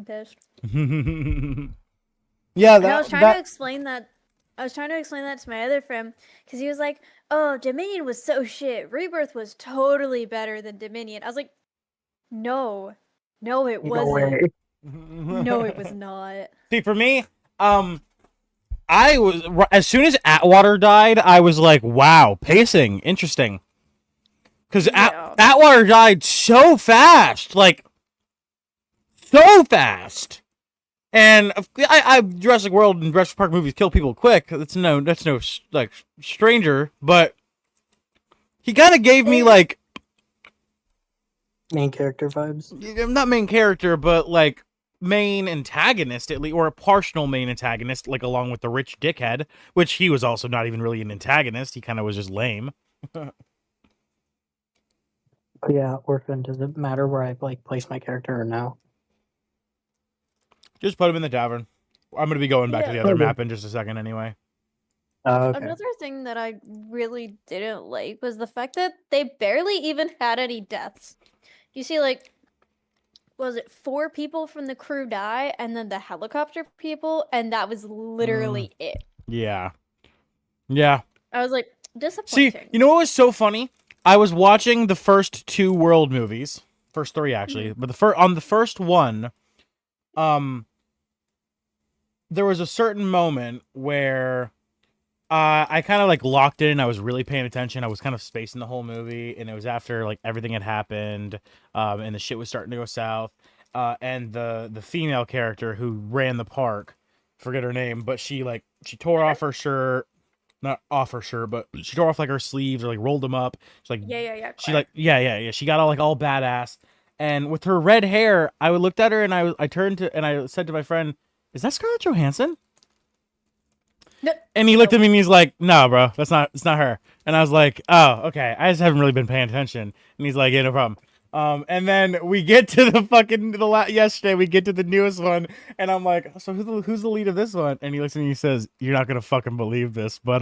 pissed. Yeah, And I was trying to explain that. I was trying to explain that to my other friend because he was like, "Oh, Dominion was so shit. Rebirth was totally better than Dominion." I was like, "No, no, it wasn't. No, it was not." See, for me, I was as soon as Atwater died, I was like, "Wow, pacing, interesting." Because Atwater died so fast, like so fast. And I Jurassic World and Jurassic Park movies kill people quick. That's no like stranger. But he kind of gave me like main character vibes. Not main character, but like main antagonist at least, or a partial main antagonist, like along with the rich dickhead, which he was also not even really an antagonist. He kind of was just lame. Yeah, Orphan. Does it matter where I like place my character or no? Just put him in the tavern. I'm gonna be going back to the other map in just a second, anyway. Okay. Another thing that I really didn't like was the fact that they barely even had any deaths. You see, like, was it 4 people from the crew die, and then the helicopter people, and that was literally it. Yeah. Yeah. I was like, disappointing. See, you know what was so funny? I was watching the first 2 World movies, first 3 actually, but on the first one, there was a certain moment where I kind of like locked in. I was really paying attention. I was kind of spacing the whole movie, and it was after like everything had happened, and the shit was starting to go south. And the female character who ran the park, forget her name, but she tore off her shirt. Not off her shirt, but she tore off like her sleeves or like rolled them up. She's like, yeah. She like, yeah. She got all badass, and with her red hair, I looked at her and I turned to and I said to my friend, "Is that Scarlett Johansson?" No. And he looked at me and he's like, "No, bro, it's not her." And I was like, "Oh, okay. I just haven't really been paying attention." And he's like, "Yeah, no problem." And then we get to yesterday, we get to the newest one, and I'm like, "So who's the lead of this one?" And he looks at me and he says, "You're not gonna fucking believe this, but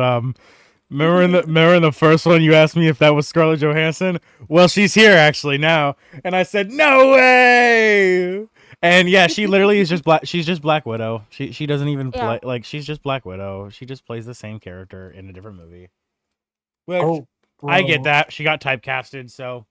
remember in the first one you asked me if that was Scarlett Johansson? Well, she's here actually now." And I said, "No way!" And yeah, she literally is just black. She's just Black Widow. She doesn't even play like she's just Black Widow. She just plays the same character in a different movie. Which I get that she got typecasted, so.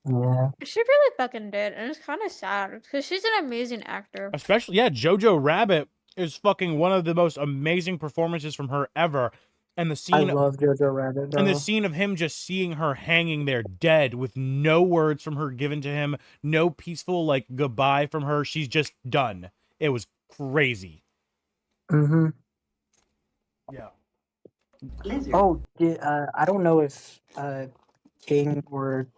Yeah. She really fucking did, and it's kind of sad because she's an amazing actor. Especially, yeah, Jojo Rabbit is fucking one of the most amazing performances from her ever. And the scene, I love Jojo Rabbit. Though. And the scene of him just seeing her hanging there dead with no words from her given to him, no peaceful like goodbye from her. She's just done. It was crazy. Mm-hmm. Yeah. Oh, I don't know if King or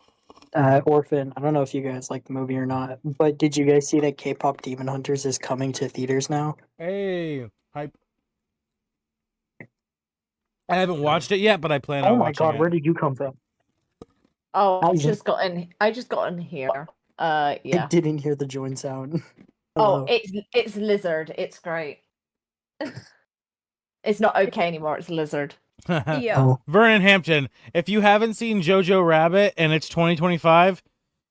Orphan. I don't know if you guys like the movie or not, but did you guys see that K-pop Demon Hunters is coming to theaters now? Hey, hype. I haven't watched it yet, but I plan on watching it. Oh my god, where did you come from? Oh, I just got in here. Yeah. I didn't hear the join sound. Oh, it's Lizard. It's great. It's not okay anymore. It's Lizard. Yeah. Vernon Hampton, if you haven't seen Jojo Rabbit and it's 2025,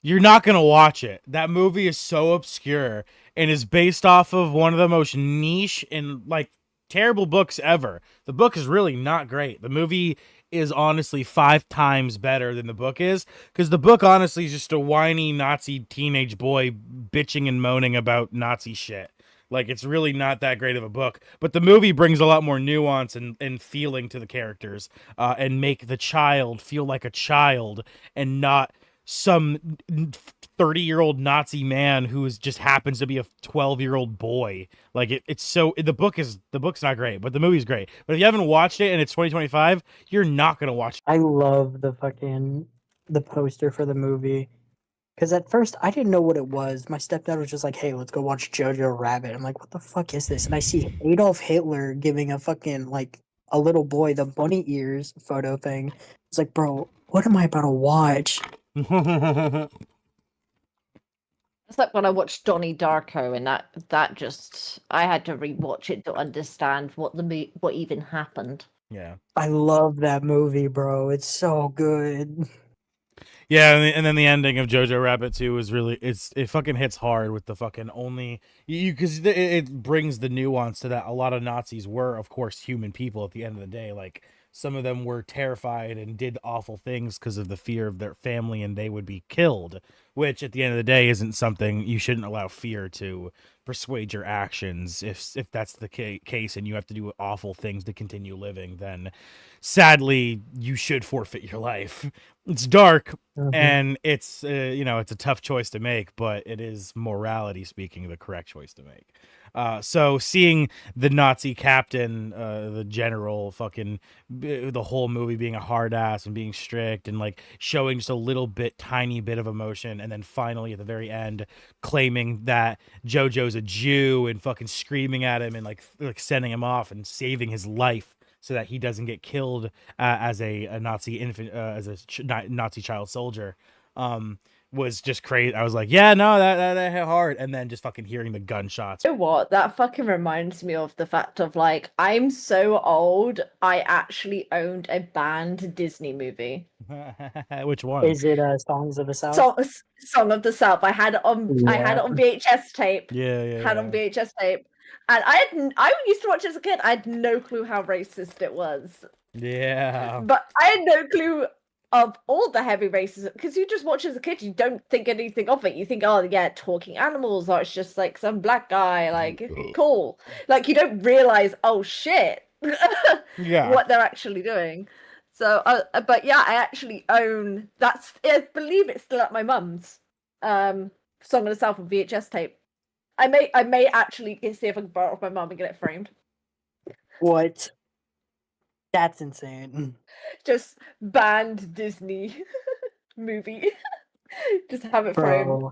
you're not going to watch it. That movie is so obscure and is based off of one of the most niche and like terrible books ever. The book is really not great. The movie is honestly 5 times better than the book is, because the book honestly is just a whiny Nazi teenage boy bitching and moaning about Nazi shit. Like, it's really not that great of a book. But the movie brings a lot more nuance and feeling to the characters, and make the child feel like a child and not some 30-year-old Nazi man who just happens to be a 12-year-old boy. Like, the book's not great, but the movie's great. But if you haven't watched it and it's 2025, you're not going to watch it. I love the poster for the movie. Because at first, I didn't know what it was. My stepdad was just like, hey, let's go watch Jojo Rabbit. I'm like, what the fuck is this? And I see Adolf Hitler giving a fucking, like, a little boy the bunny ears photo thing. It's like, bro, what am I about to watch? It's like when I watched Donnie Darko, and that just, I had to rewatch it to understand what even happened. Yeah. I love that movie, bro. It's so good. Yeah, and then the ending of Jojo Rabbit 2 is really it fucking hits hard with the fucking only you because it brings the nuance to that a lot of Nazis were of course human people at the end of the day. Like some of them were terrified and did awful things because of the fear of their family and they would be killed, which at the end of the day isn't something you shouldn't allow fear to persuade your actions. If that's the case and you have to do awful things to continue living, then sadly you should forfeit your life. It's dark and it's it's a tough choice to make, but it is morality speaking the correct choice to make. So seeing the Nazi captain, the general, fucking the whole movie being a hard ass and being strict and like showing just a little bit, tiny bit of emotion, and then finally at the very end claiming that Jojo's a Jew and fucking screaming at him and like sending him off and saving his life so that he doesn't get killed as a Nazi infant, as a Nazi child soldier, was just crazy. I was like, yeah, no, that hit hard. And then just fucking hearing the gunshots. You know what? That fucking reminds me of the fact of like, I'm so old, I actually owned a banned Disney movie. Which one? Is it Songs of the South? Song of the South. I had it on VHS tape. Yeah. Had on VHS tape. And I used to watch it as a kid. I had no clue how racist it was. Yeah. But I had no clue of all the heavy racism because you just watch as a kid, you don't think anything of it. You think, oh yeah, talking animals, or it's just like some black guy, like cool. Like you don't realize, oh shit, yeah, what they're actually doing. So, but yeah, I actually own that's. I believe it's still at my mum's. Song of the South on VHS tape. I may actually see if I can borrow it off my mum and get it framed. What? That's insane. Just banned Disney movie. Just have it framed. Bro.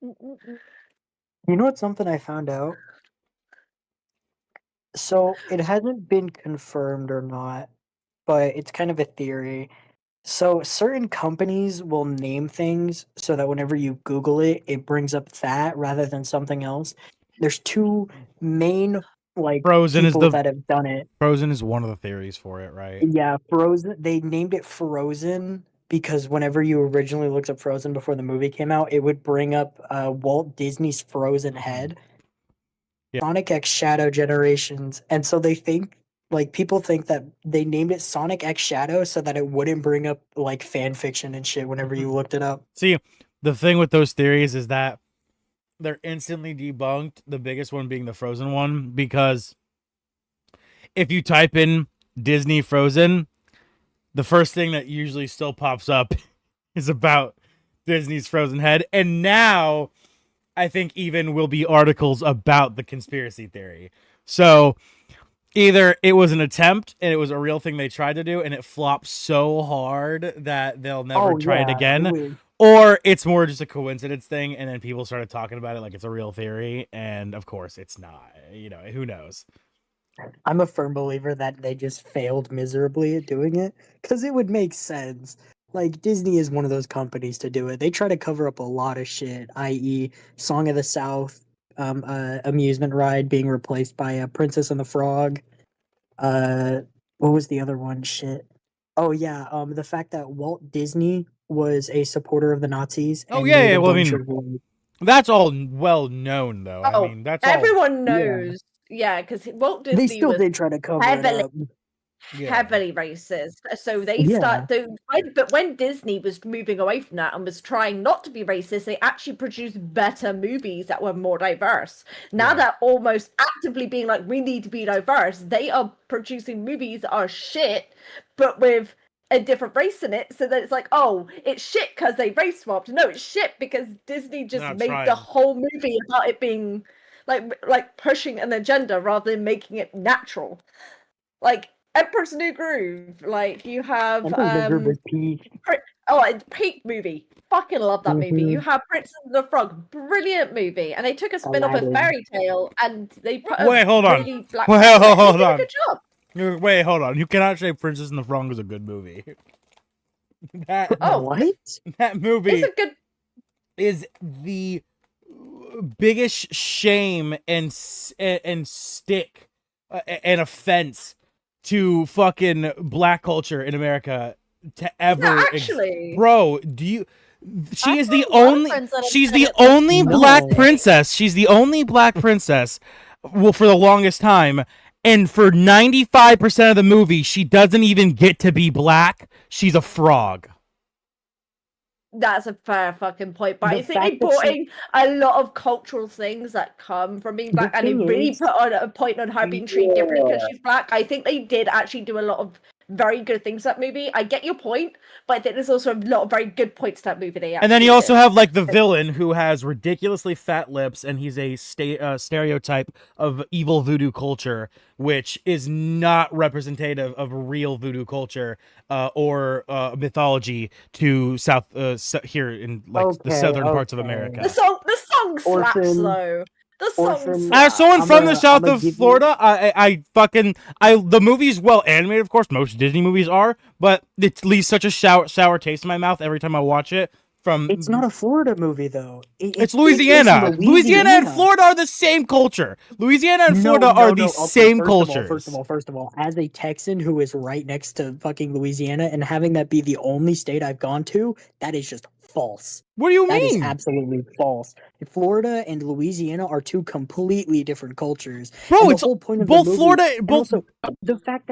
You know what's something I found out? So it hasn't been confirmed or not, but it's kind of a theory. So certain companies will name things so that whenever you Google it, it brings up that rather than something else. There's two main Frozen people that have done it. Frozen is one of the theories for it, right? Yeah, Frozen. They named it Frozen because whenever you originally looked up Frozen before the movie came out, it would bring up Walt Disney's Frozen head. Yeah. Sonic X Shadow Generations, and so they think people think that they named it Sonic X Shadow so that it wouldn't bring up like fan fiction and shit whenever you looked it up. See, the thing with those theories is that they're instantly debunked, the biggest one being the Frozen one, because if you type in Disney Frozen, the first thing that usually still pops up is about Disney's Frozen head. And now I think even will be articles about the conspiracy theory. So either it was an attempt and it was a real thing they tried to do and it flopped so hard that they'll never try it again. Or it's more just a coincidence thing, and then people started talking about it like it's a real theory, and of course it's not. You know, who knows? I'm a firm believer that they just failed miserably at doing it, because it would make sense. Like, Disney is one of those companies to do it. They try to cover up a lot of shit, i.e. Song of the South, amusement ride being replaced by Princess and the Frog. What was the other one? Shit. Oh, yeah, the fact that Walt Disney was a supporter of the Nazis. Oh, yeah. Well, I mean, that's all well known, though. Oh, I mean, that's everyone knows. Yeah, because Walt Disney they still did try to cover it up. Heavily racist. So they but when Disney was moving away from that and was trying not to be racist, they actually produced better movies that were more diverse. Now they're almost actively being like, we need to be diverse. They are producing movies that are shit, but with a different race in it, so that it's like, oh, it's shit because they race swapped. No, it's shit because Disney just made the whole movie about it being like pushing an agenda rather than making it natural. Like Emperor's New Groove, like you have Peak movie. Fucking love that movie. You have Princess and the Frog, brilliant movie, and they took a spin off of Fairy Tale and they put hold on. Good job. Wait, hold on. You cannot say Princess and the Frog is a good movie. What? That movie is the biggest shame and stick and offense to fucking black culture in America to ever actually. Bro, do you she I is the have a lot of only friends that have she's said the it, like, only No. black princess. She's the only black princess well for the longest time. And for 95% of the movie, she doesn't even get to be black. She's a frog. That's a fair fucking point, but The I think they fact that brought she- in a lot of cultural things that come from being black, and they thing really is- put on a point on her being treated differently because she's black. I think they did actually do a lot of very good things to that movie. I get your point, but I think there's also a lot of very good points to that movie. And then you actually also did. have like the villain who has ridiculously fat lips, and he's a stereotype of evil voodoo culture, which is not representative of real voodoo culture or mythology to here in like the southern parts of America. The song slaps Orphan- though. The song Orphan- As slaps. someone from the south I'ma of give you- Florida, the movie's well animated, of course. Most Disney movies are, but it leaves such a sour taste in my mouth every time I watch it. It's not a Florida movie though. It's Louisiana. Louisiana and Florida are the same culture. Louisiana and Florida are the same cultures. First of all, as a Texan who is right next to fucking Louisiana and having that be the only state I've gone to, that is just false. What do you That is mean? absolutely false. Florida and Louisiana are two completely different cultures. Bro, And the it's whole point of both the movie, Florida, and both also the fact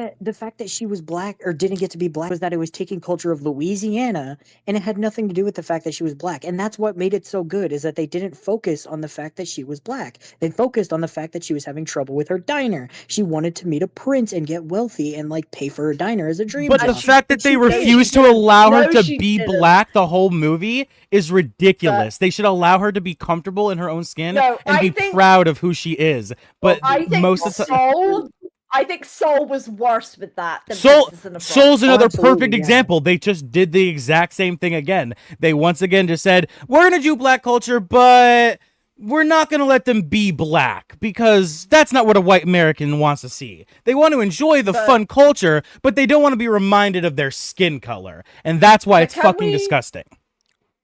that she was black or didn't get to be black was that it was taking culture of Louisiana, and it had nothing to do with the fact that she was black. And that's what made it so good, is that they didn't focus on the fact that she was black. They focused on the fact that she was having trouble with her diner. She wanted to meet a prince and get wealthy and like pay for her diner as a dream But the job. fact that they She did. refuse to allow her No, to she be didn't. black the whole movie is ridiculous. They should allow her to be comfortable in her own skin No, and I be think- proud of who she is. But I think most of the time, Soul. I think Soul was worse with that than Soul, Princess and the Frog. Soul's another absolutely, perfect yeah. example. They just did the exact same thing again. They once again just said, we're going to do black culture, but we're not going to let them be black because that's not what a white American wants to see. They want to enjoy the But- fun culture, but they don't want to be reminded of their skin color. And that's why But it's can fucking we- disgusting.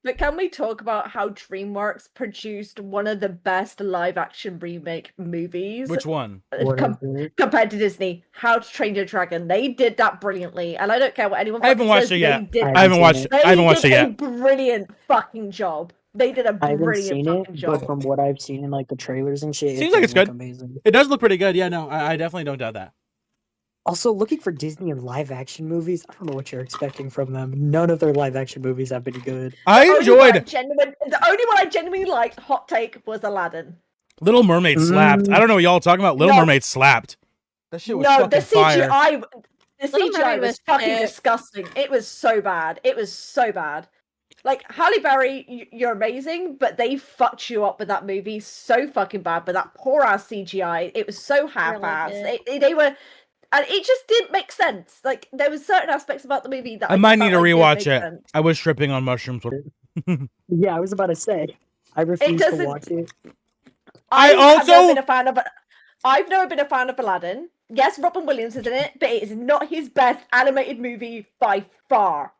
But can we talk about how DreamWorks produced one of the best live action remake movies Which one? What is it? compared to Disney? How to Train Your Dragon. They did that brilliantly, and I don't care what anyone. I haven't fucking watched says, it they yet. did- I I haven't seen watched. it. They I haven't watched it did a yet. brilliant fucking job. They did a I haven't brilliant seen fucking it, job. but from what I've seen in like the trailers and shit, Seems like does it's look good. Amazing. It does look pretty good. Yeah, no, I definitely don't doubt that. Also, looking for Disney and live action movies, I don't know what you're expecting from them. None of their live action movies have been good. I The only one enjoyed the only one I genuinely liked, hot take, was Aladdin. Little Mermaid slapped. I don't know what y'all are talking about. Little No. Mermaid slapped. That shit was No, fucking the fire. CGI, the Little CGI Mermaid was was fucking shit. disgusting. It was so bad. It was so bad. Like Halle Berry, you're amazing, but they fucked you up with that movie so fucking bad. But that poor ass CGI, it was so half-assed. They were, and it just didn't make sense. Like there was certain aspects about the movie that I just might felt need to like didn't rewatch make it. sense. I was tripping on mushrooms. Yeah, I was about to say. I refuse to doesn't- watch it. I I've also- never been a fan of. I've never been a fan of Aladdin. Yes, Robin Williams is in it, but it is not his best animated movie by far.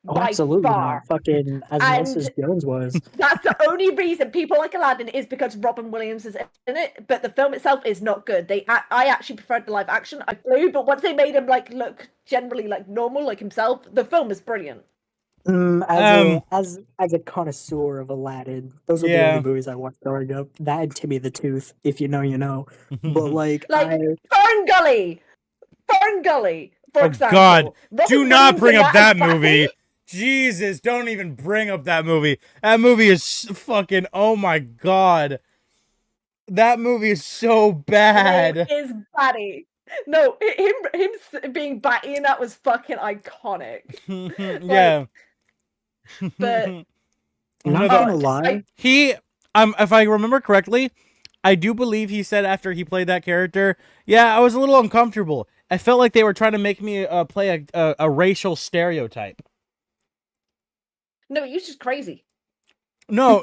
Oh, By absolutely far. not. Fucking as And- MR.s Guild was. That's the only reason people like Aladdin is because Robin Williams is in it, but the film itself is not good. I actually preferred the live action. I flew, but once they made him like look generally like normal, like himself, the film is brilliant. As a connoisseur of Aladdin, those are the Yeah. only movies I watched growing up. That and Timmy the Tooth, if you know, you know. But like, Like, Fern Gully, for Oh, example. God. Robin Do not Williams bring in up that is Batty. movie. Jesus, don't even bring up that movie. That movie is fucking, oh my god. That movie is so bad. It is Batty. No, him being Batty in that was fucking iconic. Yeah. But not gonna lie, He, if I remember correctly, I do believe he said after he played that character, yeah, I was a little uncomfortable. I felt like they were trying to make me play a racial stereotype. no, you're just crazy. No.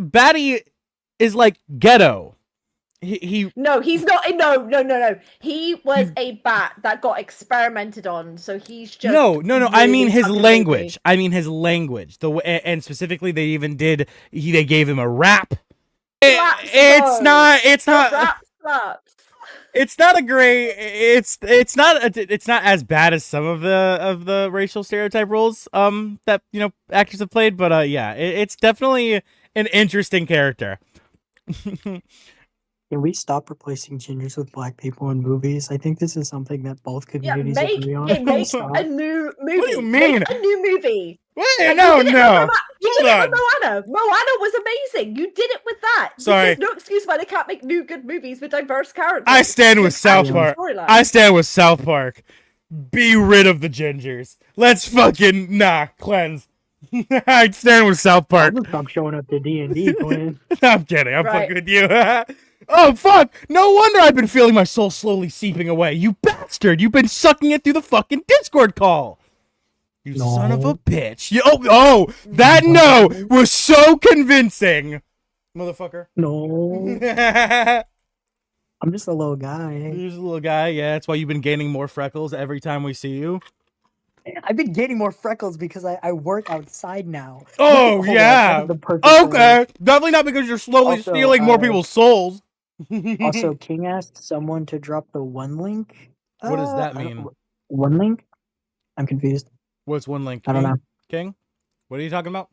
Batty is like ghetto. He No, he's not. No. He was a bat that got experimented on, so he's just no. I mean really his fucking language. lazy. I mean his language. The way, and specifically, they even did. They gave him a rap. Slaps, It's though. not. It's The not. rap slaps. It's not a great. It's not as bad as some of the racial stereotype roles that actors have played, but yeah, it's definitely an interesting character. Can we stop replacing gingers with black people in movies? I think this is something that both Yeah, communities make agree on. make Stop. a new movie. What do you mean? Make a new movie. Wait, Like, no, you did it no. you Hold did it on. with Moana. Moana was amazing. You did it with that. Sorry. There's no excuse why they can't make new good movies with diverse characters. I stand with Just add South to the Park. storyline. I stand with South Park. Be rid of the gingers. Let's fucking cleanse. I stand with South I'm Park. gonna stop showing up to D&D, Quinn. I'm kidding. I'm Right. fucking with you. Oh, fuck. No wonder I've been feeling my soul slowly seeping away. You bastard. You've been sucking it through the fucking Discord call. You son of a No. bitch. That no was so convincing. Motherfucker. No. You're I'm just a little guy. just a little guy. Yeah, that's why you've been gaining more freckles every time we see you. I've been gaining more freckles because I work outside now. Oh, Hold on, I yeah. have the perfect photo. Okay. Definitely not because you're slowly Also, stealing more people's souls. Also, King asked someone to drop the one link. What does that I don't- mean? One link? I'm confused. What's one link? I don't know. King? What are you talking about?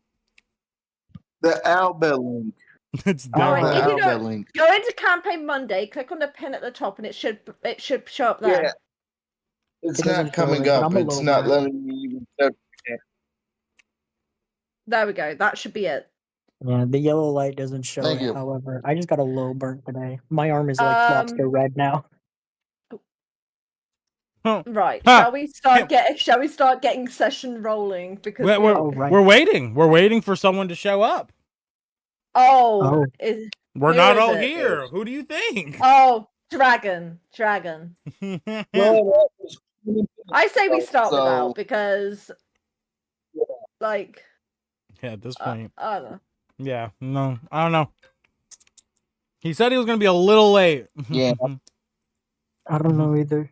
The Albert link. It's Alright, down. if you Albert don't- link. Go into Campaign Monday. Click on the pin at the top, and it should show up there. Yeah. It's It doesn't not show coming it, but up. I'm a It's little not bit. letting me even search. There we go. That should be it. Yeah, the yellow light doesn't show Thank it. you. However, I just got a little burnt today. My arm is like lobster red now. Right. Huh. Shall we start getting session rolling? Because We're waiting. We're waiting for someone to show up. Oh. We're Who not is all it? here. Who do you think? Dragon. I say we start without because, like, Yeah, at this point. I don't know. Yeah, no, I don't know. He said he was gonna be a little late. Yeah. I don't know either.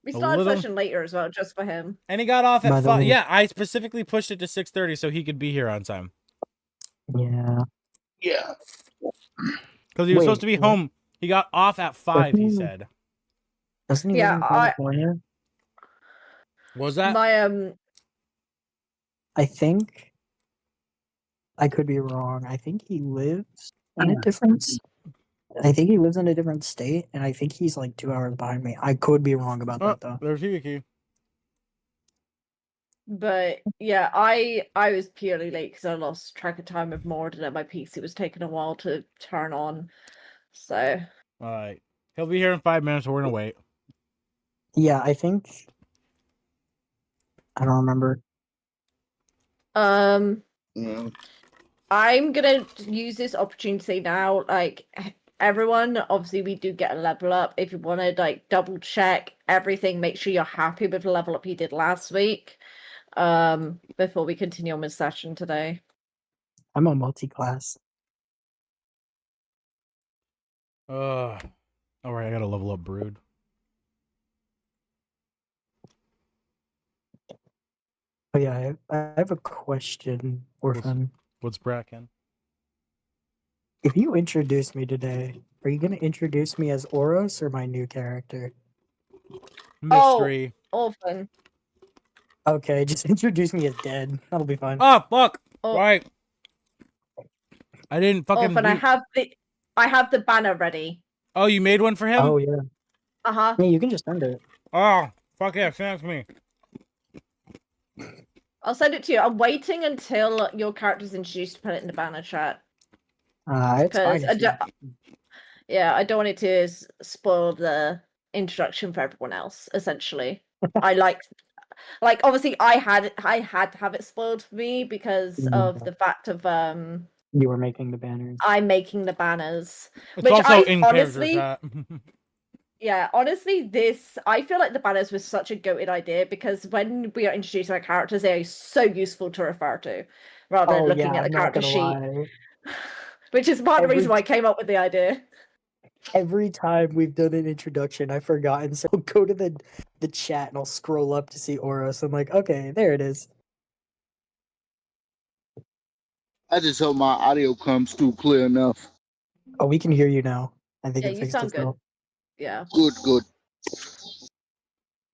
We A started little- session later as well, just for him. And he got off By at the 5. way- Yeah, I specifically pushed it to 6:30 so he could be here on time. Yeah. Yeah. Because he was Wait, supposed to be what? home. He got off at 5, he Doesn't- said. Doesn't he Yeah, live in California? Was that? My I think. I could be wrong. I think he lives in a different. I think he lives in a different state, and I think he's like 2 hours behind me. I could be wrong about Oh, that though. there's Hiki. But yeah, I was purely late because I lost track of time with Morden and my PC was taking a while to turn on. So Alright. He'll be here in 5 minutes, so we're gonna wait. Yeah, I think. I don't remember. Yeah. I'm gonna use this opportunity to say now, like, everyone, obviously we do get a level up. If you want to like double check everything, make sure you're happy with the level up you did last week. Before we continue on with session today. I'm a multi-class. Alright, I gotta level up Brood. But yeah, I have a question, Orphan. What's Bracken? If you introduce me today, are you gonna introduce me as Oros or my new character? Mystery. Orphan. Okay, just introduce me as dead. That'll be fine. Oh, fuck! Oh. Right. I didn't fucking... Orphan, I have the banner ready. Oh, you made one for him? Oh yeah. Uh-huh. Yeah, you can just send it. Oh, fuck yeah, send it to me. I'll send it to you. I'm waiting until your character's introduced to put it in the banner chat. It's fine. Because I don't want it to spoil the introduction for everyone else, essentially. I like obviously I had to have it spoiled for me because of the fact of You were making the banners. I'm making the banners. It's Which also I in honestly- character chat. Yeah, honestly, I feel like the banners was such a goated idea because when we are introducing our characters, they are so useful to refer to rather than looking at the I'm not character gonna sheet. lie. Which is part of the Every reason why I came up with the idea. Every time we've done an introduction, I've forgotten. So I'll go to the chat and I'll scroll up to see Oros. I'm like, okay, there it is. I just hope my audio comes through clear enough. Oh, we can hear you now. I think Yeah, it you fixed sound itself. Yeah. Good.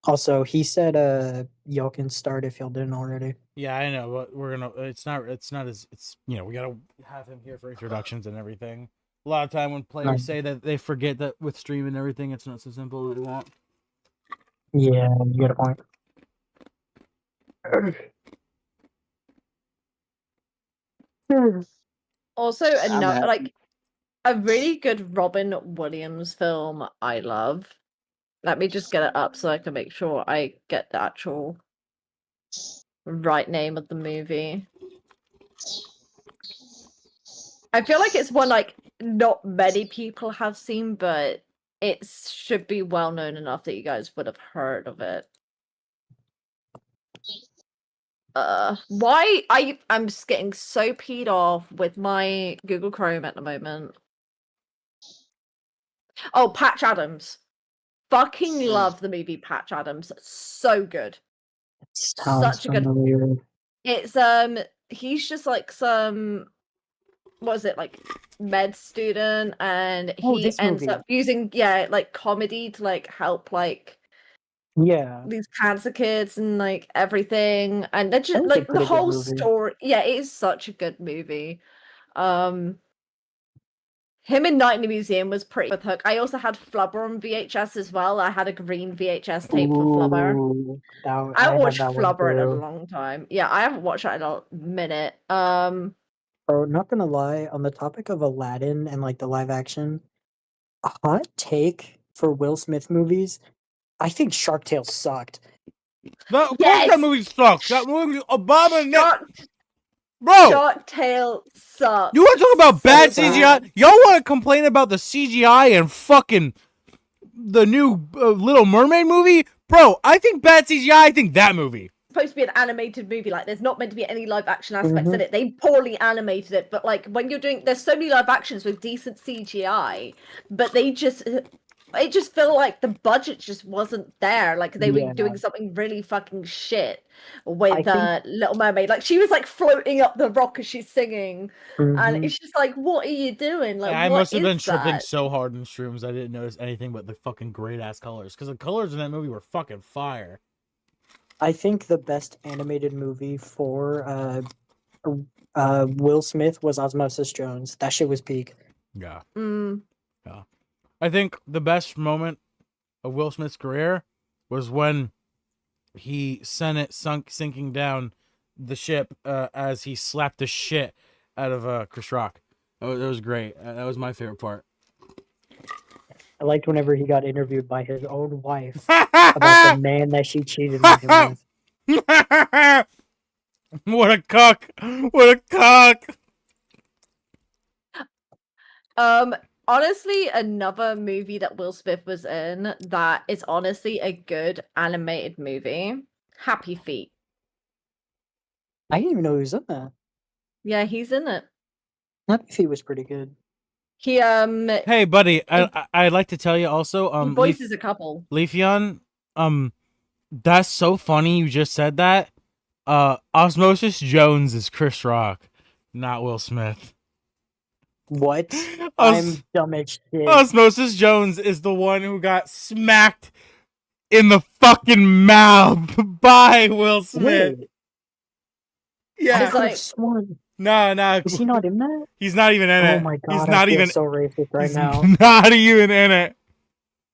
Also, he said y'all can start if y'all didn't already. Yeah, I know, but we're gonna. It's not as it's. We gotta have him here for introductions and everything. A lot of time when players say that they forget that with stream and everything, it's not so simple as that. Yeah, you get a point. Also, I'm happy. like a really good Robin Williams film I love. Let me just get it up so I can make sure I get the actual right name of the movie. I feel like it's one like not many people have seen, but it should be well known enough that you guys would have heard of it. Why I'm just getting so peed off with my Google Chrome at the moment. Oh, Patch Adams. Fucking love the movie Patch Adams. So good. Sounds Such a good. familiar. It's he's just like some, what is it, like med student, and he this ends movie. up using like comedy to like help like Yeah. these cancer kids and like everything, and they're That just was a like the pretty good whole movie. story. Yeah, it is such a good movie. Him in Night in the Museum was pretty with Hook. I also had Flubber on VHS as well. I had a green VHS tape for Flubber. Ooh, I I haven't had watched that one Flubber in a too. long time. Yeah, I haven't watched that in a minute. Bro, not gonna lie, on the topic of Aladdin and like the live action, a hot take for Will Smith movies, I think Shark Tale sucked. Of course Yes! that movie sucks. That movie, Obama, bro. Shark Tale sucks. You want to talk about bad so CGI? bad. Y'all want to complain about the CGI and fucking the new Little Mermaid movie, bro? I think bad CGI. I think that movie. Supposed to be an animated movie, like there's not meant to be any live action aspects in it. They poorly animated it, but like when you're doing, there's so many live actions with decent CGI, but it just felt like the budget just wasn't there. Like they were doing something really fucking shit with Little Mermaid. Like she was like floating up the rock as she's singing, and it's just like, what are you doing? Like I what must have is been tripping that? so hard in shrooms I didn't notice anything but the fucking great ass colors, because the colors in that movie were fucking fire. I think the best animated movie for Will Smith was Osmosis Jones. That shit was peak. Yeah. Mm. Yeah. I think the best moment of Will Smith's career was when he sinking down the ship as he slapped the shit out of Chris Rock. That was great. That was my favorite part. I liked whenever he got interviewed by his own wife about the man that she cheated with him with. What a cock! What a cock! Honestly, another movie that Will Smith was in that is honestly a good animated movie. Happy Feet. I didn't even know he was in that. Yeah, he's in it. Happy Feet was pretty good. He Hey, buddy, I'd like to tell you also. he voices a couple. Leafeon, that's so funny. You just said that. Osmosis Jones is Chris Rock, not Will Smith. What? I'm dumb as shit. Osmosis Jones is the one who got smacked in the fucking mouth by Will Smith. Wait, Yeah. It's like, No. is he not in that? He's not even in it. Oh my god, He's not I feel even so racist right he's now. Not even in it.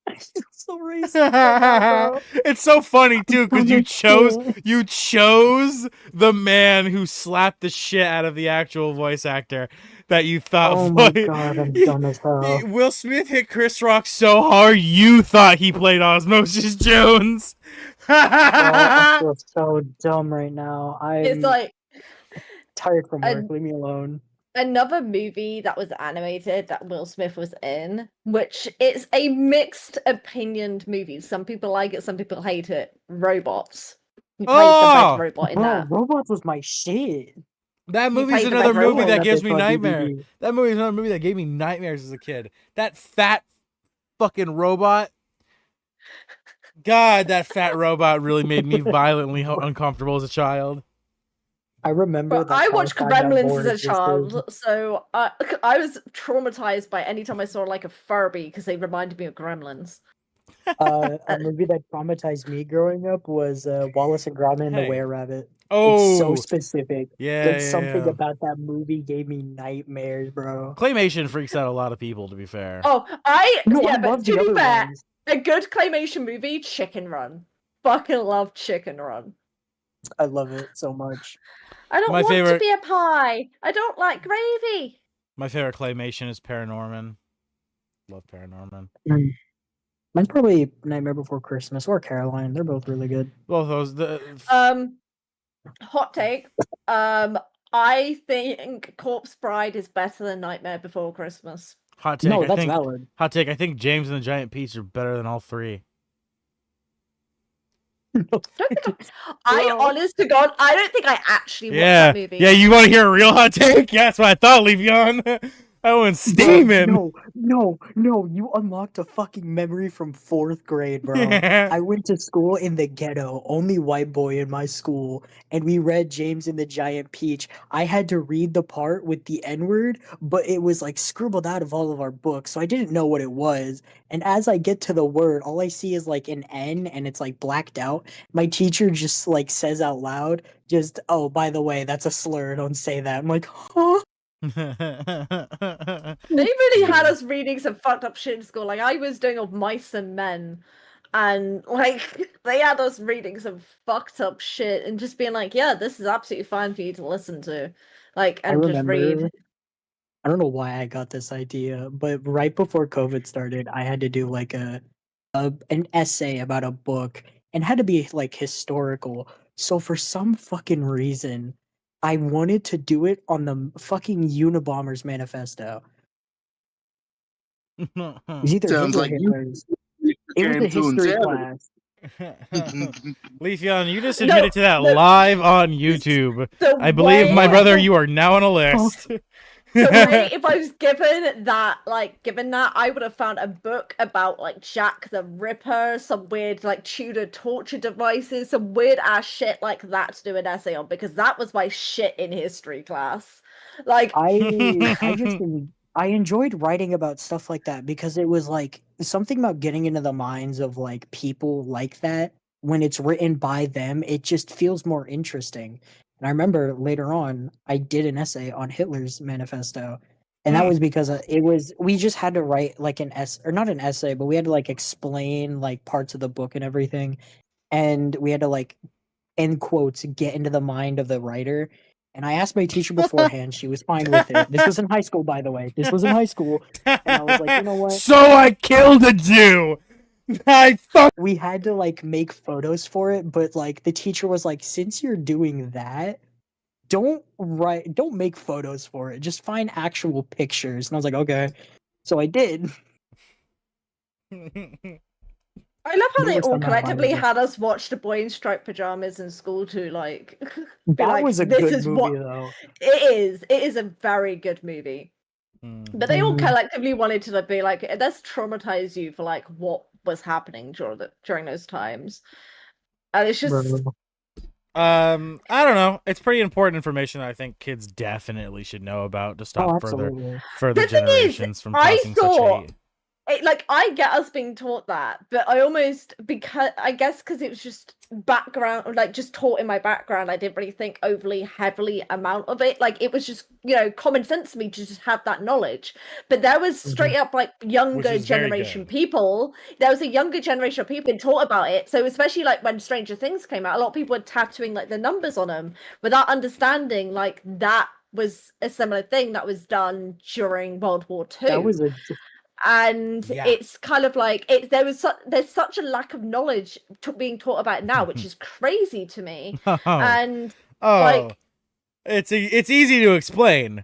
I feel so racist right now, bro. It's so funny too, because you Dumb as chose the man who slapped the shit out of the actual voice actor that you thought. Oh my god, I'm dumb as hell. Will Smith hit Chris Rock so hard you thought he played Osmosis Jones. Bro, I feel so dumb right now. it's I'm like tired from work. Leave me alone. another movie that was animated that Will Smith was in, which is a mixed opinioned movie. Some people like it, some people hate it. Robots. He played the red robot in Bro, that. Robots was my shit. That movie's played the another Red movie Robot. that gives me That's on nightmare. DVD. That movie's another movie that gave me nightmares as a kid. That fat fucking robot. God, that fat robot really made me violently uncomfortable as a child. I remember But that I how watched found out Gremlins more as a existed. child, so I was traumatized by any time I saw like a Furby because they reminded me of Gremlins. A movie that traumatized me growing up was Wallace and Gromit and the Hey. Were-Rabbit. It's so Oh, specific. yeah, Like yeah, something yeah. about that movie gave me nightmares, bro. Claymation freaks out a lot of people, to be fair. Oh, No, I yeah, but love to the be other fair, ones. a good claymation movie, Chicken Run. Fucking love Chicken Run. I love it so much. I don't My want favorite- to be a pie. I don't like gravy. My favorite claymation is Paranorman. Love Paranorman. Mine's probably Nightmare Before Christmas or Caroline. They're both really good. Both those. Hot take. I think Corpse Bride is better than Nightmare Before Christmas. Hot take. No, I that's think. valid. Hot take. I think James and the Giant Peach are better than all three. I, honest to God, I don't think I actually watched that movie. Yeah. You want to hear a real hot take? Yeah, that's what I thought, Le'Veon. I went steaming. No, you unlocked a fucking memory from 4th grade, bro. I went to school in the ghetto, only white boy in my school, and we read James and the Giant Peach. I had to read the part with the N-word, but it was like scribbled out of all of our books, so I didn't know what it was. And as I get to the word, all I see is like an N, and it's like blacked out. My teacher just like says out loud, just, "Oh, by the way, that's a slur, don't say that." I'm like, huh? They really had us reading some fucked up shit in school. Like I was doing of Mice and Men, and like they had us reading some fucked up shit and just being like, "Yeah, this is absolutely fine for you to listen to," like and just read. I don't know why I got this idea, but right before COVID started, I had to do like an essay about a book and had to be like historical. So for some fucking reason, I wanted to do it on the fucking Unabomber's manifesto. It was either his Sounds or like you Hitler's. It was a came to history insanity. class. Le'Veon, you just admitted to that no. live on YouTube. The I believe, my way- brother, you are now on a list. The way if I was given that, I would have found a book about like Jack the Ripper, some weird like Tudor torture devices, some weird ass shit like that to do an essay on, because that was my shit in history class. Like I enjoyed writing about stuff like that because it was like something about getting into the minds of like people like that. When it's written by them, it just feels more interesting. And I remember later on, I did an essay on Hitler's manifesto, and that was because we just had to write like an or not an essay, but we had to like explain like parts of the book and everything, and we had to like end quotes get into the mind of the writer. And I asked my teacher beforehand; she was fine with it. This was in high school, by the way. This was in high school, and I was like, you know what? So I killed a Jew. We had to like make photos for it, but like the teacher was like, since you're doing that, don't make photos for it. Just find actual pictures. And I was like, okay. So I did. I love how There they was all some collectively outliers. had us watch The Boy in Striped Pajamas in school to like be That like, was a this good is movie, what though. it is a very good movie. But they all Mhm. collectively wanted to be like, let's traumatize you for like what was happening during those times. And it's just Bro. I don't know. It's pretty important information that I think kids definitely should know about to stop further Absolutely. further The thing is, generations from I causing such thought- hate. like I get us being taught that, but I almost because it was just background, or like just taught in my background, I didn't really think overly heavily amount of it. Like it was just common sense to me to just have that knowledge. But there was straight up like younger is very generation good. people. There was a younger generation of people being taught about it. So especially like when Stranger Things came out, a lot of people were tattooing like the numbers on them without understanding like that was a similar thing that was done during World War II. That was And Yeah. it's kind of like there's such a lack of knowledge being taught about it now, which is crazy to me. And like it's easy to explain.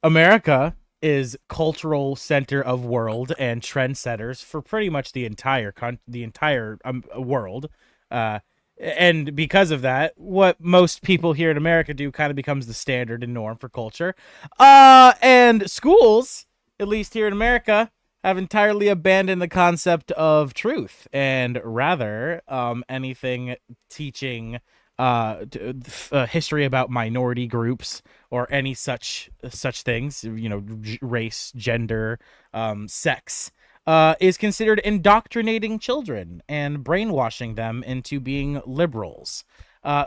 America is cultural center of world and trendsetters for pretty much the entire world. And because of that, what most people here in America do kind of becomes the standard and norm for culture. And schools, at least here in America, have entirely abandoned the concept of truth and rather anything teaching history about minority groups or any such things, race, gender, sex, is considered indoctrinating children and brainwashing them into being liberals.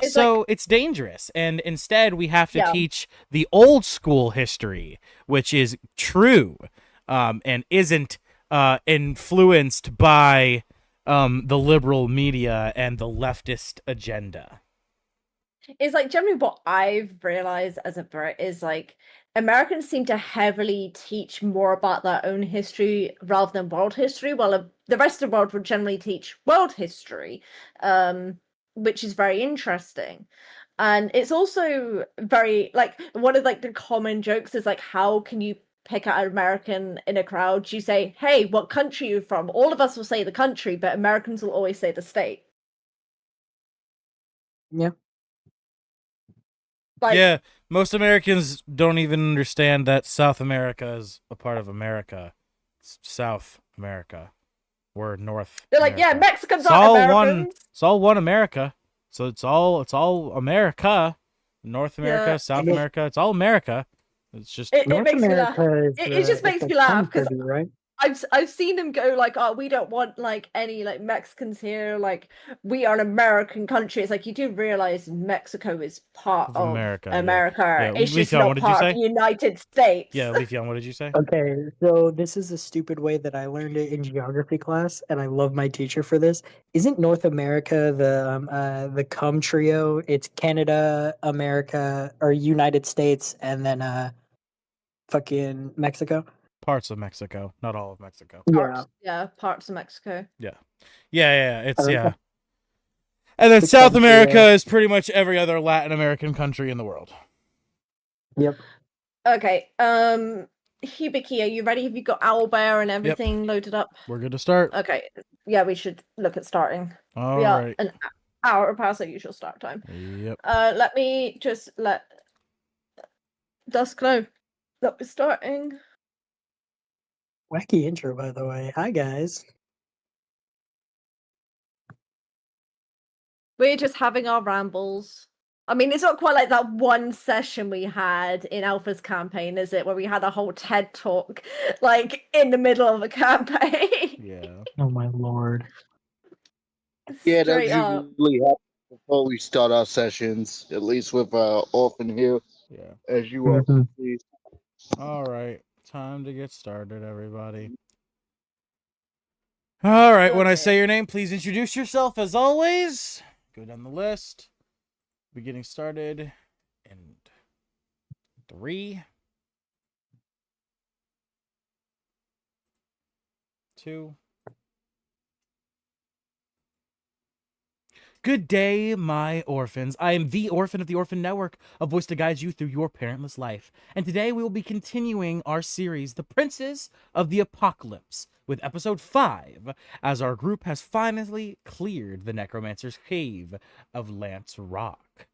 So it's dangerous, and instead we have to teach the old school history, which is true, and isn't influenced by the liberal media and the leftist agenda. It's like generally what I've realized as a Brit is like Americans seem to heavily teach more about their own history rather than world history, while the rest of the world would generally teach world history, which is very interesting. And it's also very like one of like the common jokes is like, how can you pick out an American in a crowd? You say, "Hey, what country are you from?" All of us will say the country, but Americans will always say the state. Yeah. Yeah, most Americans don't even understand that South America is a part of America. It's South America. We're North. They're like, America. yeah, Mexicans aren't Americans. It's all one America. So it's all America. North America, South America. It's all America. It's just it makes me laugh. It just makes me laugh because right? I've seen them go like, oh, we don't want like any like Mexicans here. Like we are an American country. It's like you do realize Mexico is part of America. Yeah. It's just not part of the United States. Yeah, Leafeon, what did you say? Okay, so this is a stupid way that I learned it in geography class, and I love my teacher for this. Isn't North America the cum trio? It's Canada, America, or United States, and then fucking Mexico. Parts of Mexico, not all of Mexico. Parts of Mexico. Yeah. It's And then South America is pretty much every other Latin American country in the world. Yep. Okay. Hibiki, are you ready? Have you got Owlbear and everything loaded up? We're good to start. Okay. Yeah, we should look at starting. All right. An hour past our usual start time. Yep. Let me just let Dusk know that we're starting. Wacky intro, by the way. Hi, guys. We're just having our rambles. I mean, it's not quite like that one session we had in Alpha's campaign, is it? Where we had a whole TED talk, like, in the middle of a campaign. Yeah. Oh, my lord. Yeah, that usually happens before we start our sessions, at least with Orphan Guild. Yeah. As you all see. All right. Time to get started, everybody. All right. When I say your name, please introduce yourself as always. Go down the list. Be getting started in 3, 2. Good day, my orphans. I am the Orphan of the Orphan Network, a voice to guide you through your parentless life. And today we will be continuing our series, The Princes of the Apocalypse, with episode 5, as our group has finally cleared the Necromancer's cave of Lance Rock.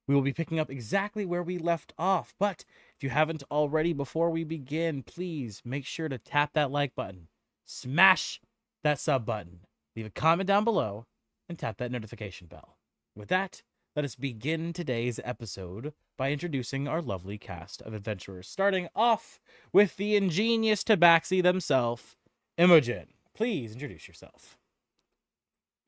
We will be picking up exactly where we left off, but if you haven't already, before we begin, please make sure to tap that like button, smash that sub button, leave a comment down below, and tap that notification bell. With that, let us begin today's episode by introducing our lovely cast of adventurers, starting off with the ingenious Tabaxi themselves, Imogen. Please introduce yourself.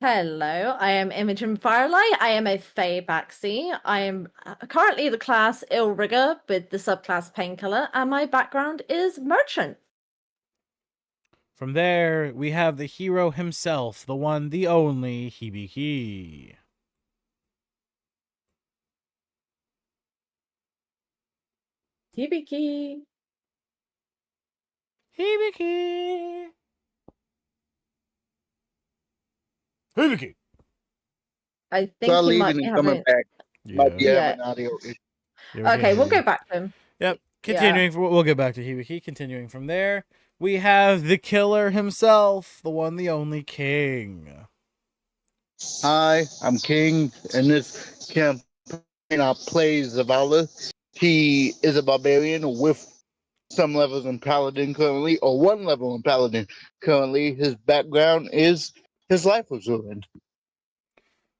Hello, I am Imogen Firelight. I am a Fae Baxi. I am currently the class Illrigger with the subclass Painkiller, and my background is Merchant. From there, we have the hero himself, the one, the only, Hibiki. Hibiki. Hibiki. Hibiki. I think he might be coming back. Might be having an audio issue. Okay, we'll go back to him. Yep. Continuing, we'll get back to Hibiki. Continuing from there, we have the killer himself, the one, the only King. Hi, I'm King. In this campaign, I play Zavala. He is a barbarian with some levels in Paladin currently, or 1 level in Paladin currently. His background is his life was ruined.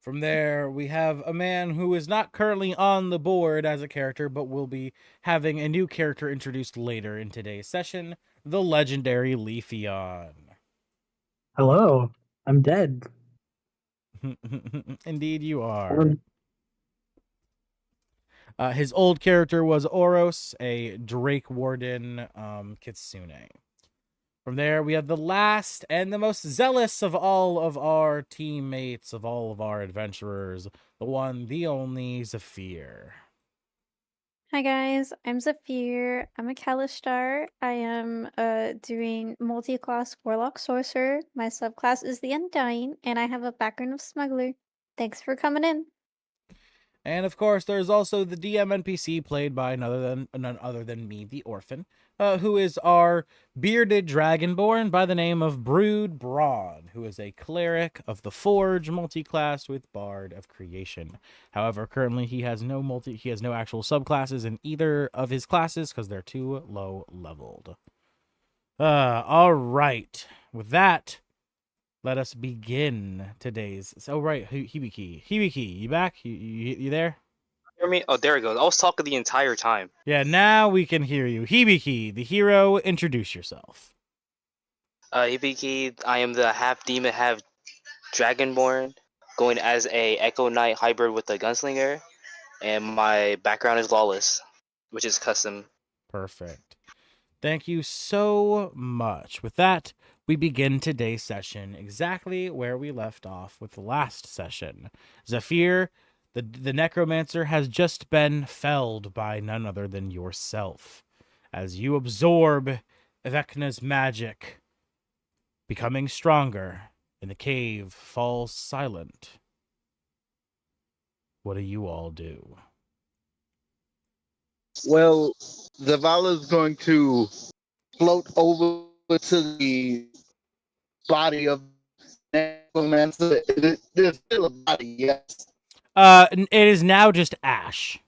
From there, we have a man who is not currently on the board as a character, but will be having a new character introduced later in today's session, the legendary Leafeon. Hello, I'm dead. Indeed, you are. His old character was Oros, a Drake Warden Kitsune. From there, we have the last and the most zealous of all of our teammates, of all of our adventurers, the one, the only, Zephyr. Hi guys, I'm Zephyr. I'm a Kalistar. I am doing multi-class Warlock Sorcerer. My subclass is the Undying, and I have a background of Smuggler. Thanks for coming in. And of course, there's also the DM NPC played by none other than me, the Orphan, who is our bearded dragonborn by the name of Brood Brawn, who is a cleric of the Forge, multi-classed with Bard of Creation. However, currently he has no actual subclasses in either of his classes because they're too low leveled. All right. With that, let us begin today's. Oh right, Hibiki, you back? You there? Hear me? Oh, there it goes. I was talking the entire time. Yeah, now we can hear you. Hibiki, the hero. Introduce yourself. Hibiki, I am the half demon, half dragonborn, going as a Echo Knight hybrid with a gunslinger, and my background is lawless, which is custom. Perfect. Thank you so much. With that, we begin today's session exactly where we left off with the last session. Zephyr, the Necromancer, has just been felled by none other than yourself. As you absorb Vecna's magic, becoming stronger, and the cave falls silent. What do you all do? Well, Zavala's going to float over to the body of Necromancer. There's still a body, yes. It is now just ash.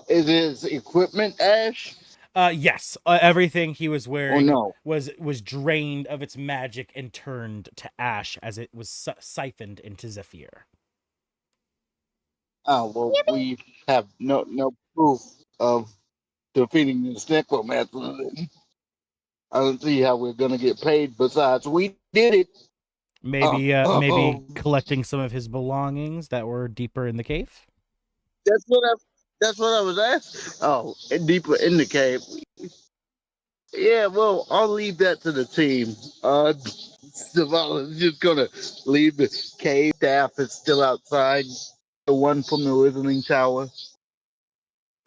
Is his equipment ash? Yes. Everything he was wearing no? was drained of its magic and turned to ash as it was siphoned into Zephyr. Oh, well, we have no proof of defeating this Necromancer. I don't see how we're gonna get paid. Besides, we did it. Maybe collecting some of his belongings that were deeper in the cave. That's what I was asking. Oh, and deeper in the cave. Yeah, well, I'll leave that to the team. Zavala's just gonna leave the cave. Staff is still outside. The one from the Listening Tower.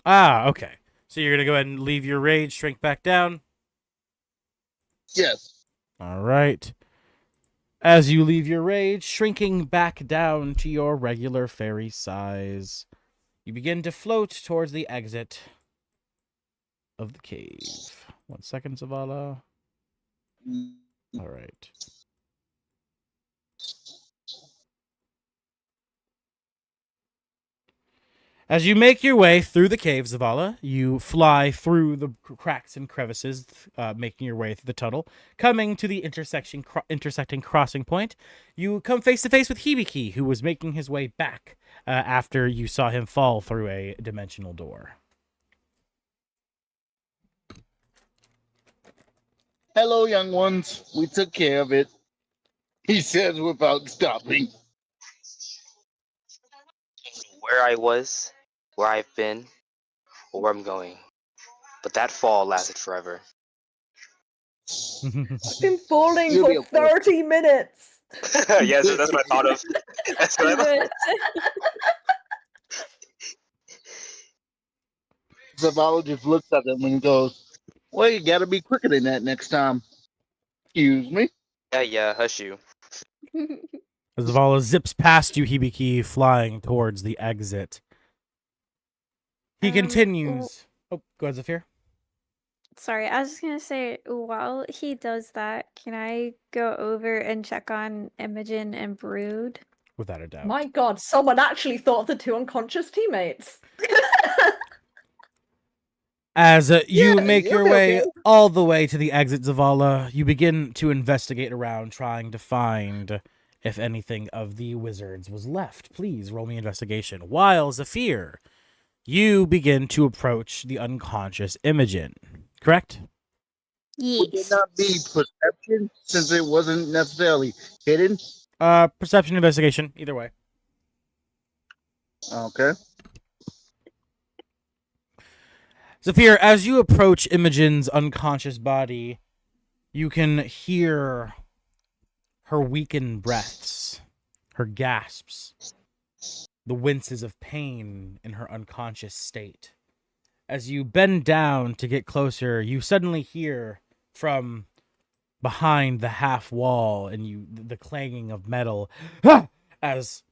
Ah, okay. So you're gonna go ahead and leave your rage, shrink back down. Yes. All right. As you leave your rage, shrinking back down to your regular fairy size, you begin to float towards the exit of the cave. 1 second, Zavala. All right. As you make your way through the cave, Zavala, you fly through the cracks and crevices, making your way through the tunnel. Coming to the intersecting crossing point, you come face to face with Hibiki, who was making his way back after you saw him fall through a dimensional door. Hello, young ones. We took care of it. He says without stopping. Where I was, where I've been, or where I'm going. But that fall lasted forever. I've been falling You'll be for okay. 30 minutes. Yes, that's what I thought of. That's what I thought. Zavala just looks at him and goes, well, you gotta be quicker than that next time. Excuse me? Yeah, hush you. As Zavala zips past you, Hibiki, flying towards the exit. He continues. Oh, go ahead, Zephyr. Sorry, I was just gonna say, while he does that, can I go over and check on Imogen and Brood? Without a doubt. My god, someone actually thought of the two unconscious teammates. As you Yeah, make your you'll be way okay. all the way to the exit, Zavala, you begin to investigate around, trying to find if anything of the wizards was left. Please roll me investigation. While Zephyr, you begin to approach the unconscious Imogen. Correct? Would it Yes. not be perception since it wasn't necessarily hidden? Perception, investigation, either way. Okay. Zephyr, as you approach Imogen's unconscious body, you can hear her weakened breaths, her gasps, the winces of pain in her unconscious state. As you bend down to get closer, you suddenly hear from behind the half wall and the clanging of metal. Ah! As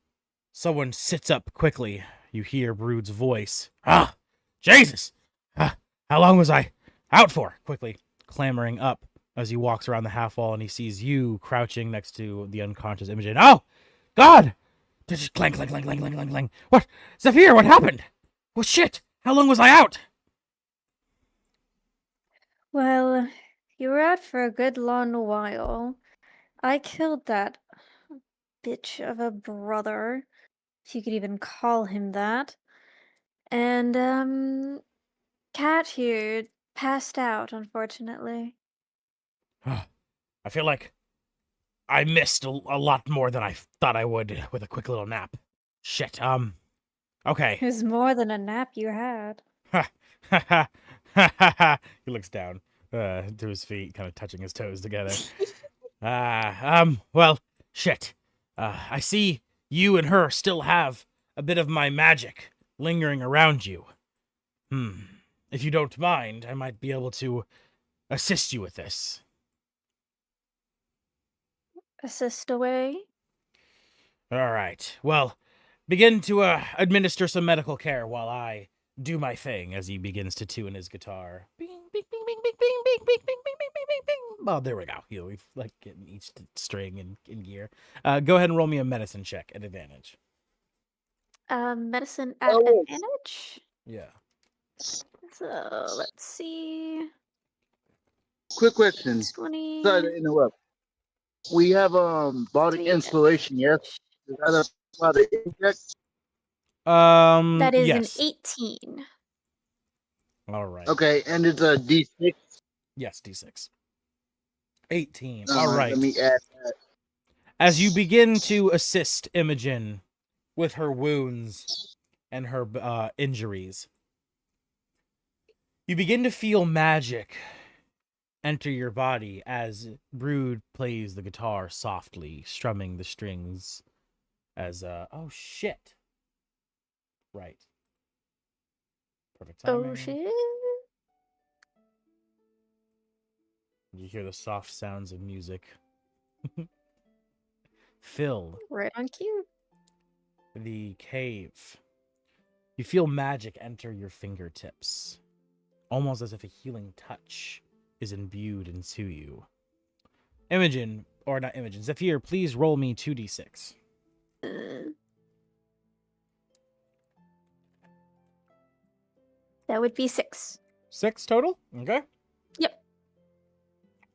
someone sits up quickly, you hear Brood's voice. Ah! Jesus! Ah, how long was I out for? Quickly clambering up as he walks around the half wall and he sees you crouching next to the unconscious Imogen. Oh! God! Just clang, clang, clang, clang, clang, clang, clang. What? Zephyr, what happened? Well, shit! How long was I out? Well, you were out for a good long while. I killed that bitch of a brother, if you could even call him that. And, Cat here passed out, unfortunately. I feel like I missed a lot more than I thought I would with a quick little nap. Shit, okay. It was more than a nap you had. He looks down to his feet, kind of touching his toes together. Well, shit. I see you and her still have a bit of my magic lingering around you. If you don't mind, I might be able to assist you with this. Assist away. All right. Well, begin to administer some medical care while I do my thing as he begins to tune his guitar. Bing, bing, bing, bing, bing, bing, bing, bing, bing, bing, bing, bing, bing, bing. Oh, there we go. We've like getting each string in gear. Go ahead and roll me a medicine check at advantage. Medicine at Oh. advantage. Yeah. So let's see. Quick question. 20. Sorry to interrupt. We have body Three inspiration, yes? Is that a part of inject? That is yes. an 18. All right. Okay, and it's a D6. Yes, D6. 18. All All right, right. let me add that. As you begin to assist Imogen with her wounds and her injuries, you begin to feel magic enter your body as Brood plays the guitar softly, strumming the strings as, oh shit. Right. Perfect timing. Oh shit. You hear the soft sounds of music. Fill Right on cue. the cave. You feel magic enter your fingertips, almost as if a healing touch is imbued into you. Imogen, or not Imogen, Zephyr, please roll me 2d6. That would be 6. 6 total? Okay. Yep.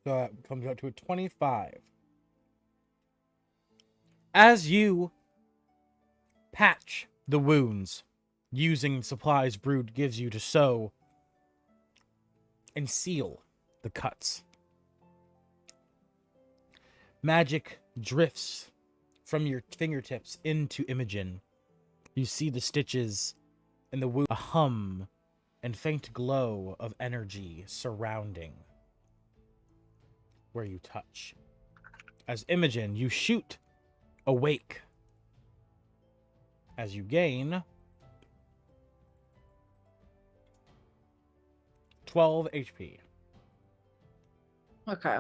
So that comes out to a 25. As you patch the wounds using supplies Brood gives you to sew and seal the cuts, magic drifts from your fingertips into Imogen. You see the stitches and the wound, a hum and faint glow of energy surrounding where you touch. As Imogen, you shoot awake as you gain 12 HP. Okay.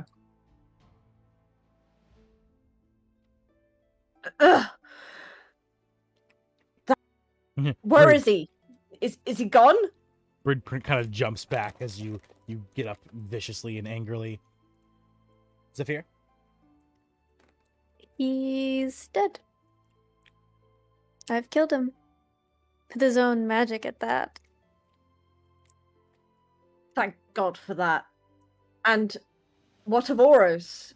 Ugh. Where is he? Is he gone? Brood kind of jumps back as you get up viciously and angrily. Zephyr? He's dead. I've killed him. With his own magic at that. Thank God for that. And what of Oros?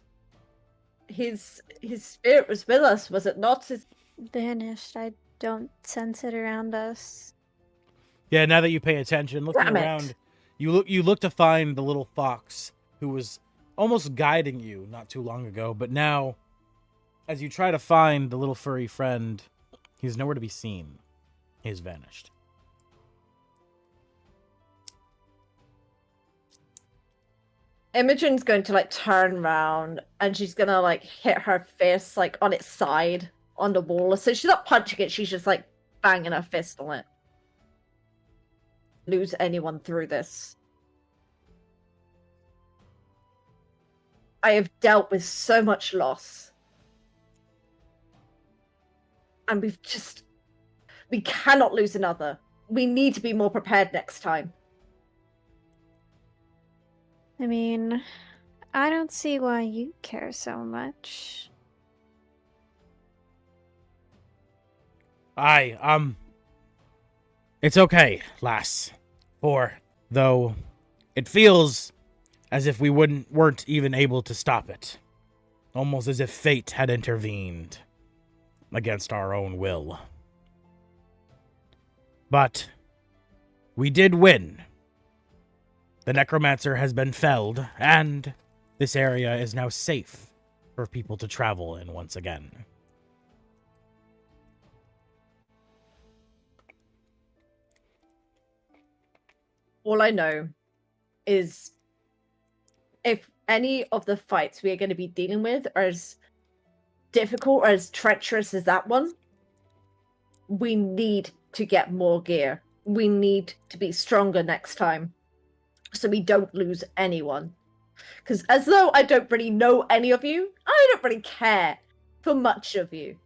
His spirit was with us, was it not? Vanished. I don't sense it around us. Yeah, now that you pay attention, looking Damn it. around, you look to find the little fox who was almost guiding you not too long ago, but now, as you try to find the little furry friend, he's nowhere to be seen. He's vanished. Imogen's going to like turn around and she's gonna like hit her fist like on its side on the wall. So she's not punching it, she's just like banging her fist on it. Lose anyone through this. I have dealt with so much loss. And we cannot lose another. We need to be more prepared next time. I mean, I don't see why you care so much. It's okay, lass. For, though, it feels as if we weren't even able to stop it. Almost as if fate had intervened against our own will. But we did win. The Necromancer has been felled, and this area is now safe for people to travel in once again. All I know is if any of the fights we are going to be dealing with are as difficult or as treacherous as that one, we need to get more gear. We need to be stronger next time so we don't lose anyone. Because as though I don't really know any of you, I don't really care for much of you.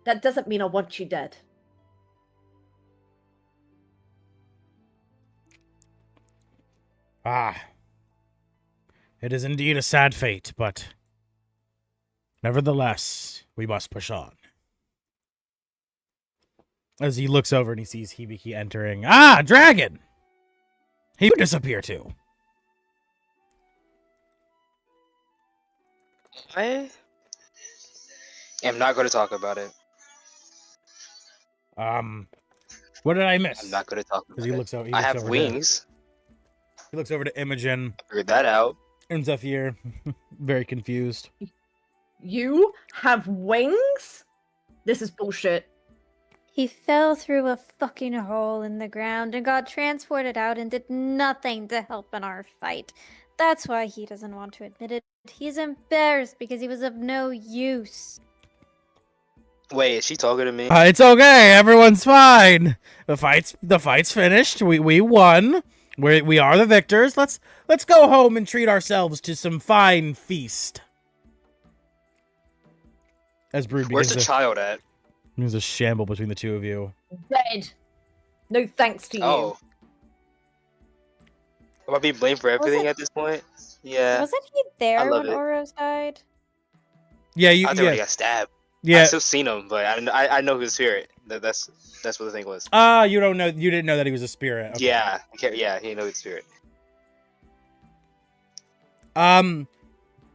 That doesn't mean I want you dead. Ah. It is indeed a sad fate, but nevertheless, we must push on. As he looks over and he sees Hibiki entering. Ah, dragon! He would disappear too. I am not going to talk about it. What did I miss? I'm not going to talk about He it. looks over, I have wings. He looks over to Imogen Figured that out. and Zephyr, very confused. You have wings? This is bullshit. He fell through a fucking hole in the ground and got transported out and did nothing to help in our fight. That's why he doesn't want to admit it. He's embarrassed because he was of no use. Wait, is she talking to me? It's okay. Everyone's fine. The fight's finished. We won. We are the victors. Let's go home and treat ourselves to some fine feast. As Brood Where's begins the child at? there's a shamble between the two of you. Dead. No thanks to you. Oh. Am I being blamed for everything at this point? Yeah. Wasn't he there love when it. Oros died? Yeah, I thought he got stabbed. I yeah. still seen him, but I know his spirit. That's what the thing was. You don't know. You didn't know that he was a spirit. Okay. Yeah, he knows his spirit.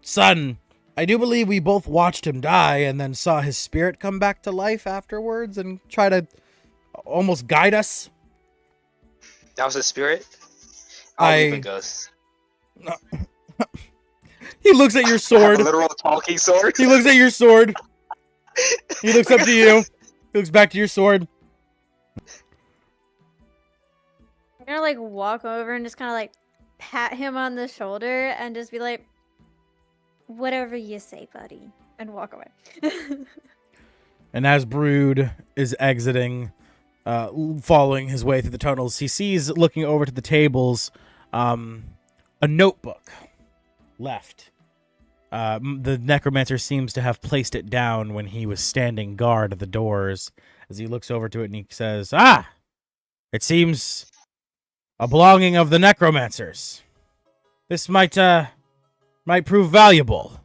Son, I do believe we both watched him die and then saw his spirit come back to life afterwards and try to almost guide us. That was his spirit? I don't believe in ghosts. He looks at your I have sword. a literal talking sword. He looks at your sword. He looks up to you. He looks back to your sword. I'm gonna like walk over and just kind of like pat him on the shoulder and just be like, whatever you say, buddy, and walk away. And as Brood is exiting, following his way through the tunnels, he sees, looking over to the tables, a notebook left. The Necromancer seems to have placed it down when he was standing guard at the doors. As he looks over to it and he says, "Ah, it seems a belonging of the Necromancers. This might prove valuable.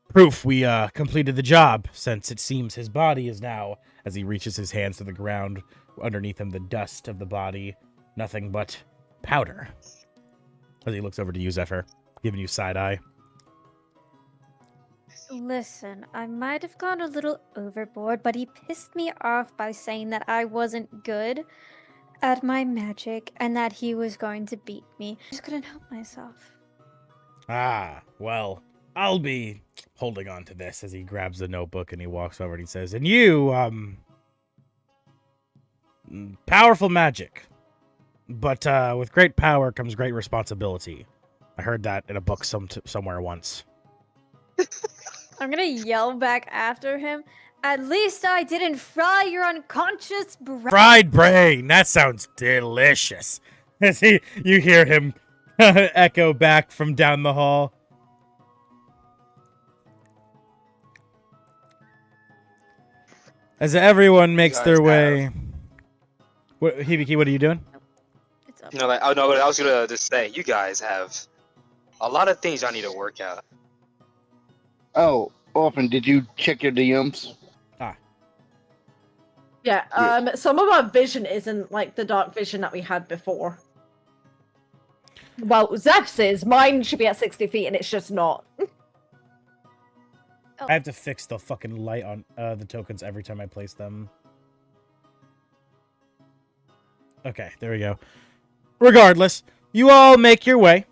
Proof we completed the job, since it seems his body is now," as he reaches his hands to the ground, underneath him the dust of the body, nothing but powder. As he looks over to you, Zephyr, giving you side eye. Listen, I might have gone a little overboard, but he pissed me off by saying that I wasn't good at my magic and that he was going to beat me. I just couldn't help myself. Ah, well, I'll be holding on to this as he grabs the notebook and he walks over and he says, and you, powerful magic. But with great power comes great responsibility. I heard that in a book somewhere once. I'm gonna yell back after him. At least I didn't fry your unconscious brain. Fried brain! That sounds delicious. As you hear him echo back from down the hall. As everyone makes their way... What, Hibiki, what are you doing? It's up. No, I was gonna just say, you guys have a lot of things I need to work out. Oh, Orphan, did you check your DMs? Yeah, some of our vision isn't like the dark vision that we had before. Well, Zeph's is. Mine should be at 60 feet, and it's just not. I have to fix the fucking light on the tokens every time I place them. Okay, there we go. Regardless, you all make your way,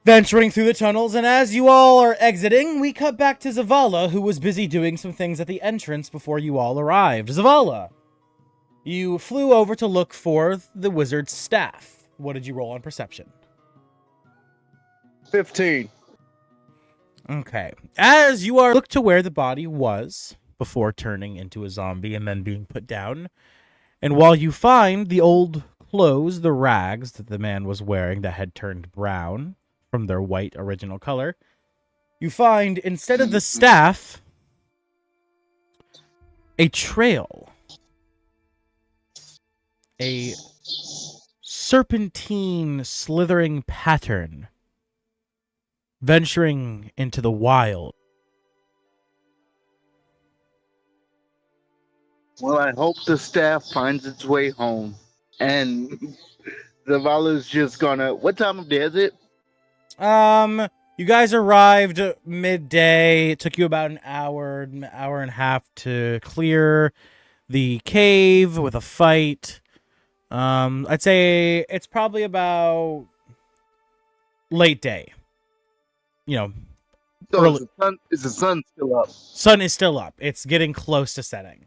venturing through the tunnels, and as you all are exiting, we cut back to Zavala, who was busy doing some things at the entrance before you all arrived. Zavala, you flew over to look for the wizard's staff. What did you roll on perception? 15. Okay. As you are look to where the body was before turning into a zombie and then being put down, and while you find the old clothes, the rags that the man was wearing that had turned brown from their white original color, you find, instead of the staff, a trail. A serpentine, slithering pattern venturing into the wild. Well, I hope the staff finds its way home. And Zavala's just gonna... What time of day is it? You guys arrived midday. It took you about an hour and a half to clear the cave with a fight. I'd say it's probably about late day. You know, So early. is the sun still up? Sun is still up. It's getting close to setting.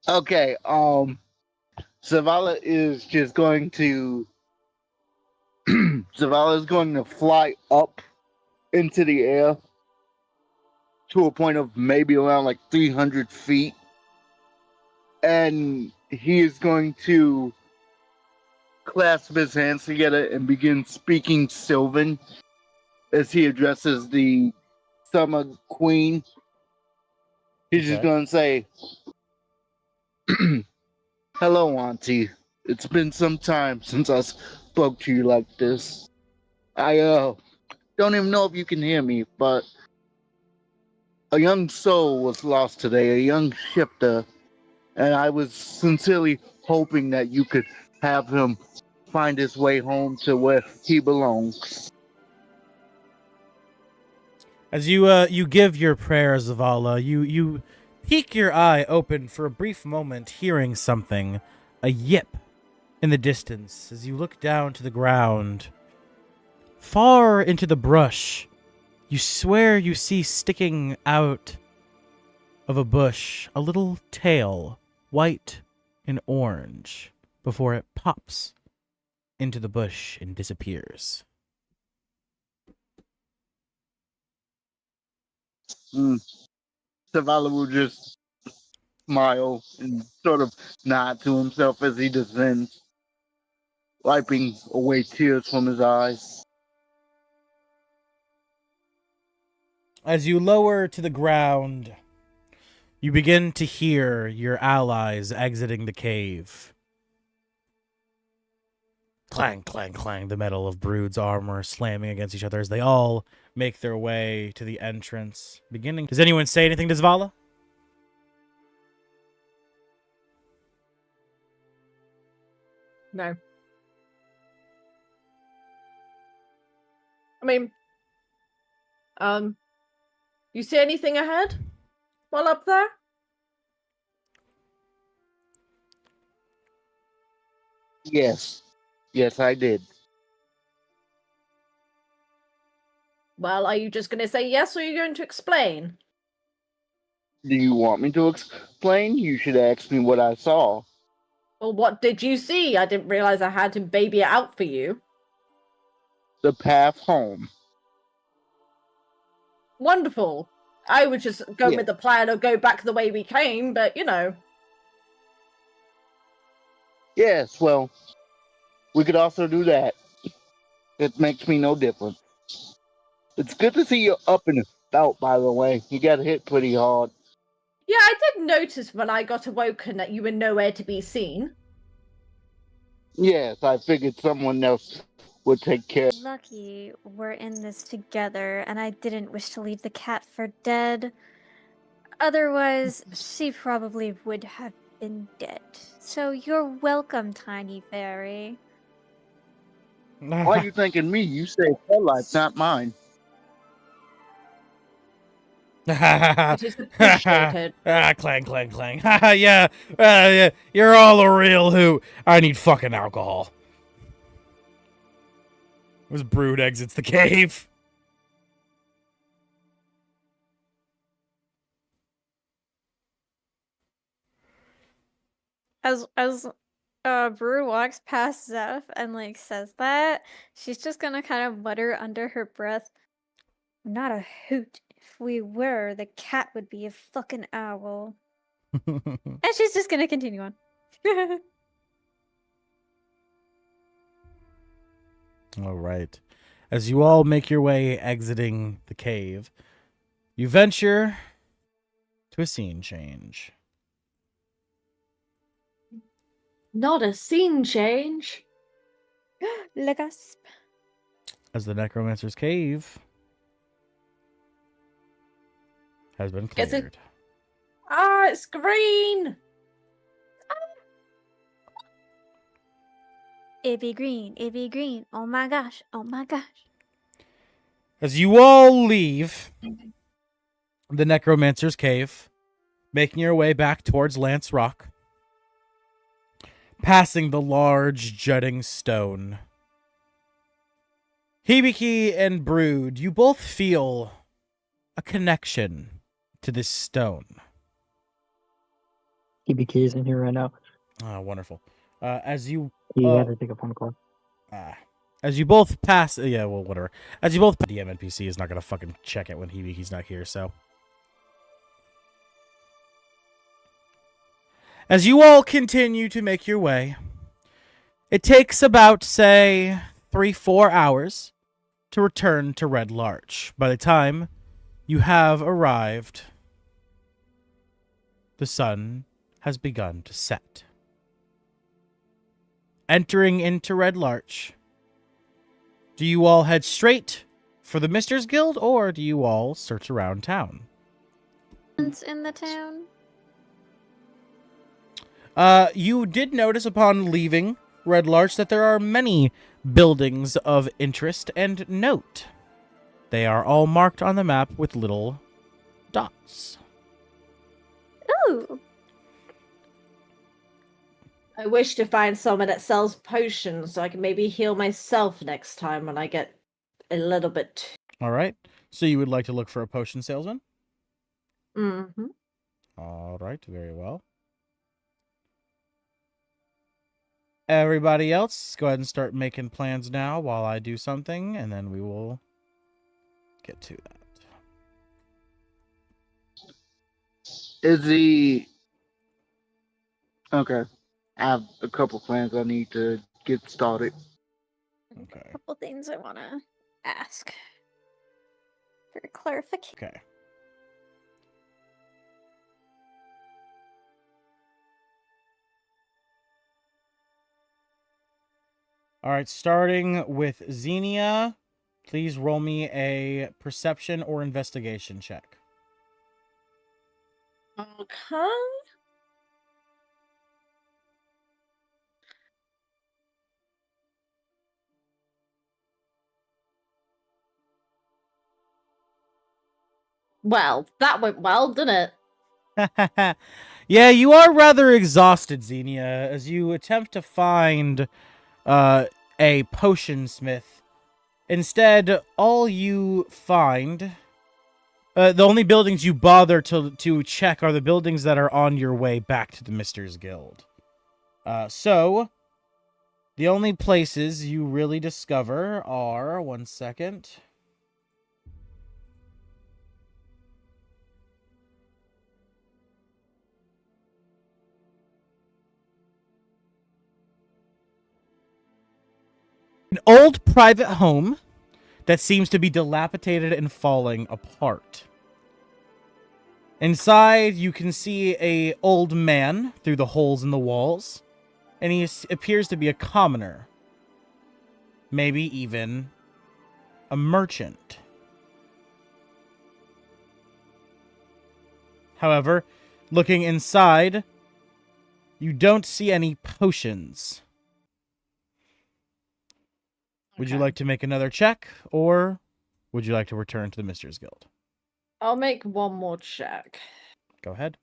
Okay, Zavala is just going to... Zavala is going to fly up into the air to a point of maybe around like 300 feet. And he is going to clasp his hands together and begin speaking Sylvan as he addresses the Summer Queen. He's just Okay. going to say, hello, Auntie. It's been some time since I spoke to you like this. I don't even know if you can hear me, but a young soul was lost today, a young shifter, and I was sincerely hoping that you could have him find his way home to where he belongs. As you give your prayers, Zavala, you peek your eye open for a brief moment, hearing something, a yip in the distance. As you look down to the ground, far into the brush, you swear you see sticking out of a bush a little tail, white and orange, before it pops into the bush and disappears. Zavala will just smile and sort of nod to himself as he descends, wiping away tears from his eyes. As you lower to the ground, you begin to hear your allies exiting the cave. Clang, clang, clang, the metal of Brood's armor slamming against each other as they all make their way to the entrance. Beginning. Does anyone say anything to Zavala? No. I mean, you see anything ahead while up there? Yes. Yes, I did. Well, are you just going to say yes, or are you going to explain? Do you want me to explain? You should ask me what I saw. Well, what did you see? I didn't realize I had to baby it out for you. The path home. Wonderful. I would just go Yeah. with the plan of go back the way we came, but you know. Yes, well, we could also do that. It makes me no difference. It's good to see you up and about, by the way. You got hit pretty hard. Yeah, I did notice when I got awoken that you were nowhere to be seen. Yes, I figured someone else would take care. Lucky we're in this together, and I didn't wish to leave the cat for dead. Otherwise, she probably would have been dead. So you're welcome, tiny fairy. Why are you thanking me? You saved her life, not mine. It is appreciated. Clang, clang, clang. Yeah, yeah, you're all a real hoot. I need fucking alcohol. As Brood exits the cave. As Brew walks past Zeph and like says that, she's just gonna kind of mutter under her breath, "Not a hoot. If we were, the cat would be a fucking owl." And she's just gonna continue on. All right. As you all make your way exiting the cave, you venture to a scene change. Not a scene change. Le gasp. As the Necromancer's cave has been Is it- cleared. Ah, it's green. It be green, it be green. Oh my gosh, oh my gosh. As you all leave the Necromancer's cave, making your way back towards Lance Rock, passing the large jutting stone. Hibiki and Brood, you both feel a connection to this stone. TBK is in here right now. Oh, wonderful. As you He had to take a phone call. as you both pass, yeah, well, whatever. As you both, DM NPC is not gonna fucking check it when he's not here. So, as you all continue to make your way, it takes about, say, 3-4 hours to return to Red Larch. By the time you have arrived, the sun has begun to set. Entering into Red Larch, do you all head straight for the MR.s Guild, or do you all search around town? In the town. You did notice upon leaving Red Larch that there are many buildings of interest and note. They are all marked on the map with little dots. Ooh. I wish to find someone that sells potions so I can maybe heal myself next time when I get a little bit. All right. So you would like to look for a potion salesman? Mm-hmm. All right. Very well. Everybody else, go ahead and start making plans now while I do something, and then we will get to that. Is the... Okay. I have a couple plans I need to get started. Okay. A couple things I want to ask for clarification. Okay. All right, starting with Xenia, please roll me a perception or investigation check. Okay. Well, that went well, didn't it? Yeah, you are rather exhausted, Xenia, as you attempt to find a potion smith. Instead, all you find, the only buildings you bother to check are the buildings that are on your way back to the MR.s Guild. So, the only places you really discover are, one second. An old private home that seems to be dilapidated and falling apart. Inside, you can see a old man through the holes in the walls, and he appears to be a commoner. Maybe even a merchant. However, looking inside, you don't see any potions. Would you Okay. like to make another check, or would you like to return to the MR.s Guild? I'll make one more check. Go ahead.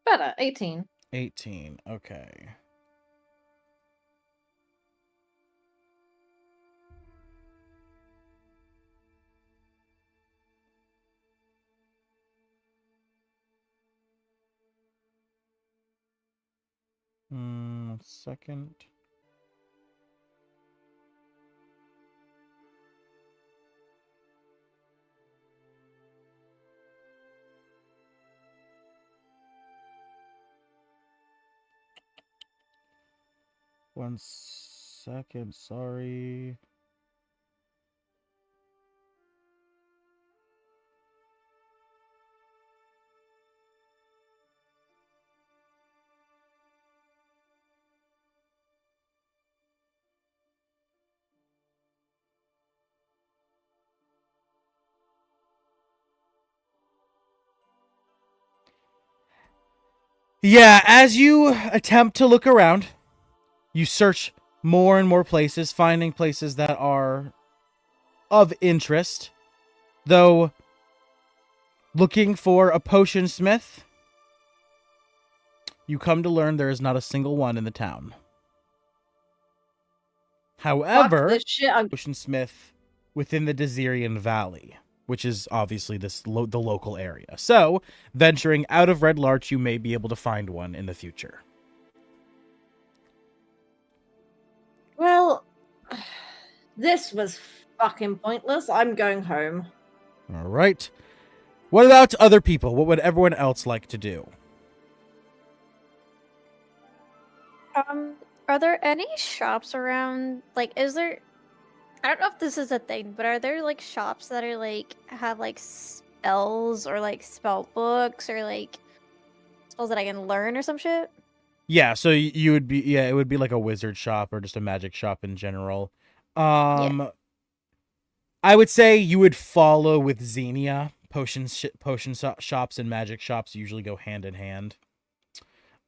Better, 18. 18, okay. Second. One second, sorry. Yeah, as you attempt to look around, you search more and more places, finding places that are of interest. Though, looking for a potion smith, you come to learn there is not a single one in the town. Fuck However, this shit. potion smith within the Desirian Valley, which is obviously the local area. So, venturing out of Red Larch, you may be able to find one in the future. Well, this was fucking pointless. I'm going home. All right. What about other people? What would everyone else like to do? Are there any shops around? Like, is there? I don't know if this is a thing, but are there like shops that are like have like spells or like spell books or like spells that I can learn or some shit? Yeah, so you would be, yeah, it would be like a wizard shop or just a magic shop in general. I would say you would follow with Xenia. Potion shops and magic shops usually go hand in hand.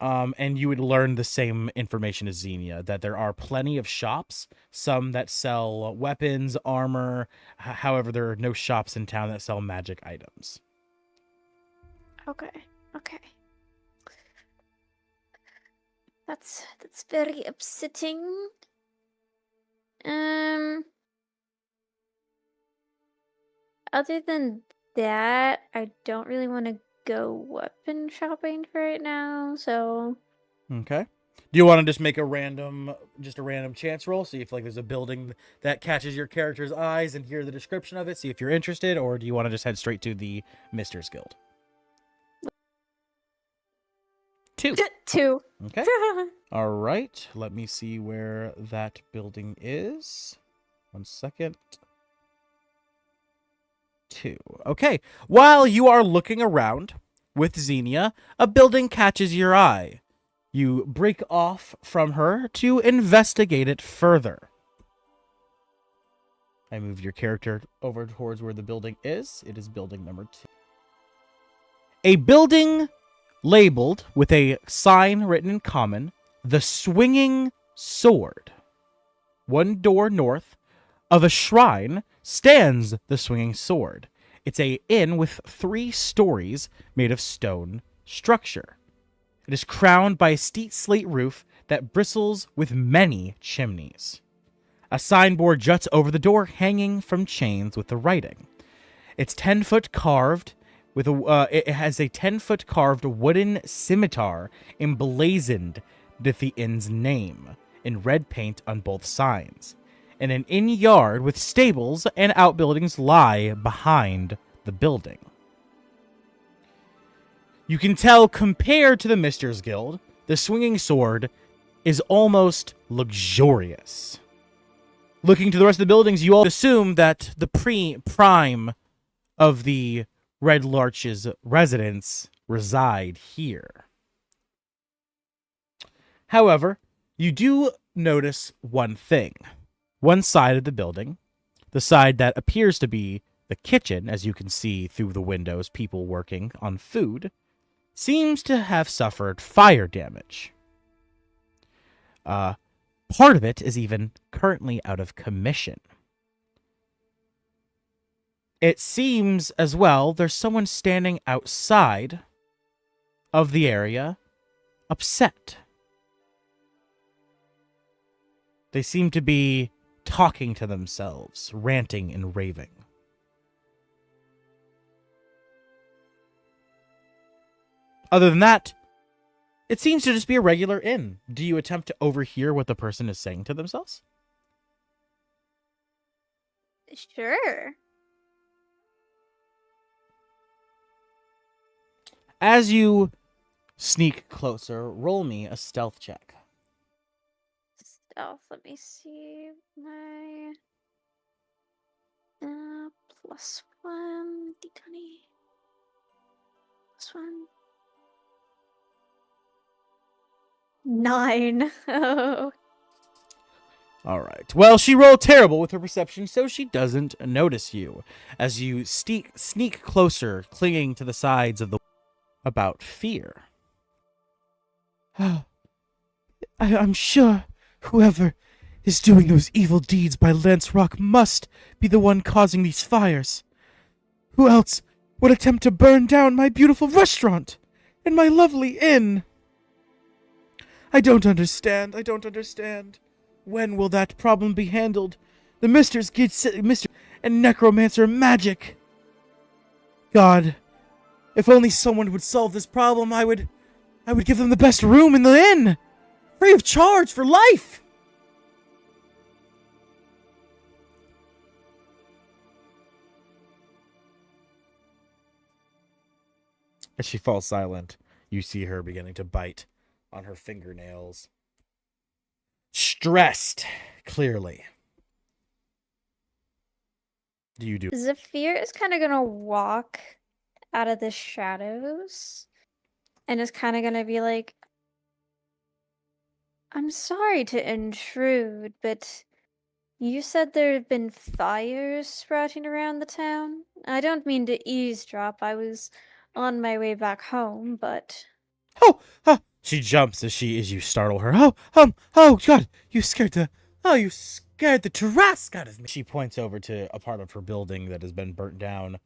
And you would learn the same information as Xenia, that there are plenty of shops, some that sell weapons, armor. However, there are no shops in town that sell magic items. Okay. That's very upsetting. Other than that, I don't really want to go weapon shopping for right now, so Okay. Do you want to just make a random chance roll? See if like there's a building that catches your character's eyes and hear the description of it. See if you're interested, or do you want to just head straight to the MR.s Guild? 2. 2. Okay. All right. Let me see where that building is. 1 second. 2. Okay. While you are looking around with Xenia, a building catches your eye. You break off from her to investigate it further. I move your character over towards where the building is. It is building number 2. A building labeled with a sign written in common, the Swinging Sword. One door north, of a shrine stands the swinging sword. It's a inn with 3 stories made of stone structure. It is crowned by a steep slate roof that bristles with many chimneys. A signboard juts over the door, hanging from chains with the writing. It's 10-foot carved with it has a 10-foot carved wooden scimitar emblazoned with the inn's name in red paint on both sides. And an inn yard with stables and outbuildings lie behind the building. You can tell, compared to the MR.s Guild, the swinging sword is almost luxurious. Looking to the rest of the buildings, you all assume that the prime of the Red Larch's residents reside here. However, you do notice one thing. One side of the building, the side that appears to be the kitchen, as you can see through the windows, people working on food, seems to have suffered fire damage. Part of it is even currently out of commission. It seems as well there's someone standing outside of the area, upset. They seem to be talking to themselves, ranting and raving. Other than that, it seems to just be a regular inn. Do you attempt to overhear what the person is saying to themselves? Sure. As you sneak closer, roll me a stealth check. Stealth. Let me see my +1 d20 +1 9. Oh. All right. Well, she rolled terrible with her perception, so she doesn't notice you. As you sneak closer, clinging to the sides of the... About fear. I'm sure whoever is doing those evil deeds by Lance Rock must be the one causing these fires. Who else would attempt to burn down my beautiful restaurant and my lovely inn? I don't understand. When will that problem be handled? The MR.s Guild, Mr. and Necromancer magic. God, if only someone would solve this problem, I would give them the best room in the inn, free of charge for life. As she falls silent, you see her beginning to bite on her fingernails. Stressed, clearly. Do you do? Zephyr is kind of gonna walk out of the shadows and is kind of gonna be like, I'm sorry to intrude, but you said there have been fires sprouting around the town? I don't mean to eavesdrop. I was on my way back home, but... Oh! She jumps as you startle her. Oh, God! You scared the Tarrasque out of me! She points over to a part of her building that has been burnt down.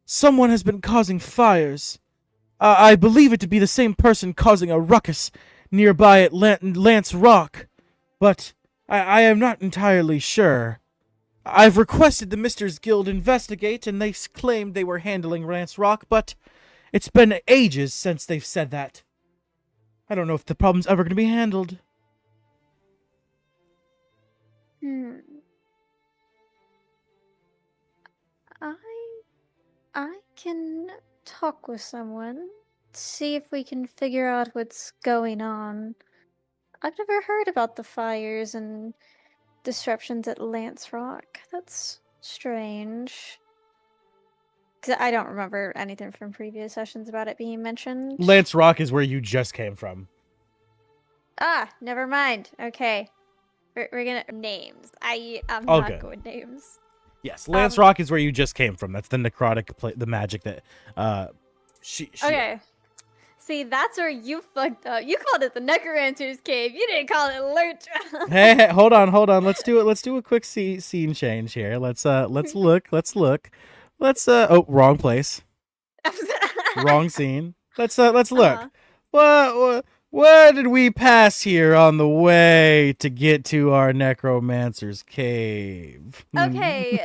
Someone has been causing fires. I believe it to be the same person causing a ruckus nearby at Lance Rock, but I am not entirely sure. I've requested the MR.s Guild investigate, and they claimed they were handling Lance Rock, but it's been ages since they've said that. I don't know if the problem's ever going to be handled. I can talk with someone, see if we can figure out what's going on. I've never heard about the fires and disruptions at Lance Rock. That's strange. Because I don't remember anything from previous sessions about it being mentioned. Lance Rock is where you just came from. Ah, never mind. Okay. We're gonna... Names. I'm All not good. good with names. Yes, Lance Rock is where you just came from. That's the necrotic the magic that she Okay. See, that's where you fucked up. You called it the Necromancer's Cave. You didn't call it Lurch. Hey, hold on. Let's do it. Let's do a quick scene change here. Let's look. Oh, wrong place. Wrong scene. Let's look. What did we pass here on the way to get to our Necromancer's Cave? Okay.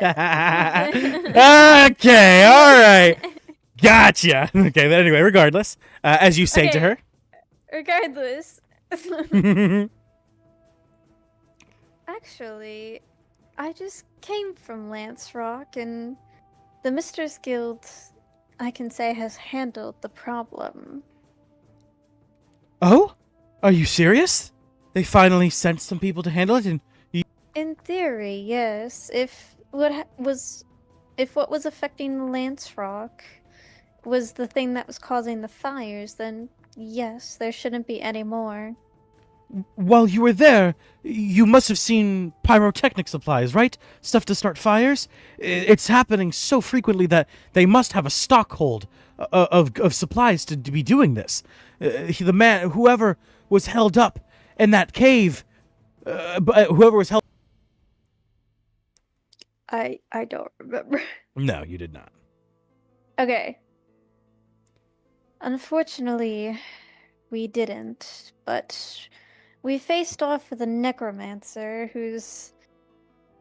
Okay, all right. Gotcha. Okay, but anyway, regardless, as you say to her. Regardless. Actually, I just came from Lance Rock, and the MR.s Guild, I can say, has handled the problem. Oh? Are you serious? They finally sent some people to handle it, and In theory, yes. If what was affecting Lance Rock was the thing that was causing the fires, then yes, there shouldn't be any more. while you were there, you must have seen pyrotechnic supplies, right? Stuff to start fires? It's happening so frequently that they must have a stockhold of supplies to be doing this. The man, whoever was held up in that cave, whoever was held... I don't remember. No, you did not. Okay. Unfortunately, we didn't, but we faced off with a necromancer who's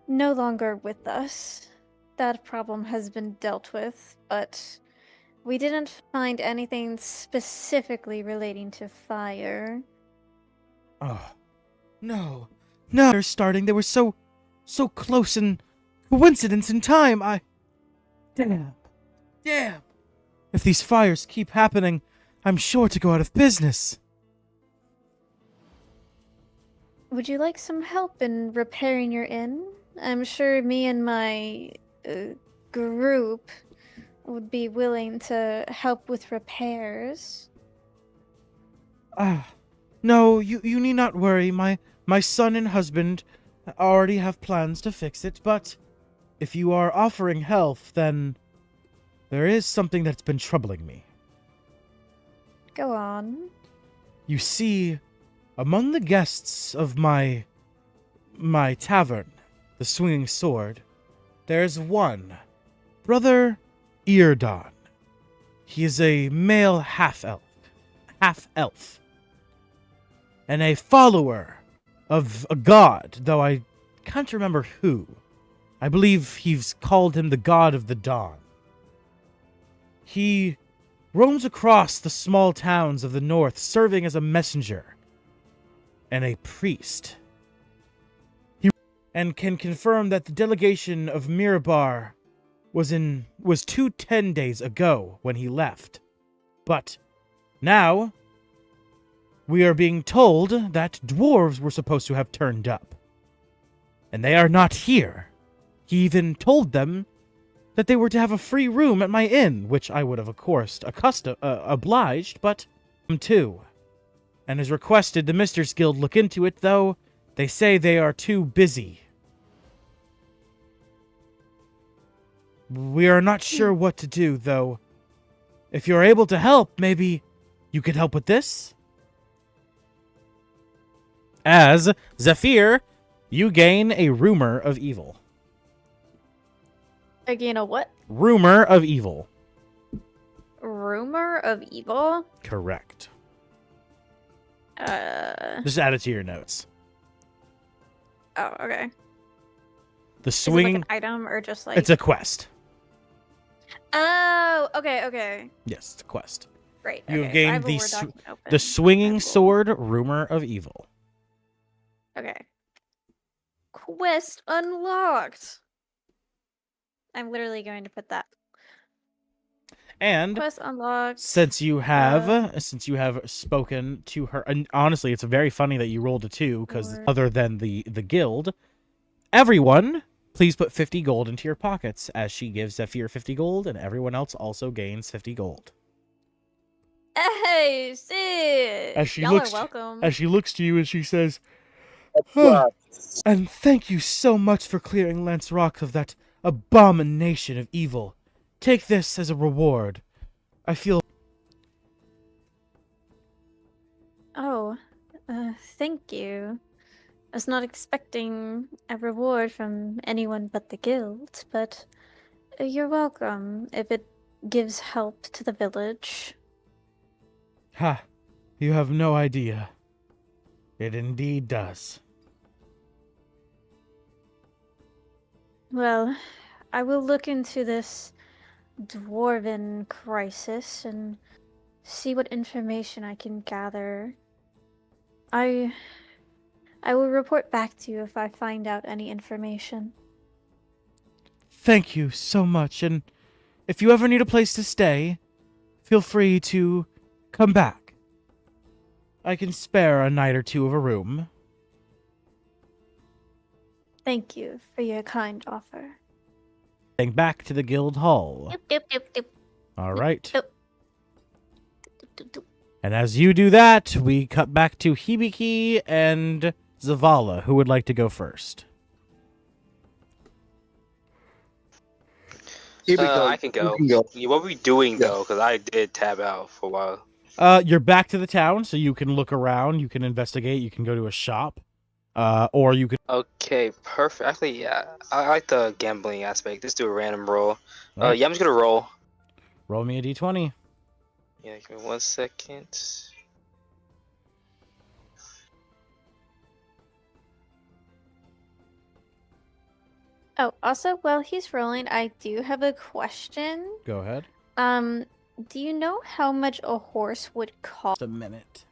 no longer with us. That problem has been dealt with, but we didn't find anything specifically relating to fire. Oh, no. They're starting. They were so close in coincidence in time. Damn. If these fires keep happening, I'm sure to go out of business. Would you like some help in repairing your inn? I'm sure me and my group would be willing to help with repairs. No, you need not worry. My son and husband already have plans to fix it, but if you are offering help, then there is something that's been troubling me. Go on. You see, among the guests of my tavern, the Swinging Sword, there's one, Brother Eardon. He is a male half-elf, and a follower of a god, though I can't remember who. I believe he's called him the God of the Dawn. He roams across the small towns of the north, serving as a messenger and a priest. And can confirm that the delegation of Mirabar was 10 days ago when he left. But now we are being told that dwarves were supposed to have turned up, and they are not here. He even told them that they were to have a free room at my inn, which I would have, of course, obliged, but too, and has requested the MR.s Guild look into it, though they say they are too busy. We are not sure what to do, though. If you're able to help, maybe you could help with this? As Zephyr, you gain a rumor of evil. Again, a what? Rumor of evil. Rumor of evil? Correct. Just add it to your notes. Oh, okay. The Is it swinging... like an item or just like... It's a quest. Oh, okay. Yes, it's a quest. Great. You okay, have gained so I have a Word document open. the Swinging Cool. Sword, Rumor of Evil. Okay. Quest unlocked. I'm literally going to put that. And Quest unlocked. since you have spoken to her, and honestly, it's very funny that you rolled a 2, because Or- other than the guild, everyone, please put 50 gold into your pockets, as she gives Zephyr 50 gold, and everyone else also gains 50 gold. Hey, shit. As she Y'all looks- are welcome. As she looks to you and she says, "Oh, and thank you so much for clearing Lance Rock of that abomination of evil. Take this as a reward. I feel..." thank you. I was not expecting a reward from anyone but the guild, but you're welcome if it gives help to the village. Ha! You have no idea. It indeed does. Well, I will look into this dwarven crisis and see what information I can gather. I will report back to you if I find out any information. Thank you so much, and if you ever need a place to stay, feel free to come back. I can spare a night or two of a room. Thank you for your kind offer. Heading back to the guild hall. All right. And as you do that, we cut back to Hibiki and Zavala. Who would like to go first? I can go. You can go. Yeah, what were we doing Yeah. though? Because I did tab out for a while. You're back to the town, so you can look around, you can investigate, you can go to a shop, or you could. Okay, perfect. Actually, yeah, I like the gambling aspect. Let's do a random roll. Alright. Yeah, I'm just gonna roll. Roll me a d20. Yeah, give me 1 second. Oh, also, while he's rolling, I do have a question. Go ahead. Do you know how much a horse would cost? Just a minute.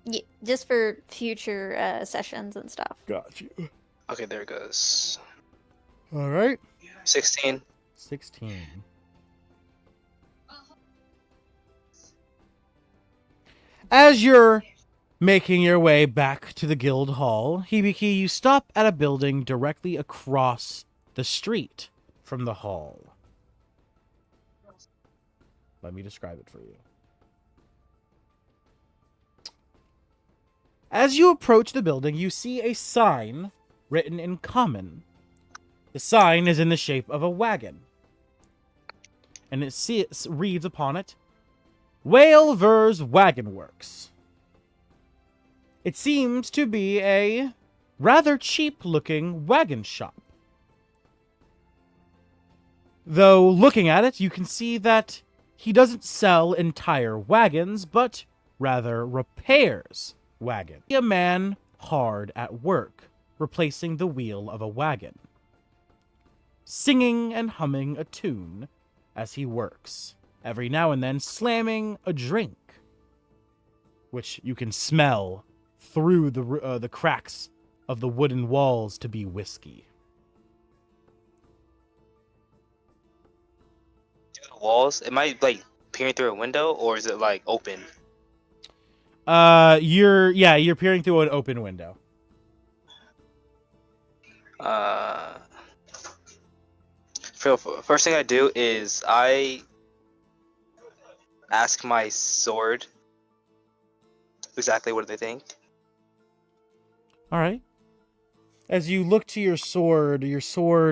Yeah, just for future sessions and stuff. Got you. Okay, there it goes. All right. 16. 16. As you're making your way back to the guild hall, Hibiki, you stop at a building directly across the street from the hall. Let me describe it for you. As you approach the building, you see a sign written in common. The sign is in the shape of a wagon. And it reads upon it, Whalever's Wagon Works. It seems to be a rather cheap-looking wagon shop. Though, looking at it, you can see that he doesn't sell entire wagons, but rather repairs wagons. A man hard at work, replacing the wheel of a wagon, singing and humming a tune as he works, every now and then slamming a drink, which you can smell through the cracks of the wooden walls to be whiskey. The walls, am I like peering through a window or is it like open? You're peering through an open window. First thing I do is I ask my sword exactly what they think. All right. As you look to your sword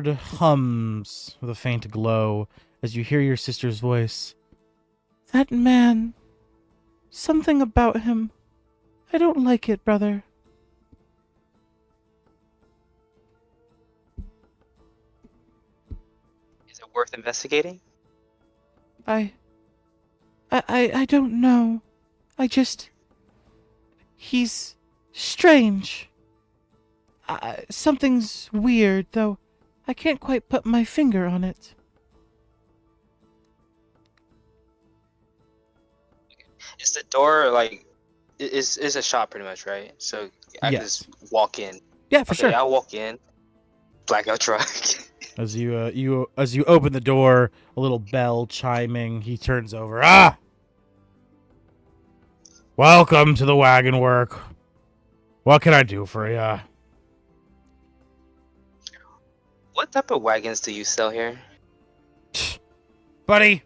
hums with a faint glow as you hear your sister's voice. That man. Something about him. I don't like it, brother. Is it worth investigating? I don't know. He's strange. Something's weird, though I can't quite put my finger on it. Is the door like is a shop pretty much, right? So I can Yes. just walk in. Yeah, for Okay, sure. I'll walk in. Blackout truck. As you open the door, a little bell chiming, he turns over. Ah! Welcome to the wagon work. What can I do for ya? What type of wagons do you sell here? Buddy,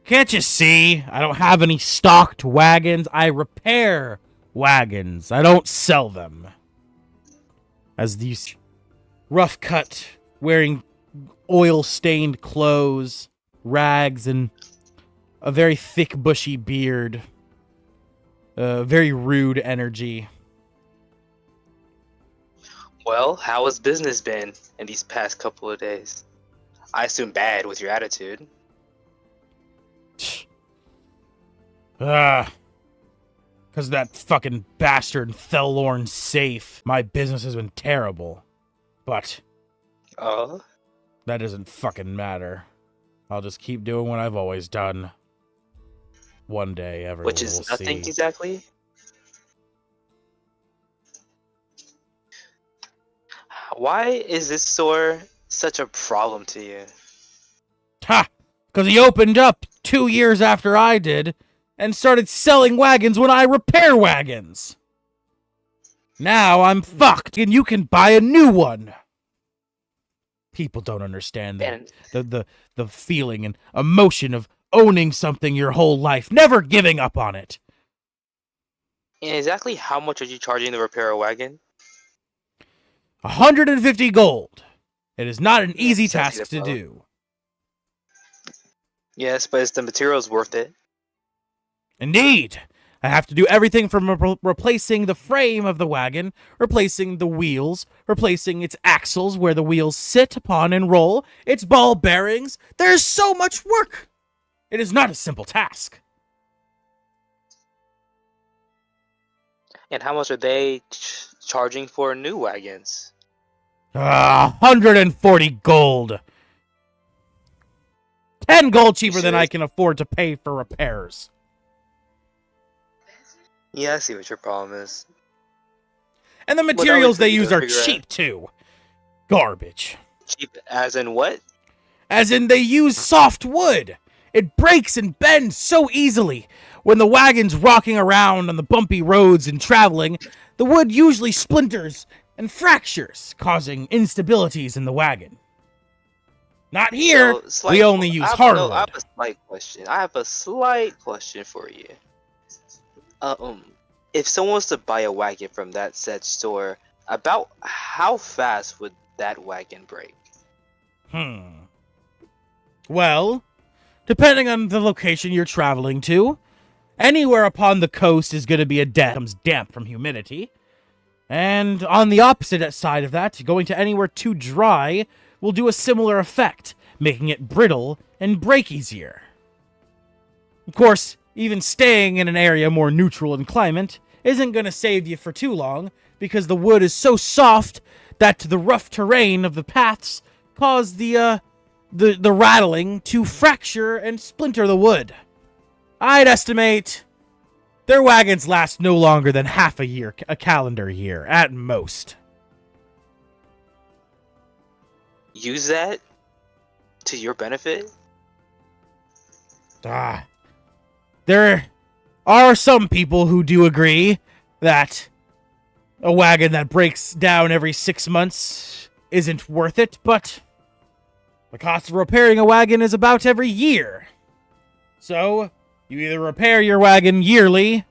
can't you see? I don't have any stocked wagons. I repair wagons. I don't sell them. As these rough cut, wearing oil-stained clothes, rags, and a very thick, bushy beard, very rude energy. Well, how has business been in these past couple of days? I assume bad with your attitude. Ah, because that fucking bastard Thelorn's safe. My business has been terrible. But Oh? that doesn't fucking matter. I'll just keep doing what I've always done. One day, everyone Which is will nothing see. exactly? Why is this store such a problem to you? Ha! Because he opened up 2 years after I did and started selling wagons when I repair wagons. Now I'm fucked and you can buy a new one. People don't understand And the feeling and emotion of owning something your whole life, never giving up on it. and exactly how much are you charging to repair a wagon? 150 gold. It is not an easy Sounds like task a to problem. do. Yes, but is the materials worth it? Indeed. I have to do everything from replacing the frame of the wagon, replacing the wheels, replacing its axles where the wheels sit upon and roll, its ball bearings. There's so much work. It is not a simple task. And how much are they charging for new wagons? 140 gold. 10 gold cheaper than I serious? can afford to pay for repairs. Yeah, I see what your problem is. And the What are we materials they use are figure out? cheap too. Garbage. Cheap as in what? As in, they use soft wood. It breaks and bends so easily. When the wagon's rocking around on the bumpy roads and traveling, the wood usually splinters and fractures, causing instabilities in the wagon. Not here. So, slight- We only use I have- hardwood. No, I have a slight question. I have a slight question for you. If someone was to buy a wagon from that said store, about how fast would that wagon break? Well, depending on the location you're traveling to, anywhere upon the coast is going to be a death. Comes damp from humidity. And on the opposite side of that, going to anywhere too dry will do a similar effect, making it brittle and break easier. Of course, even staying in an area more neutral in climate isn't going to save you for too long, because the wood is so soft that the rough terrain of the paths cause the rattling to fracture and splinter the wood. I'd estimate their wagons last no longer than half a year, a calendar year, at most. Use that to your benefit? There are some people who do agree that a wagon that breaks down every 6 months isn't worth it, but the cost of repairing a wagon is about every year. So, you either repair your wagon yearly,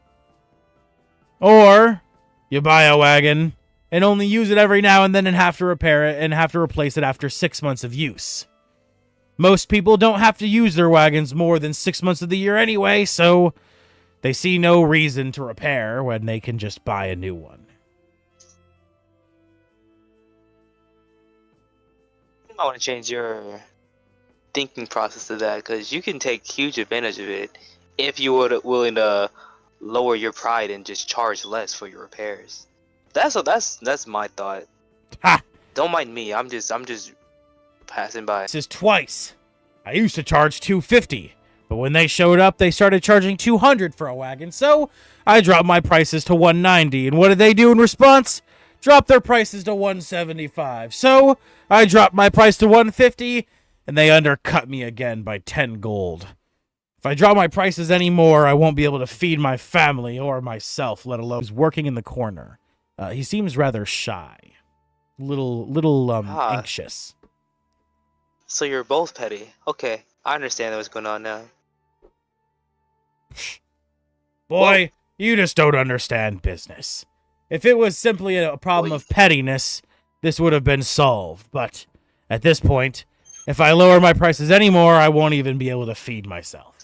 or you buy a wagon and only use it every now and then and have to repair it and have to replace it after 6 months of use. Most people don't have to use their wagons more than 6 months of the year anyway, so they see no reason to repair when they can just buy a new one. I want to change your thinking process to that, because you can take huge advantage of it if you were willing to lower your pride and just charge less for your repairs. That's my thought. Ha! Don't mind me. I'm just passing by. This is twice. I used to charge 250, but when they showed up, they started charging 200 for a wagon, so I dropped my prices to 190, and what did they do in response? Drop their prices to 175. So I dropped my price to 150, and they undercut me again by 10 gold. If I drop my prices anymore, I won't be able to feed my family or myself, let alone who's working in the corner. He seems rather shy. Little anxious. So you're both petty. Okay, I understand what's going on now. Boy, you just don't understand business. If it was simply a problem of pettiness, this would have been solved. But at this point, if I lower my prices anymore, I won't even be able to feed myself.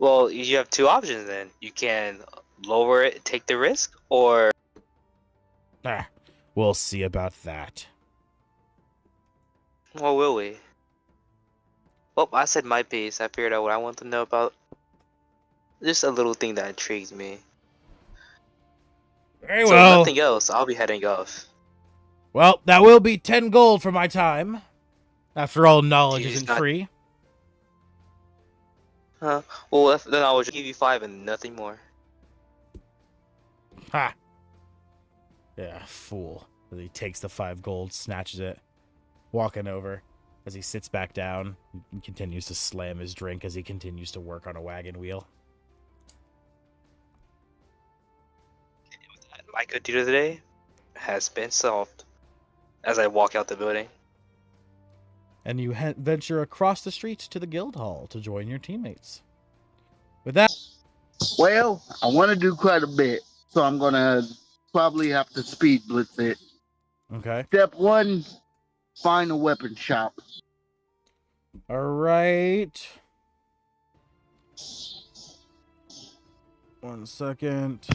Well, you have two options then. You can lower it, take the risk, or Ah, we'll see about that. well, will we? Well, I said my piece. I figured out what I want to know about. Just a little thing that intrigues me. Very So well. nothing else. I'll be heading off. Well, that will be 10 gold for my time. After all, knowledge She's isn't not- free. Well, then I will just give you 5 and nothing more. Ha! Yeah, fool. As he takes the 5 gold, snatches it, walking over. As he sits back down, and continues to slam his drink as he continues to work on a wagon wheel. My good deed of the day has been solved. As I walk out the building. And you venture across the street to the guild hall to join your teammates. With that, Well, I want to do quite a bit, so I'm gonna probably have to speed blitz it. okay. Step 1, find a weapon shop. All right. 1 second.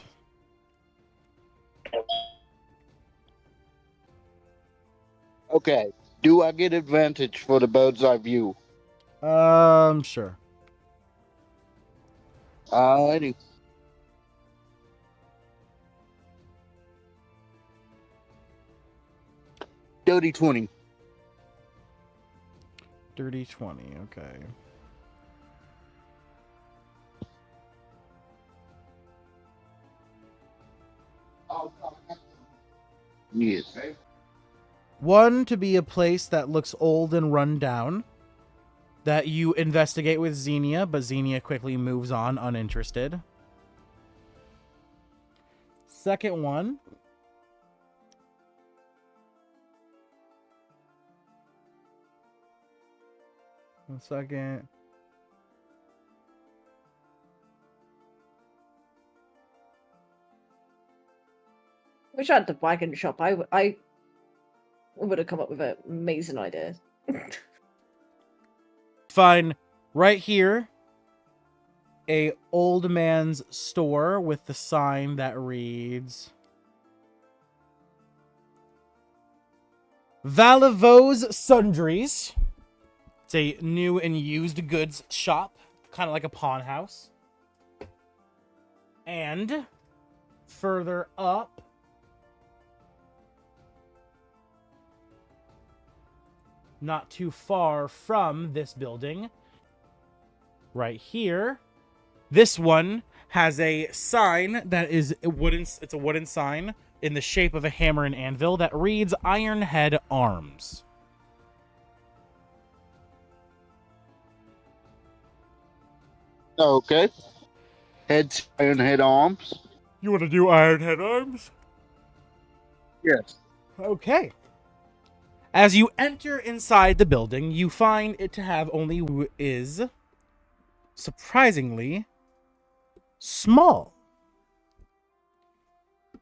Okay. Do I get advantage for the bird's eye view? Sure. Alrighty. Dirty 20. Dirty 20, okay. Yes. 1 to be a place that looks old and run down. That you investigate with Xenia, but Xenia quickly moves on, uninterested. Second one. One second. Wish I had the wagon shop. I would have come up with an amazing idea. Find right here a old man's store with the sign that reads Valivos Sundries. It's a new and used goods shop, kind of like a pawn house. And further up, not too far from this building, right here, this one has a sign that is it's a wooden sign in the shape of a hammer and anvil that reads Ironhead Arms. Okay. Ironhead Arms. You want to do Ironhead Arms? Yes. Okay. As you enter inside the building, you find it to have only who is surprisingly small.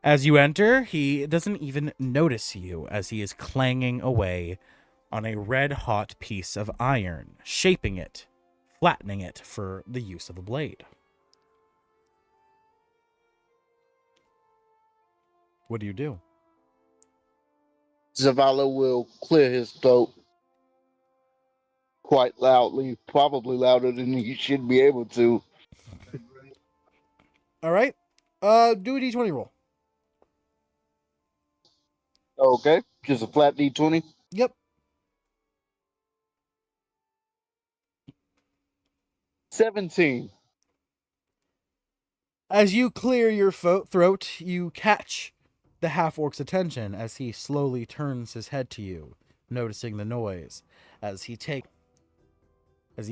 As you enter, he doesn't even notice you as he is clanging away on a red-hot piece of iron, shaping it, flattening it for the use of a blade. What do you do? Zavala will clear his throat quite loudly, probably louder than he should be able to. All right. Do a d20 roll. Okay. Just a flat D20. Yep. 17. As you clear your throat, you catch the half-orc's attention as he slowly turns his head to you, noticing the noise. As he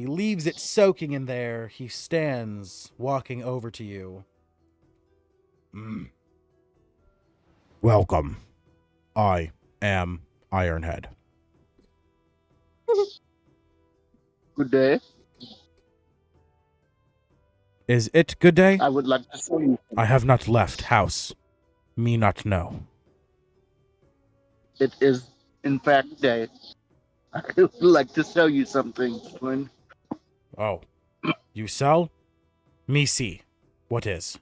leaves it soaking in there, he stands, walking over to you. Welcome. I am Ironhead. Good day. Is it good day? I would like to show you. I have not left house. Me not know. It is, in fact, day. I would like to sell you something, twin. Oh. You sell? Me see. What is?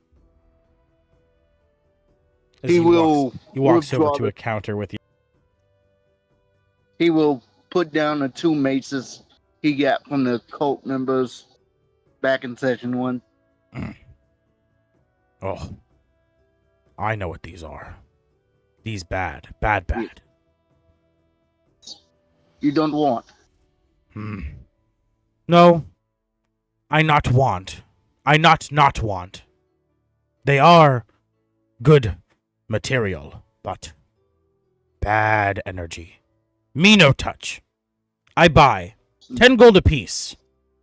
As He will he walks over withdraw to a counter with you. He will put down the 2 maces he got from the cult members back in session 1. Oh. I know what these are. These bad. You don't want. No. I not want. I not want. They are good material, but bad energy. Me no touch. I buy 10 gold apiece,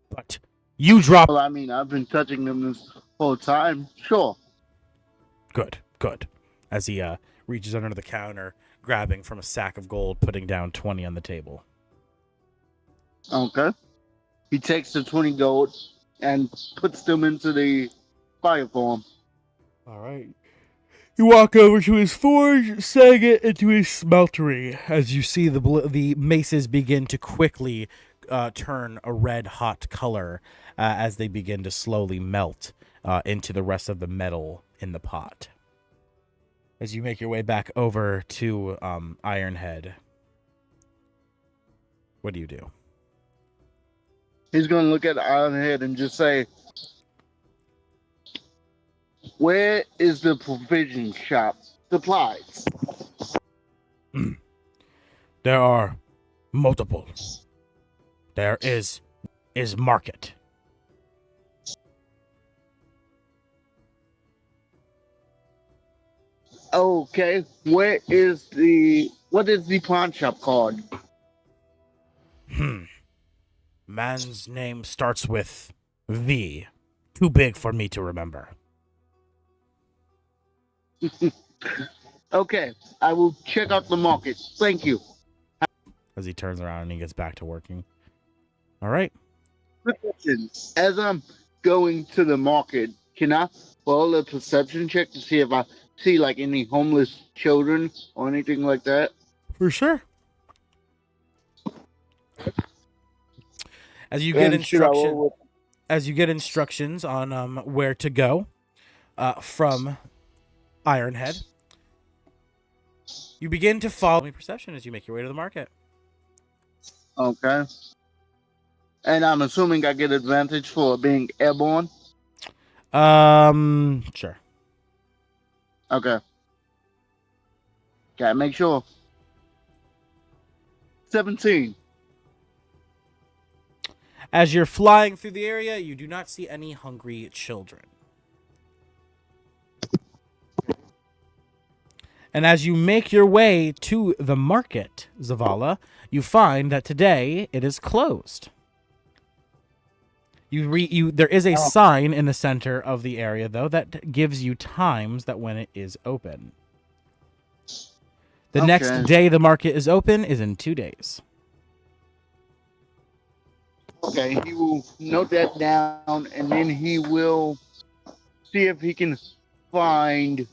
but you drop. Well, I mean, I've been touching them this whole time. Sure. Good. As he reaches under the counter, grabbing from a sack of gold, putting down 20 on the table. Okay. He takes the 20 gold and puts them into the fire form. All right. You walk over to his forge, setting it into his smeltery, as you see the maces begin to quickly turn a red-hot color as they begin to slowly melt into the rest of the metal in the pot. As you make your way back over to Ironhead, what do you do? He's going to look at Ironhead and just say, where is the provision shop? Supplies. There are multiple. There is market. Okay. What is the pawn shop called? Man's name starts with V. Too big for me to remember. Okay. I will check out the market. Thank you. As he turns around and he gets back to working. All right. As I'm going to the market, can I roll a perception check to see if I see like any homeless children or anything like that? For sure. As you get instructions on where to go from Ironhead, you begin to follow perception as you make your way to the market. Okay. And I'm assuming I get advantage for being airborne? Sure. Okay. Gotta make sure. 17. As you're flying through the area, you do not see any hungry children. And as you make your way to the market, Zavala, you find that today it is closed. There is a sign in the center of the area, though, that gives you times that when it is open. The next day the market is open is in 2 days. Okay, he will note that down, and then he will see if he can find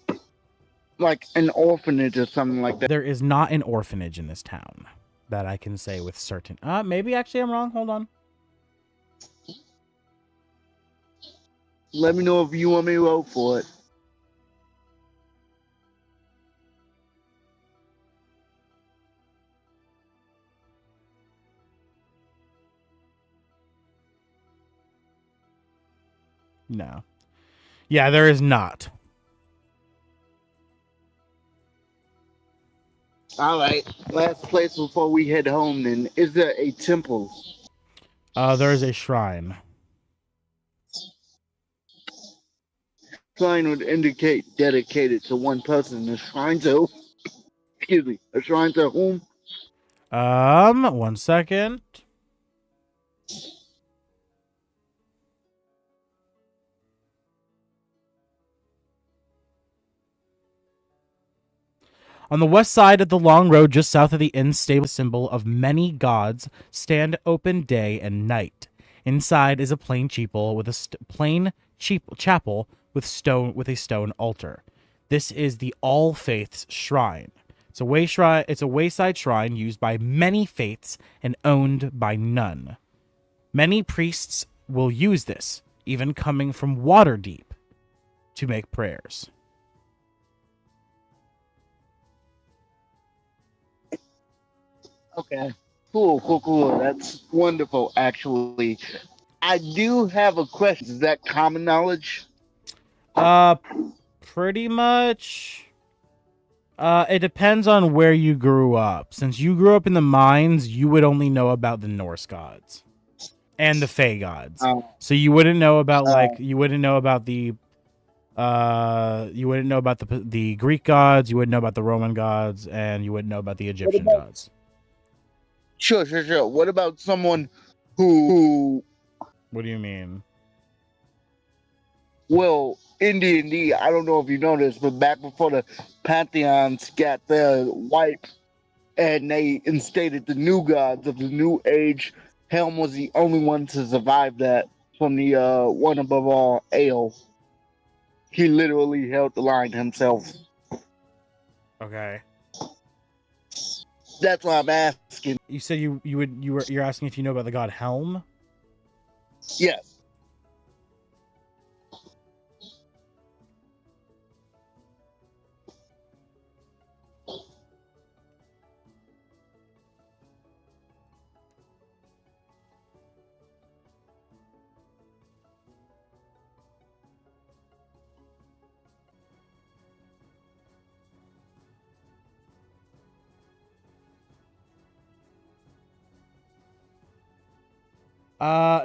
like an orphanage or something like that. There is not an orphanage in this town that I can say with certain. Maybe actually I'm wrong. Hold on. Let me know if you want me to roll for it. No. Yeah, there is not. All right. Last place before we head home, then. Is there a temple? There is a shrine. Shrine would indicate dedicated to one person. A shrine to, excuse me, a shrine to whom? 1 second. On the west side of the long road, just south of the inn, stable symbol of many gods stand open day and night. Inside is a plain chapel with a stone altar. This is the All Faiths Shrine. It's a wayside shrine used by many faiths and owned by none. Many priests will use this, even coming from water deep, to make prayers. Okay. Cool. That's wonderful, actually. I do have a question. Is that common knowledge? Pretty much. It depends on where you grew up. Since you grew up in the mines, you would only know about the Norse gods and the Fey gods. So you wouldn't know about you wouldn't know about the the Greek gods, you wouldn't know about the Roman gods, and you wouldn't know about the Egyptian gods. Sure. What about someone who What do you mean? well, in D&D, I don't know if you know this, but back before the pantheons got their wipe and they instated the new gods of the new age, Helm was the only one to survive that from the one above all, Ale. He literally held the line himself. Okay. That's why I'm asking. You said you're asking if you know about the god Helm? Yes.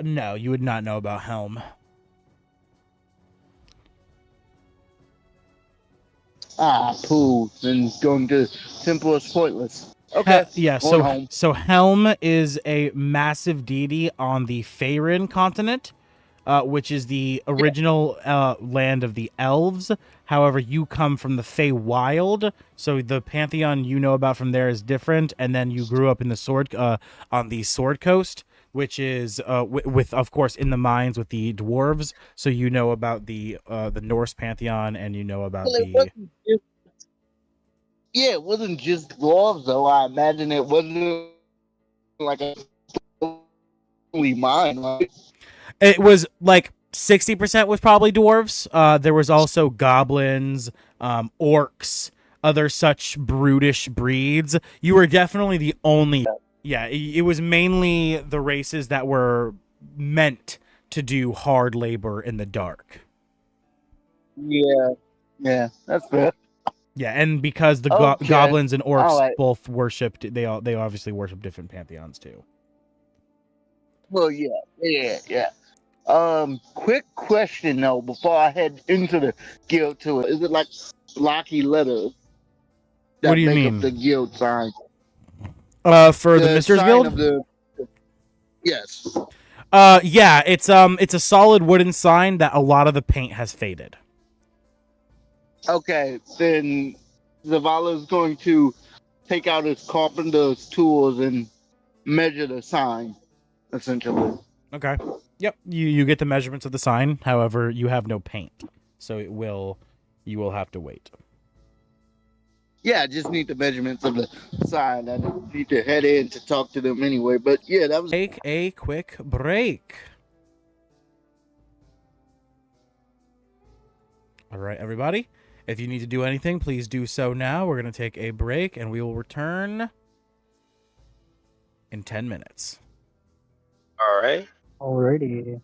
No, you would not know about Helm. Pooh. Then going to simple as pointless. Okay. Yeah, Going home. so Helm is a massive deity on the Faerun continent, which is the original land of the elves. However, you come from the Feywild, so the pantheon you know about from there is different. And then you grew up in the on the Sword Coast, which is with of course in the mines with the dwarves. So you know about the Norse pantheon, and you know about It wasn't just dwarves though. I imagine it wasn't like a only mine, right? It was like 60% was probably dwarves. There was also goblins, orcs, other such brutish breeds. You were definitely the only. Yeah, it was mainly the races that were meant to do hard labor in the dark. Yeah, that's fair. Yeah, and because the Okay. goblins and orcs Alright. both worshipped, they obviously worship different pantheons too. Well, yeah. Quick question though, before I head into the guild to it. Is it like blocky letters that What do you make mean? up the guild sign? For the Mr.'s sign Guild? of the yes. Yeah, it's a solid wooden sign that a lot of the paint has faded. Okay, then Zavala's going to take out his carpenter's tools and measure the sign, essentially. Okay. Yep. You get the measurements of the sign. However, you have no paint, so you will have to wait. Yeah, I just need the measurements of the sign. I don't need to head in to talk to them anyway. But yeah, that was. Take a quick break. All right, everybody. If you need to do anything, please do so now. We're going to take a break, and we will return in 10 minutes. All right. Alrighty.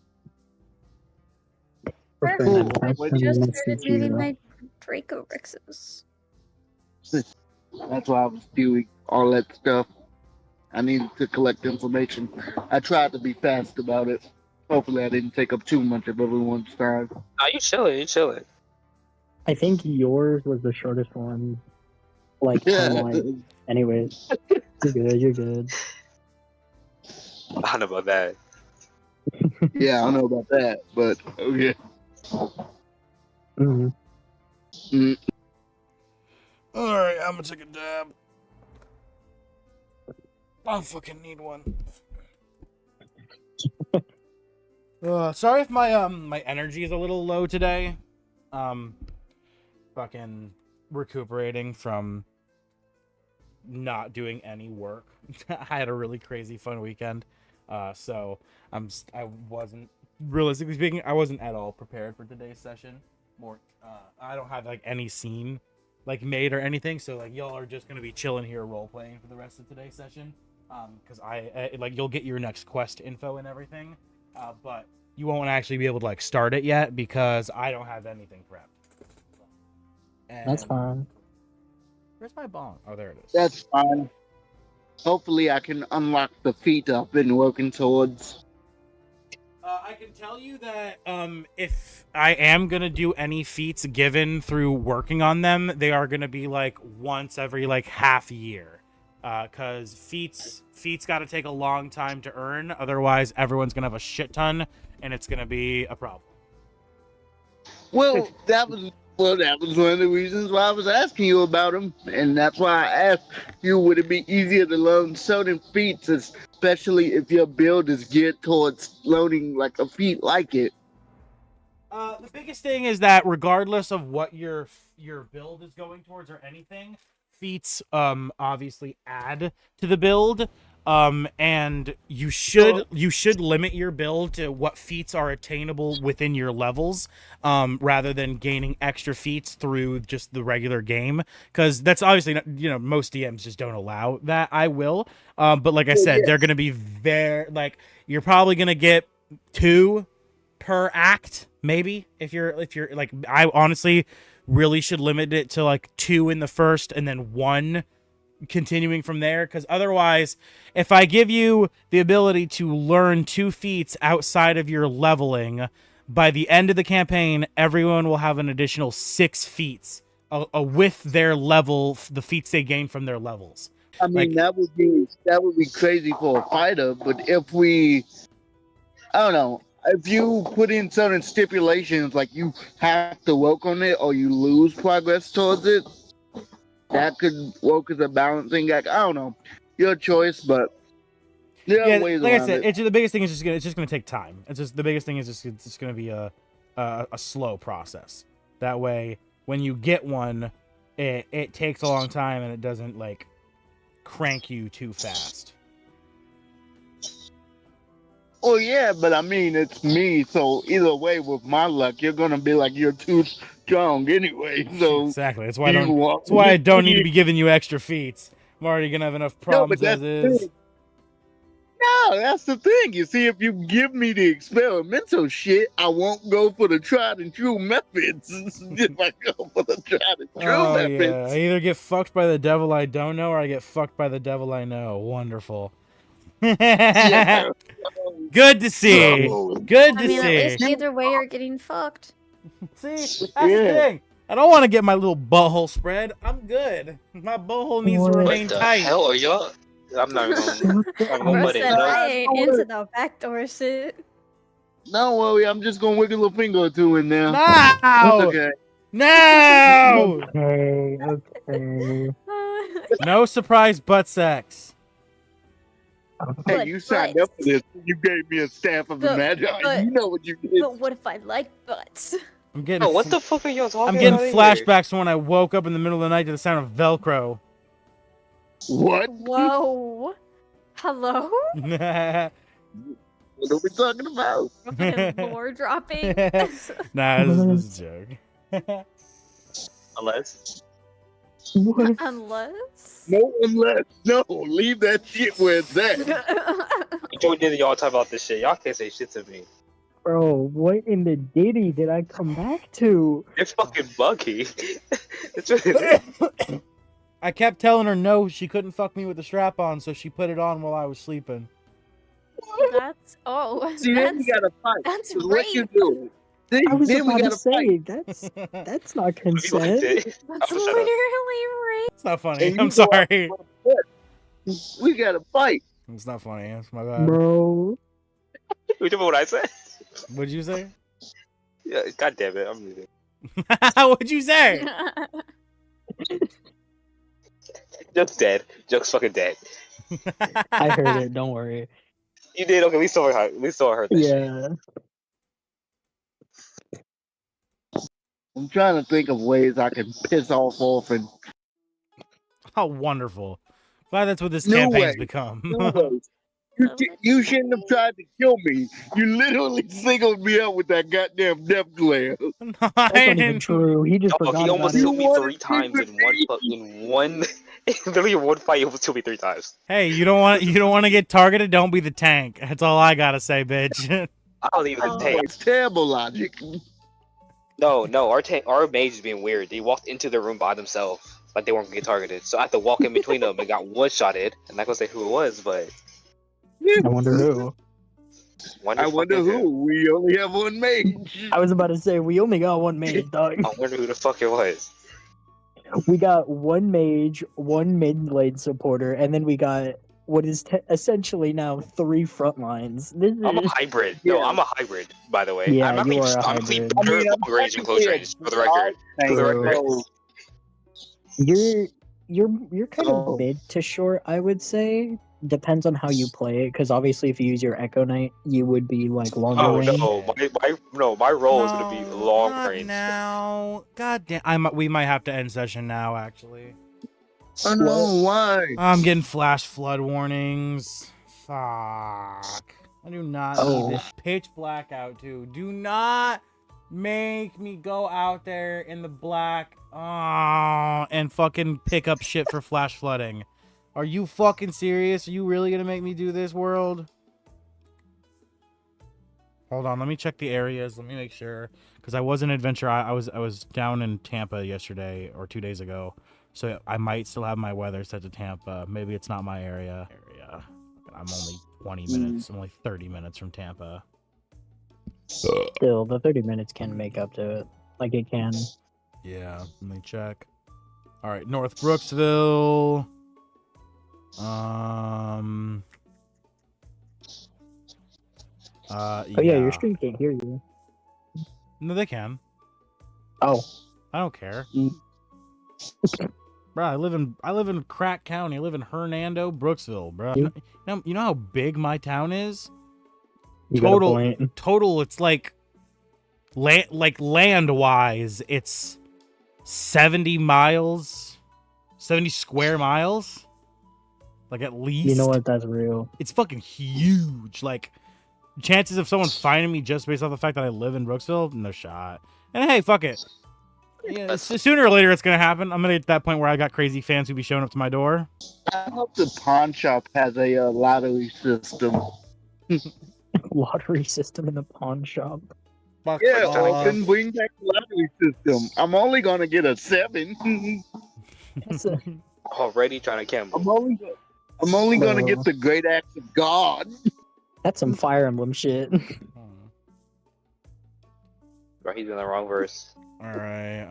Perfect. Cool. I just started moving my Draco Rexes. That's why I was doing all that stuff. I needed to collect information. I tried to be fast about it. Hopefully, I didn't take up too much of everyone's time. Oh, you chilling. I think yours was the shortest one. Like, timeline. Anyways, you're good. I don't know about that. Yeah, I don't know about that, but okay. Mm-hmm. All right, I'm going to take a dab. I fucking need one. Sorry if my energy is a little low today. Fucking recuperating from not doing any work. I had a really crazy fun weekend. So I wasn't realistically speaking, I wasn't at all prepared for today's session. I don't have like any scene like made or anything, so like y'all are just gonna be chilling here role playing for the rest of today's session. Because like you'll get your next quest info and everything, but you won't actually be able to like start it yet because I don't have anything prepped. That's And fine. where's my bong? Oh, there it is. That's fine. Hopefully, I can unlock the feat I've been working towards. I can tell you that if I am gonna do any feats given through working on them, they are gonna be like once every like half year, because feats got to take a long time to earn. Otherwise, everyone's gonna have a shit ton, and it's gonna be a problem. Well, that was one of the reasons why I was asking you about them, and that's why I asked you, would it be easier to learn certain feats, especially if your build is geared towards learning like a feat like it. The biggest thing is that regardless of what your build is going towards or anything, feats obviously add to the build. And you should limit your build to what feats are attainable within your levels, rather than gaining extra feats through just the regular game, because that's obviously not, most DMs just don't allow that. I will, but like I said, they're gonna be like you're probably gonna get 2 per act, maybe if you're like, I honestly really should limit it to like 2 in the first and then 1 continuing from there, because otherwise, if I give you the ability to learn 2 feats outside of your leveling, by the end of the campaign, everyone will have an additional 6 feats with their level, the feats they gain from their levels. I mean, that would be crazy for a fighter, but I don't know, if you put in certain stipulations, like you have to work on it or you lose progress towards it, that could work as a balancing act. I don't know, your choice, but there are ways like I around said, it. the biggest thing is it's just gonna take time. The biggest thing is it's gonna be a slow process. That way, when you get one, it takes a long time and it doesn't like crank you too fast. Oh yeah, but I mean, it's me, so either way, with my luck, you're gonna be like, you're too strong anyway. So Exactly. That's do you why want- I don't need to be giving you extra feats. I'm already gonna have enough No, but problems as is. No, that's the thing. You see, if you give me the experimental shit, I won't go for the tried and true methods. If I go for the tried and true Oh methods. yeah, I either get fucked by the devil I don't know, or I get fucked by the devil I know. Wonderful. Yeah. Good to see. Good to I mean, at see. least either way you're getting fucked. See, that's the thing. I don't want to get my little butthole spread. I'm good. My butthole needs to What remain What the tight. hell are y'all? I'm not even gonna Bro put it. said, No. I ain't into the backdoor shit. Don't worry, I'm just gonna wiggle a finger or two in there. No! It's okay. No! Okay. No surprise butt sex. Hey, But- you signed but- up for this. You gave me a staff of the But- magic. but- You know what you did. But what if I like butts? I'm getting Oh, what the fuck are y'all talking I'm getting about here? flashbacks from when I woke up in the middle of the night to the sound of Velcro. What? Whoa. Hello? What are we talking about? Lore dropping? Nah, this is a joke. Unless. What? Unless. No, unless. No, leave that shit where it's at. You joined in, y'all talk about this shit. Y'all can't say shit to me. Bro, what in the ditty did I come back to? It's fucking buggy. It's really... I kept telling her no, she couldn't fuck me with the strap on, so she put it on while I was sleeping. That's See, then we gotta fight. that's 'Cause what you rape. do? Then, I was then we about to gotta fight. say that's not You like consent. it? That's I'm shut up. literally rape. It's not funny. And you I'm go out sorry. for the foot. We gotta fight. It's not funny. It's my bad. Bro. You remember what I said? What'd you say? Yeah, God damn it, I'm leaving. What'd you say? Joke's dead. Joke's fucking dead. I heard it, don't worry. You did? Okay, we saw her. We saw her. Yeah. I'm trying to think of ways I can piss off Orphan. How wonderful. Glad that's what this No campaign's way. become. No way. You shouldn't have tried to kill me. You literally singled me out with that goddamn death glare. That's not even true. He just Oh, forgot he almost about killed it. me wanted 3 to times be in one literally in one fight. He almost killed me 3 times. Hey, you don't want to get targeted? Don't be the tank. That's all I gotta say, bitch. I don't even take. It's terrible logic. No, our mage is being weird. They walked into the room by themselves, like they weren't gonna get targeted. So I had to walk in between them and got one-shotted. I'm not gonna say who it was, but I wonder who. I wonder who. We only have one mage. I was about to say, we only got one mage, dog. I wonder who the fuck it was. We got one mage, one mid lane supporter, and then we got what is essentially now 3 front lines. This I'm a is... hybrid. No, I'm a hybrid, by the way. Yeah, I'm you are a I'm actually hybrid. better at long range and close range, for the record. For the record. You're kind of mid to short, I would say. Depends on how you play it, because obviously if you use your Echo Knight, you would be like longer Oh range. no, my role is gonna be long not range. now. God damn. We might have to end session now, actually. Oh no, why? I'm getting flash flood warnings. Fuck. I do not need this pitch blackout too. Do not make me go out there in the black and fucking pick up shit for flash flooding. Are you fucking serious? Are you really gonna make me do this, world? Hold on, let me check the areas. Let me make sure, because I was in Adventure. I was down in Tampa yesterday or 2 days ago, so I might still have my weather set to Tampa. Maybe it's not my area. I'm only 20 minutes. I'm only 30 minutes from Tampa. Still, the 30 minutes can make up to it. Like it can. Yeah, let me check. All right, North Brooksville. Oh yeah, your stream can't hear you. No, they can. Oh. I don't care. Bro, I live in Crack County. I live in Hernando, Brooksville, bro. You know how big my town is? Total, it's like land wise, it's 70 miles, 70 square miles. Like at least. You know what? That's real. It's fucking huge. Like chances of someone finding me just based off the fact that I live in Brooksville, no shot. And hey, fuck it. Yeah, sooner or later it's gonna happen. I'm gonna get to that point where I got crazy fans who be showing up to my door. I hope the pawn shop has a lottery system. Lottery system in the pawn shop. Fuck Yeah, off. Orphan, bring back the lottery system. I'm only gonna get a 7. Already trying to gamble. I'm only gonna get the great acts of God. That's some Fire Emblem shit. Bro, he's in the wrong verse. All right.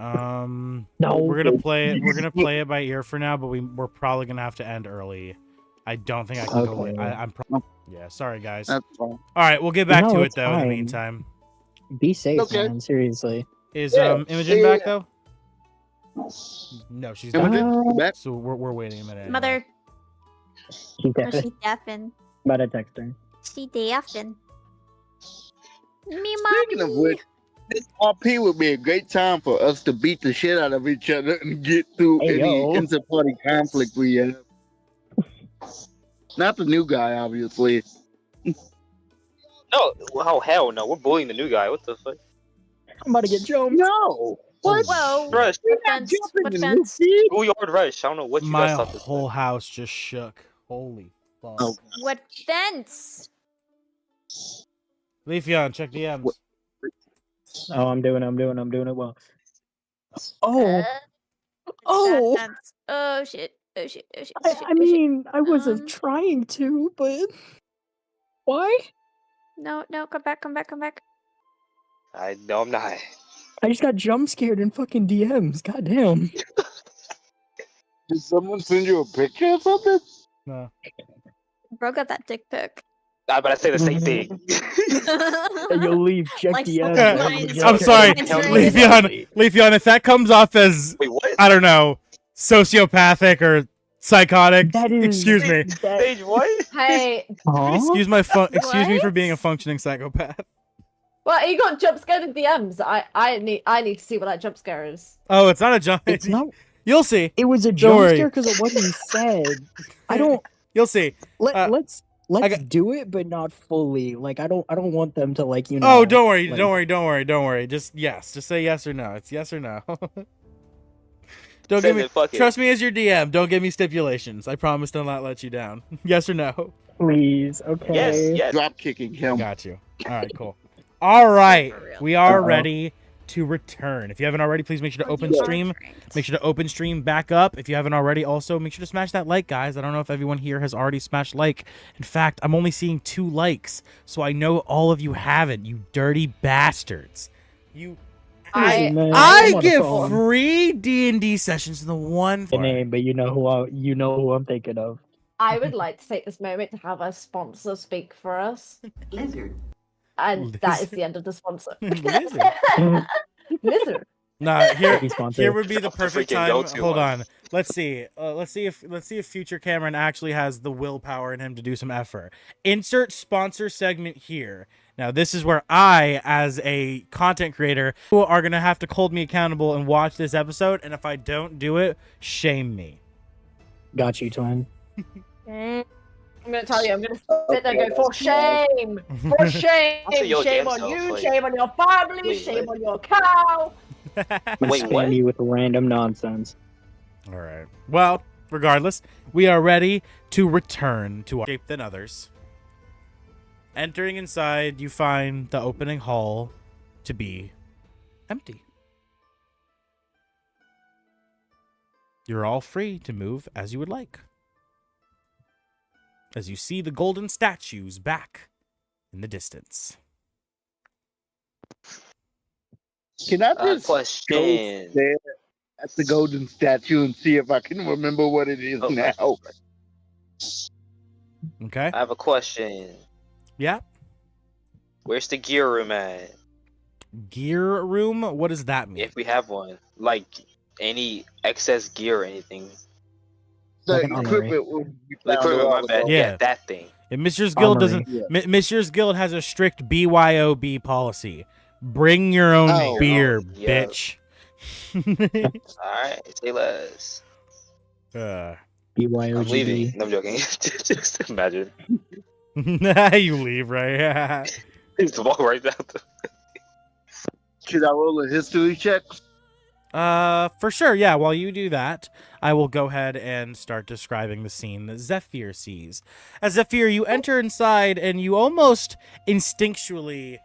No, we're gonna play it. We're gonna play it by ear for now, but we're probably gonna have to end early. I don't think I can go. I'm yeah. Sorry, guys. That's fine. All right, we'll get back to it it's though. In the fine. meantime, Be safe, Okay. man. Seriously. is Imogen back though? No, she's not. Imogen, back? So we're waiting a minute. Mother. She Oh, she deafened. About to text her. She deafened. Me, Speaking of which, this RP would be a great time for us to beat the shit out of each other and get through any inter-party conflict we have. Not the new guy, obviously. No, oh hell no, we're bullying the new guy. What the fuck? I'm about to get jumped. No! What? Whoa. Rush, What fence? What fence? schoolyard rush. I don't know what you My guys thought this whole was. house just shook. Holy fuck. Oh. What fence? Leafeon, check DMs. Oh, I'm doing it well. Oh, Oh. Fence. Oh shit. Oh shit. Oh shit. Oh, shit. I mean, I wasn't trying to, but why? No, come back. No, I'm not. I just got jump scared in fucking DMs. Goddamn. Did someone send you a picture or something? No. Bro got that dick pic. But I say the same thing. You'll leave. Check Like, DMs. mine's- I'm sorry, mine's Leafeon. If that comes off as Wait, what? I don't know, sociopathic or psychotic, That is. excuse me. Stage what? Hey, Excuse me for What? being a functioning psychopath. well, you got jump scared in DMs. I need to see what that jump scare is. Oh, it's not a jump. It's not. You'll see. It was a Don't jump worry. scare because of what he said. I don't. You'll see. Let's let's do it, but not fully. Like I don't want them to like Oh, don't worry, like- don't worry. Just yes. Just say yes or no. It's yes or no. Don't Send give me. it, fuck it. Trust me as your DM. Don't give me stipulations. I promise to not let you down. Yes or no. Please, okay. Yes. Drop kicking him. Got you. All right, cool. All right, For real. we are Uh-oh. ready to return. If you haven't already, please make sure to Oh, open you are stream. pranked. Make sure to open stream back up. If you haven't already, also make sure to smash that like, guys. I don't know if everyone here has already smashed like. In fact, I'm only seeing 2 likes, so I know all of you haven't. You dirty bastards. You. Listen, man, I I'm on the give phone. free D&D sessions to the one The for name, but you know who I'm thinking of. I would like to take this moment to have a sponsor speak for us. Lizard. And that is Lizard. the end of the sponsor. Lizard. Lizard. Nah, here, Be sponsored. here would be the That's the perfect freaking time. go-to Hold one. on. Let's see. Let's see if future Cameron actually has the willpower in him to do some effort. Insert sponsor segment here. Now, this is where I, as a content creator, are gonna have to hold me accountable and watch this episode. And if I don't do it, shame me. Got you, twin. I'm gonna tell you, I'm gonna sit there and go, for shame! For shame! Also, your Shame damn on self, you, like- shame on your family, Wait, shame what? on your cow! I'm gonna Wait, spam what? you with random nonsense. All right. Well, regardless, we are ready to return to our shape than others. Entering inside, you find the opening hall to be empty. You're all free to move as you would like. As you see the golden statues back in the distance. Can I just go Question. stare at the golden statue and see if I can remember what it is Oh, now? Okay? I have a question. Yeah. Where's the gear room at? Gear room? What does that mean? If we have one, like any excess gear or anything. The Like an armory. equipment will be The found equipment, my around bad. the- Yeah. Yeah, that thing. And Mr.'s Guild Armory. doesn't. Mr.'s Guild has a strict BYOB policy. Bring your own Oh. beer, Yeah. bitch. Alright, say less. uh, I'm BYOGB. leaving. No, I'm joking. Just imagine. you leave, right? Just walk right down. Should I roll a history check? For sure. Yeah. While you do that, I will go ahead and start describing the scene that Zephyr sees. As Zephyr, you enter inside and you almost instinctually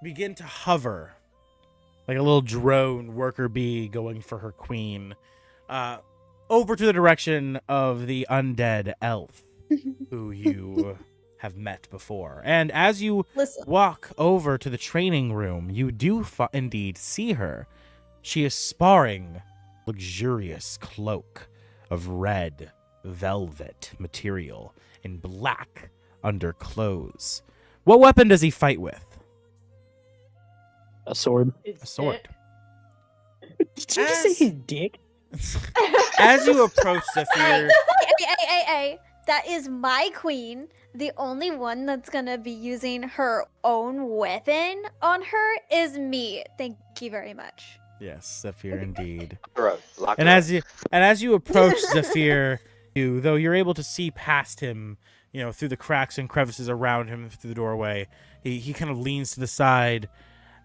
begin to hover like a little drone worker bee going for her queen over to the direction of the undead elf who you have met before. And as you Listen, walk over to the training room, you do indeed see her. She is sparring luxurious cloak of red velvet material in black underclothes. What weapon does he fight with? A sword. A sword. Did you just say As- his dick? As you approach Zephyr, hey, that is my queen. The only one that's gonna be using her own weapon on her is me. Thank you very much. yes, Zephyr indeed. Bro, lock And her as you approach Zephyr, though you're able to see past him, through the cracks and crevices around him through the doorway, he kind of leans to the side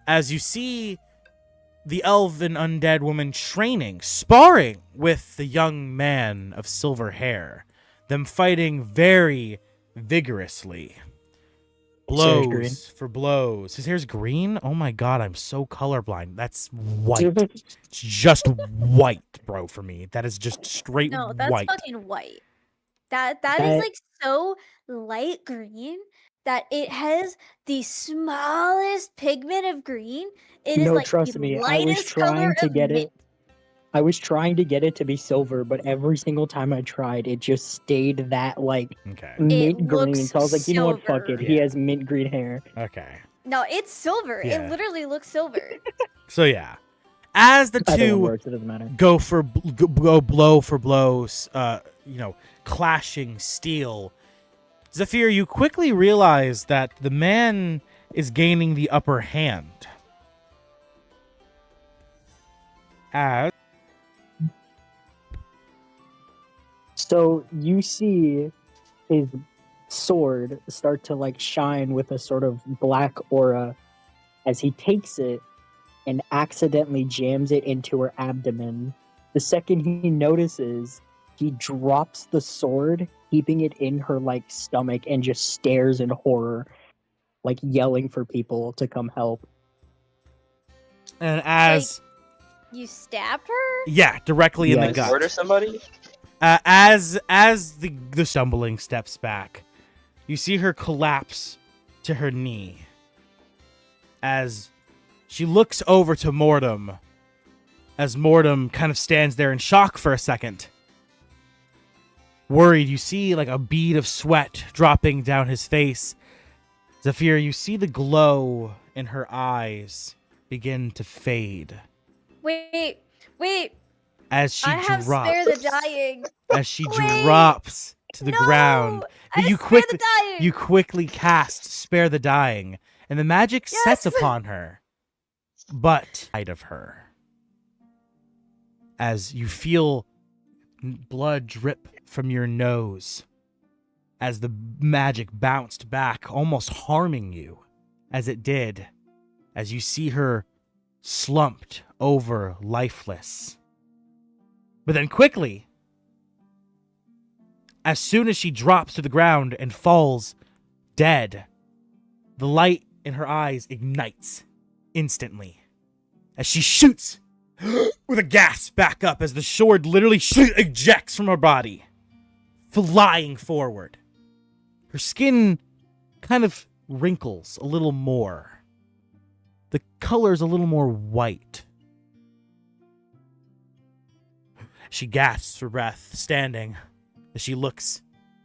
as you see the elven undead woman training, sparring with the young man of silver hair, them fighting very vigorously. His hair's green. Blows for blows. His hair's green? Oh my god, I'm so colorblind. That's white. It's just white, bro, for me. That is just straight No, that's white. fucking white. That That- is like so light green that it has the smallest pigment of green. It is No, like trust the me, I was lightest color trying to of get mint. it. I was trying to get it to be silver, but every single time I tried, it just stayed that like Okay. mint green. looks So I was like, you know what, fuck it. silver. He Yeah. has mint green hair. Okay. No, it's silver. Yeah. It literally looks silver. So yeah. As the Either one two works, it doesn't matter. go blow for blows, clashing steel, Zephyr, you quickly realize that the man is gaining the upper hand. As So you see his sword start to like shine with a sort of black aura as he takes it and accidentally jams it into her abdomen. The second he notices, he drops the sword, keeping it in her like stomach, and just stares in horror, like yelling for people to come help. And as You stabbed her? yeah, directly in the Yes. gut. Murder somebody? As the stumbling steps back, you see her collapse to her knee. As she looks over to Mortem, as Mortem kind of stands there in shock for a second. Worried, you see like a bead of sweat dropping down his face. Zephyr, you see the glow in her eyes begin to fade. Wait. As she I have drops, spare the dying. as she Wait, drops to the no, ground. I But you spare the quickly dying. you quickly cast Spare the Dying, and the magic sets Yes. upon her. But side of her, as you feel blood drip from your nose, as the magic bounced back, almost harming you, as it did, as you see her slumped over, lifeless. But then quickly, as soon as she drops to the ground and falls dead, the light in her eyes ignites instantly as she shoots with a gasp back up as the sword literally ejects from her body, flying forward. Her skin kind of wrinkles a little more. The color's a little more white. She gasps for breath, standing as she looks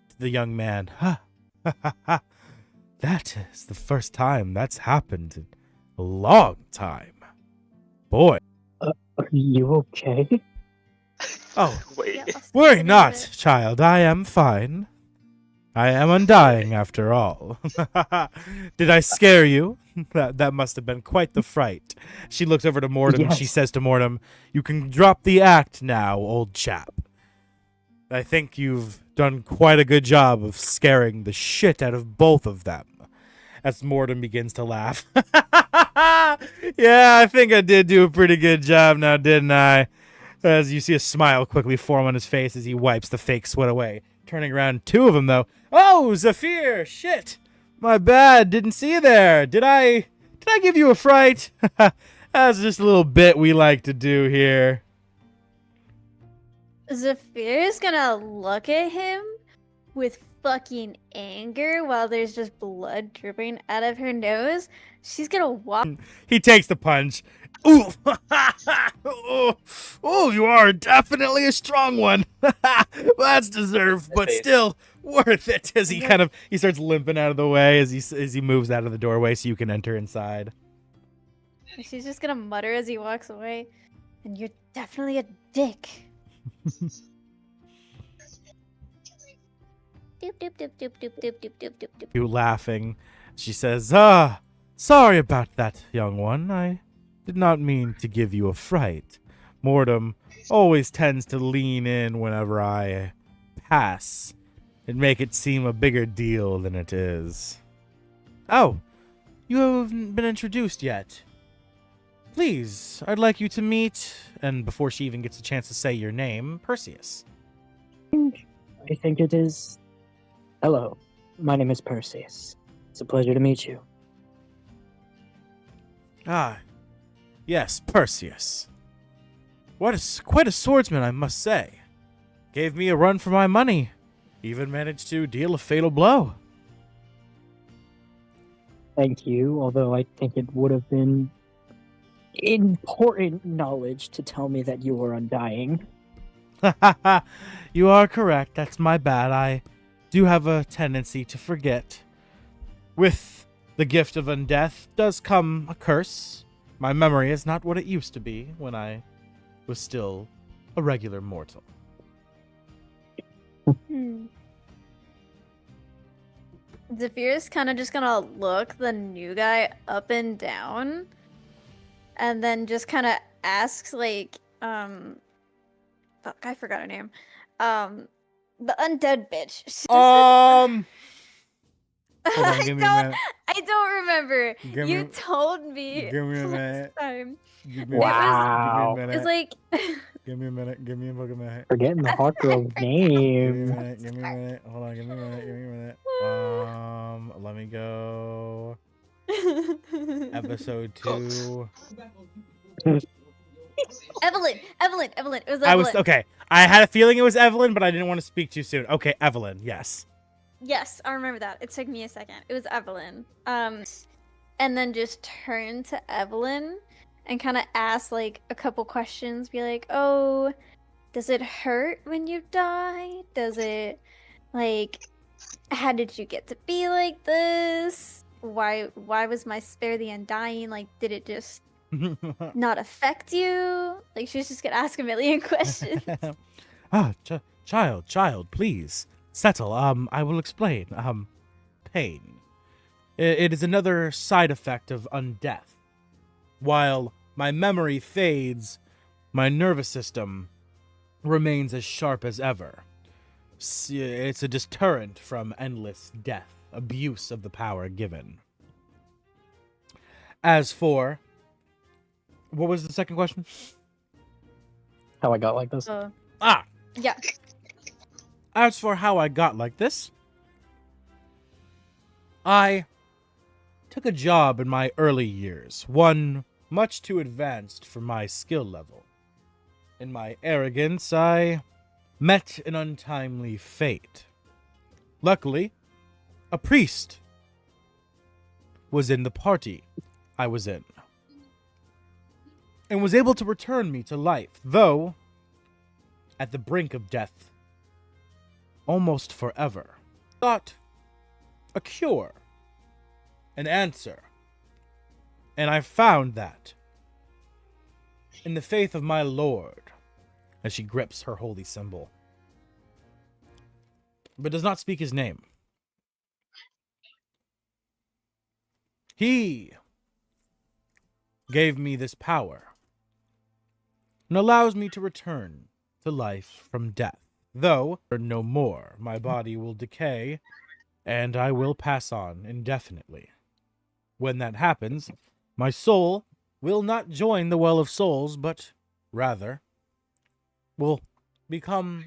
to the young man. That is the first time that's happened in a long time. Boy. Are you okay? Oh, Wait. Yeah, I'll worry spare not, it. child. I am fine. I am undying after all. Did I scare you? That must have been quite the fright. She looks over to Mortem and she Yes. says to Mortem, "You can drop the act now, old chap. I think you've done quite a good job of scaring the shit out of both of them." As Mortem begins to laugh. Yeah, I think I did do a pretty good job now, didn't I? As you see a smile quickly form on his face as he wipes the fake sweat away. Turning around, two of them though. "Oh, Zephyr! Shit! My bad, didn't see you there. Did I give you a fright?" That's just a little bit we like to do here. Zephyr's gonna look at him with fucking anger while there's just blood dripping out of her nose. She's gonna walk. He takes the punch. Ooh! Oh, you are definitely a strong one. That's deserved, but still worth it. As he starts limping out of the way as he moves out of the doorway so you can enter inside. She's just gonna mutter as he walks away. And you're definitely a dick. Doop, doop, doop, doop, doop, doop, doop, doop, doop, doop. You laughing. She says, sorry about that, young one. I did not mean to give you a fright. Mortem always tends to lean in whenever I pass and make it seem a bigger deal than it is. Oh, you haven't been introduced yet. Please, I'd like you to meet, and before she even gets a chance to say your name, Perseus. I think it is. Hello, my name is Perseus. It's a pleasure to meet you. Ah, yes, Perseus. Quite a swordsman, I must say. Gave me a run for my money. Even managed to deal a fatal blow. Thank you, although I think it would have been important knowledge to tell me that you were undying. You are correct. That's my bad. I do have a tendency to forget. With the gift of undeath does come a curse. My memory is not what it used to be when I was still a regular mortal. Zephyr's kind of just gonna look the new guy up and down, and then just kind of asks, like, fuck, I forgot her name. The undead bitch. Hold on, give me a minute. I don't remember. Give You me- told me give me a last minute. time. Give me Wow. a It was minute. like Give me a minute. Give me a fucking minute. Forgetting the hot girl Give me a name. minute. Give me a minute. Hold on. Give me a minute. Give me a minute. Let me go. Episode 2. Evelyn. It was Evelyn. I was okay. I had a feeling it was Evelyn, but I didn't want to speak too soon. Okay, Evelyn. Yes. Yes, I remember that. It took me a second. It was Evelyn. And then just turn to Evelyn and kind of ask like a couple questions. Be like, "Oh, does it hurt when you die? Does it like how did you get to be like this? Why was my spare the undying? Like did it just not affect you?" Like she's just gonna ask a million questions. Child, please settle. I will explain. Pain. It is another side effect of undeath. While my memory fades, my nervous system remains as sharp as ever. It's a deterrent from endless death, abuse of the power given. As for... What was the second question? How I got like this? Yeah. As for how I got like this, I took a job in my early years, one much too advanced for my skill level. In my arrogance, I met an untimely fate. Luckily, a priest was in the party I was in, and was able to return me to life, though at the brink of death, almost forever. Sought a cure, an answer, and I found that in the faith of my Lord, as she grips her holy symbol, but does not speak his name. He gave me this power and allows me to return to life from death. Though no more, my body will decay, and I will pass on indefinitely. When that happens, my soul will not join the Well of Souls, but rather will become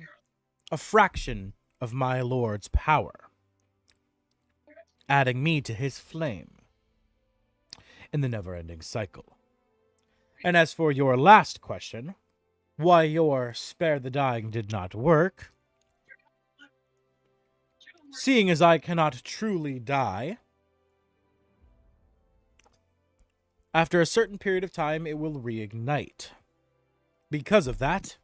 a fraction of my Lord's power, adding me to his flame in the never-ending cycle. And as for your last question, why your spare the dying did not work, seeing as I cannot truly die, after a certain period of time it will reignite. Because of that,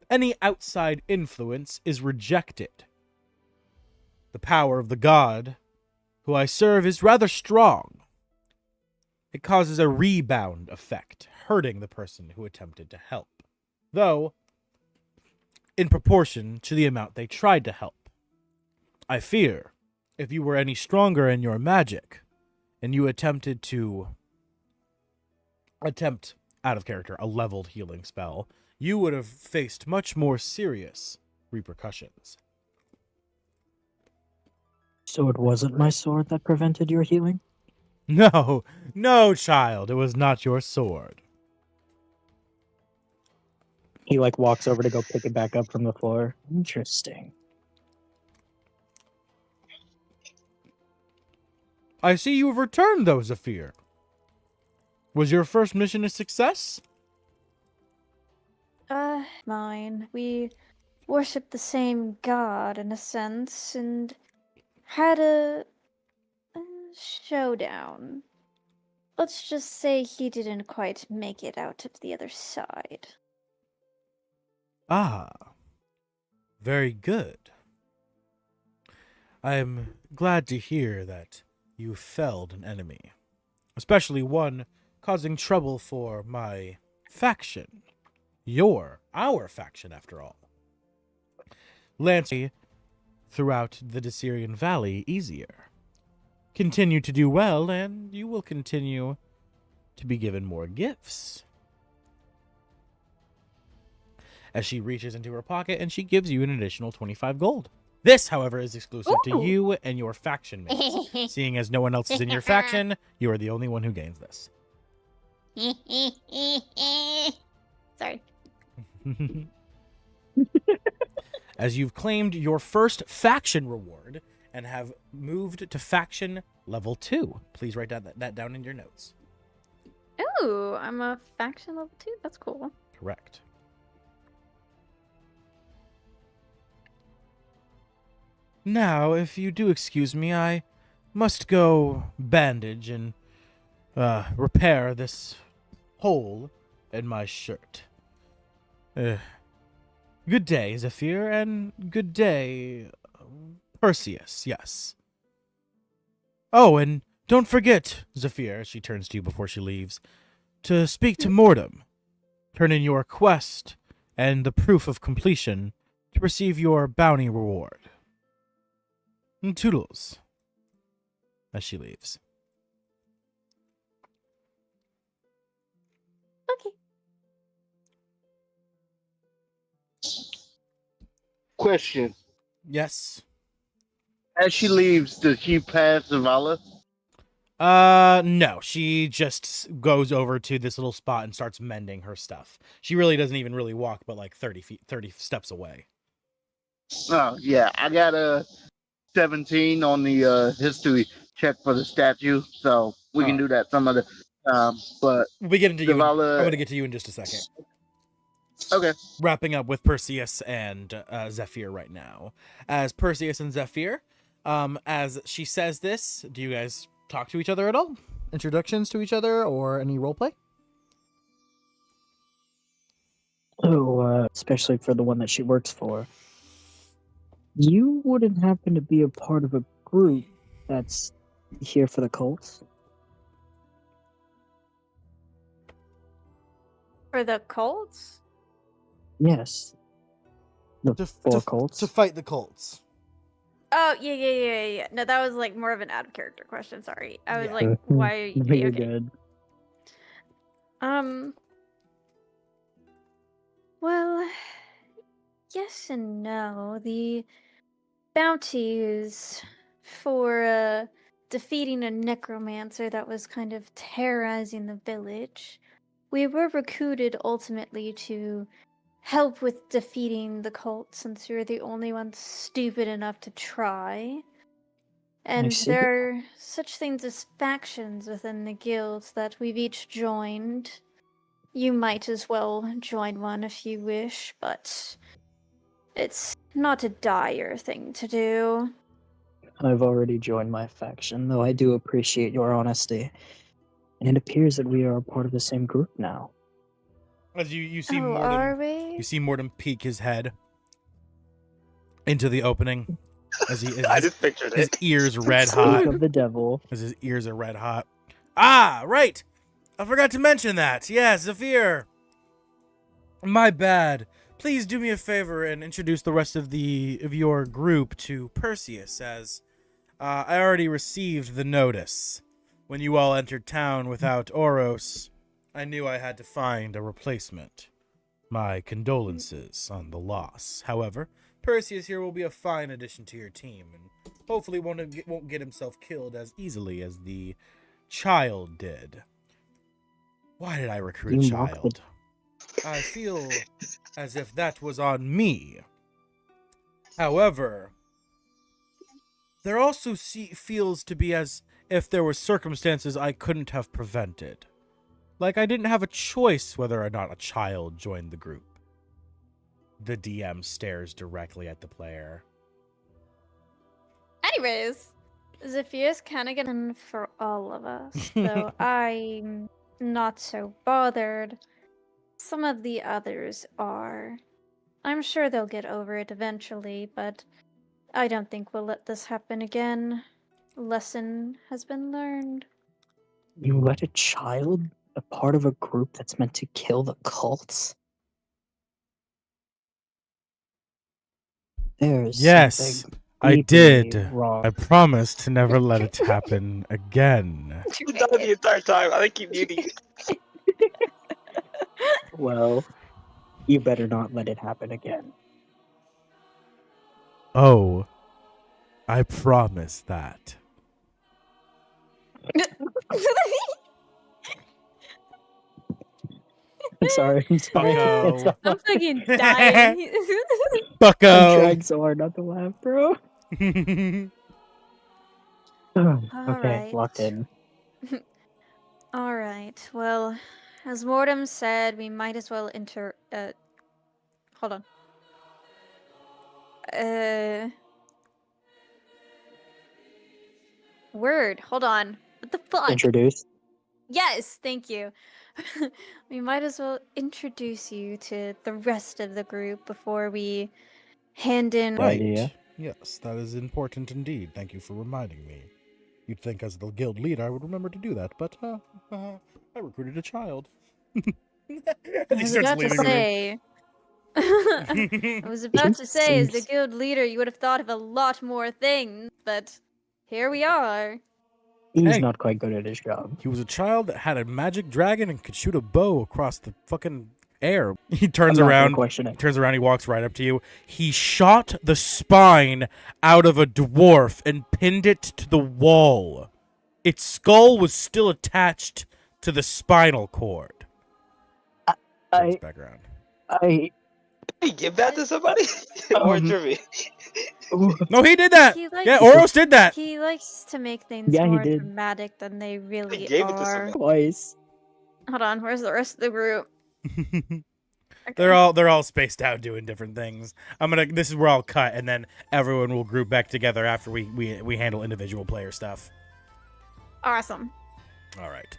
any outside influence is rejected. The power of the god who I serve is rather strong. It causes a rebound effect, hurting the person who attempted to help, though in proportion to the amount they tried to help. I fear, if you were any stronger in your magic, and you attempted out of character, a leveled healing spell, you would have faced much more serious repercussions. So it wasn't my sword that prevented your healing? No, child, it was not your sword. He like walks over to go pick it back up from the floor. Interesting. I see you have returned, though, Zephyr. Was your first mission a success? Mine. We worship the same god in a sense, and had a showdown. Let's just say he didn't quite make it out of the other side. Ah, very good. I am glad to hear that you felled an enemy, especially one causing trouble for my faction. Our faction, after all. Lance throughout the Desirian Valley easier. Continue to do well, and you will continue to be given more gifts. as she reaches into her pocket and she gives you an additional 25 gold. This, however, is exclusive to Ooh. you and your faction mates. Seeing as no one else is in your faction, you are the only one who gains this. Sorry. As you've claimed your first faction reward and have moved to faction level 2. Please write that down in your notes. Ooh, I'm a faction level 2. That's cool. Correct. Now, if you do excuse me, I must go bandage and repair this hole in my shirt. Good day, Zephyr, and good day, Perseus, yes. Oh, and don't forget, Zephyr, she turns to you before she leaves, to speak to Mortem. Turn in your quest and the proof of completion to receive your bounty reward. And toodles, as she leaves. Okay. Question. Yes. As she leaves, does she pass Zavala? No, she just goes over to this little spot and starts mending her stuff. She really doesn't even really walk, but like 30 steps away. Oh, yeah. I got a 17 on the history check for the statue, so we can do that some other time. But We get into you. I'm Zavala. going to get to you in just a second. Okay. Wrapping up with Perseus and Zephyr right now. As Perseus and Zephyr, as she says this, do you guys talk to each other at all? Introductions to each other or any roleplay? Oh, especially for the one that she works for. You wouldn't happen to be a part of a group that's here for the cults? For the cults? Yes. The four cults? To fight the cults. Oh, yeah. No, that was like more of an out of character question. Sorry. I was Yeah. like, why are you You're okay. good. Well, yes and no. The bounties for defeating a necromancer that was kind of terrorizing the village. We were recruited ultimately to help with defeating the cult since we were the only ones stupid enough to try. And see. there are such things as factions within the guilds that we've each joined. You might as well join one if you wish, but it's not a dire thing to do. I've already joined my faction, though I do appreciate your honesty. And it appears that we are a part of the same group now. As you see Oh, Mortem, are we? you see Mortem peek his head into the opening as I just pictured his it. ears red Speak hot. of the devil. As his ears are red hot. Ah, right. I forgot to mention that. Yes, Zephyr. My bad. Please do me a favor and introduce the rest of your group to Perseus, as I already received the notice. When you all entered town without Oros, I knew I had to find a replacement. My condolences on the loss. However, Perseus here will be a fine addition to your team, and hopefully won't get himself killed as easily as the child did. Why did I recruit a You mocked child? I feel as if that was on me. However, there also feels to be as if there were circumstances I couldn't have prevented. Like I didn't have a choice whether or not a child joined the group. The DM stares directly at the player. Anyways, Zephyr's kind of getting for all of us, so I'm not so bothered. Some of the others are. I'm sure they'll get over it eventually, but I don't think we'll let this happen again. Lesson has been learned. You let a child a part of a group that's meant to kill the cults? There's Yes, something I deeply did. wrong. I promised to never let it happen again. You've done it the entire time. I think you muted. Well, You better not let it happen again. Oh, I promise that. I'm sorry. I'm sorry. Bucko. I'm fucking dying. I'm Bucko. trying so hard not to laugh, bro. Okay, Alright. locked in. Alright, well, as Mortem said, we might as well hold on. Hold on. What the fuck? Introduce. Yes, thank you. We might as well introduce you to the rest of the group before we hand in. Good idea. Yes, that is important indeed. Thank you for reminding me. You'd think as the guild leader I would remember to do that, but I recruited a child. I was about to say. I was about to say, as the guild leader, you would have thought of a lot more things, but here we are. He's Hey. not quite good at his job. He was a child that had a magic dragon and could shoot a bow across the fucking air. He turns I'm not gonna around. question it. He turns around. He walks right up to you. He shot the spine out of a dwarf and pinned it to the wall. Its skull was still attached to the spinal cord. I, Background. I, Hey, give that to somebody? Or Jimmy? No, he did that. He likes, Yeah, Oros did that. He likes to make things Yeah, he more did. dramatic than they really gave it to are. somebody. twice. Hold on, where's the rest of the group? Okay. They're all spaced out doing different things. This is where I'll cut, and then everyone will group back together after we handle individual player stuff. Awesome. All right.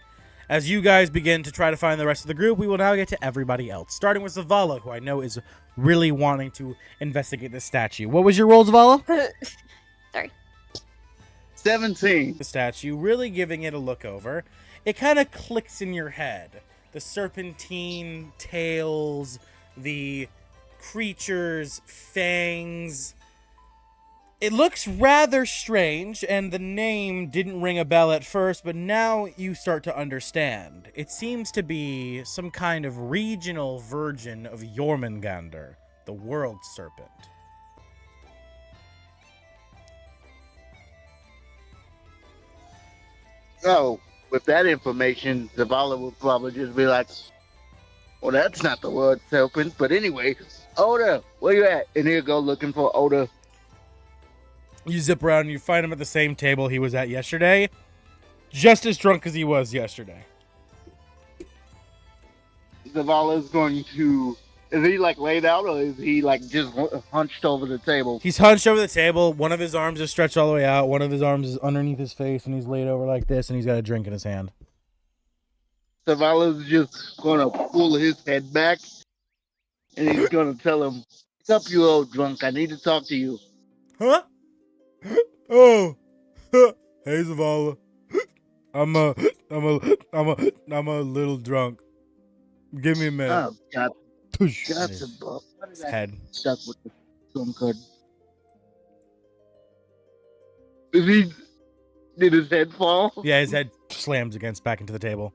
As you guys begin to try to find the rest of the group, we will now get to everybody else, starting with Zavala, who I know is really wanting to investigate this statue. What was your roll, Zavala? Sorry. 17. The statue, really giving it a look over. It kind of clicks in your head. The serpentine tails, the creature's fangs. It looks rather strange, and the name didn't ring a bell at first, but now you start to understand. It seems to be some kind of regional version of Jormungandr, the world serpent. So, with that information, Zavala will probably just be like, well, that's not the word serpent. But anyway, Oda, where you at? And he'll go looking for Oda. You zip around and you find him at the same table he was at yesterday. Just as drunk as he was yesterday. Zavala's going to... Is he, like, laid out, or is he, like, just hunched over the table? He's hunched over the table. One of his arms is stretched all the way out. One of his arms is underneath his face, and he's laid over like this, and he's got a drink in his hand. Zavala's just going to pull his head back, and he's going to tell him, what's up, you old drunk? I need to talk to you. Huh? Oh. Hey, Zavala. I'm a little drunk. Give me a minute. Oh, God. Tush. That's a buff. What is His that head. stuck with the drunkard? Did his head fall? Yeah, his head slams back into the table.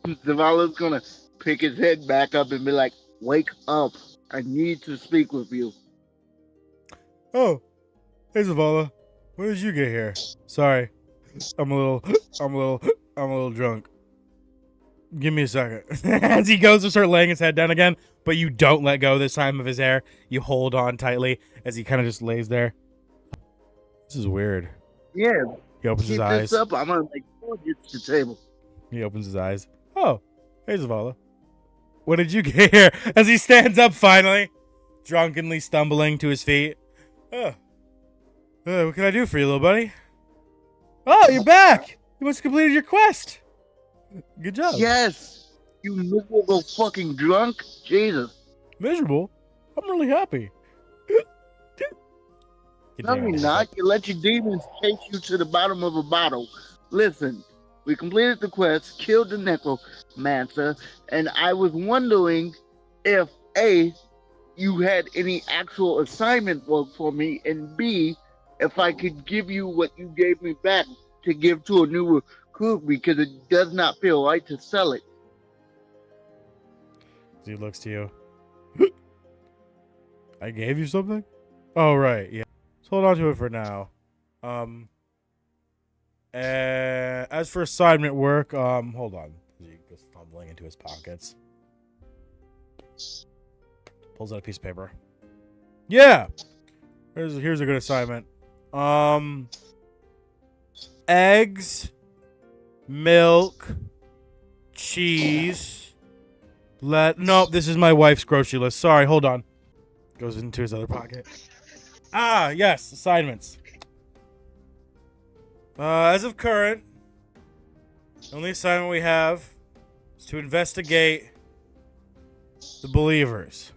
Zavala's gonna pick his head back up and be like, wake up. I need to speak with you. Oh. Hey, Zavala. When did you get here? Sorry. I'm a little drunk. Give me a second. As he goes to start laying his head down again, but you don't let go this time of his hair. You hold on tightly as he kind of just lays there. This is weird. Yeah, He opens his keep eyes. this up. I'm gonna make sure it gets to the table. He opens his eyes. Oh, hey, Zavala. When did you get here? As he stands up finally, drunkenly stumbling to his feet. Oh. What can I do for you, little buddy? Oh, you're back! You must have completed your quest. Good job. Yes, you miserable fucking drunk. Jesus. Miserable? I'm really happy. No, you're not. You let your demons chase you to the bottom of a bottle. Listen, we completed the quest, killed the Necromancer, and I was wondering if A, you had any actual assignment work for me, and B, if I could give you what you gave me back to give to a new recruit, because it does not feel right to sell it. He looks to you. I gave you something? Oh, right, yeah. Let's hold on to it for now. As for assignment work, hold on. He goes fumbling into his pockets. Pulls out a piece of paper. Yeah! Here's a good assignment. Eggs, milk, cheese. Nope, this is my wife's grocery list. Sorry, hold on. Goes into his other pocket. Ah, yes, assignments. As of current, the only assignment we have is to investigate the believers.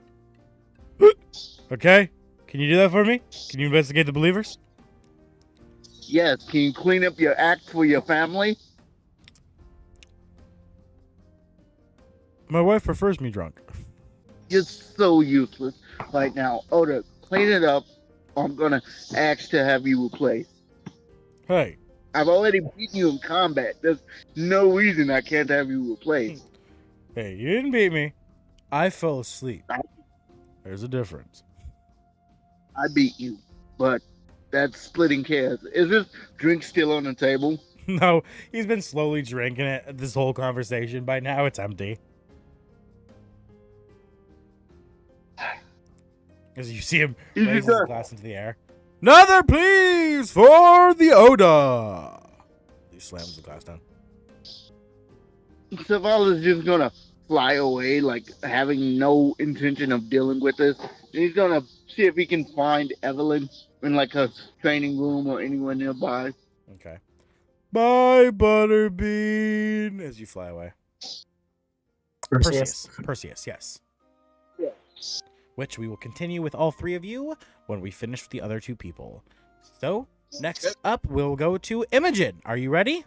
Okay? Can you do that for me? Can you investigate the believers? Yes, can you clean up your act for your family? My wife prefers me drunk. You're so useless right now. Oda, clean it up, or I'm gonna ask to have you replaced. Hey. I've already beaten you in combat. There's no reason I can't have you replaced. Hey, you didn't beat me. I fell asleep. There's a difference. I beat you, but that's splitting hairs. Is this drink still on the table? No, he's been slowly drinking it this whole conversation. By now, it's empty. As you see him raise his glass into the air. Another, please, for the Oda. He slams the glass down. Savala's just gonna fly away, like having no intention of dealing with this. And he's gonna see if he can find Evelyn in like a training room or anywhere nearby. Okay. Bye, Butterbean. As you fly away. Perseus, yes. Yes. Which we will continue with all three of you when we finish with the other two people. So, next up, we'll go to Imogen. Are you ready?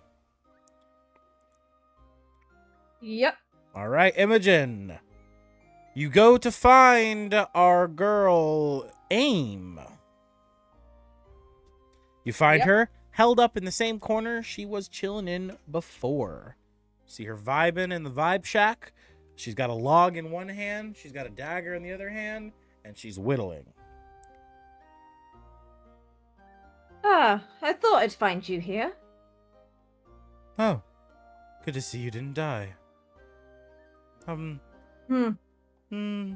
Yep. All right, Imogen. You go to find our girl, Aim. You find her held up in the same corner she was chilling in before. See her vibing in the vibe shack. She's got a log in one hand, she's got a dagger in the other hand, and she's whittling. Ah, I thought I'd find you here. Oh, good to see you didn't die.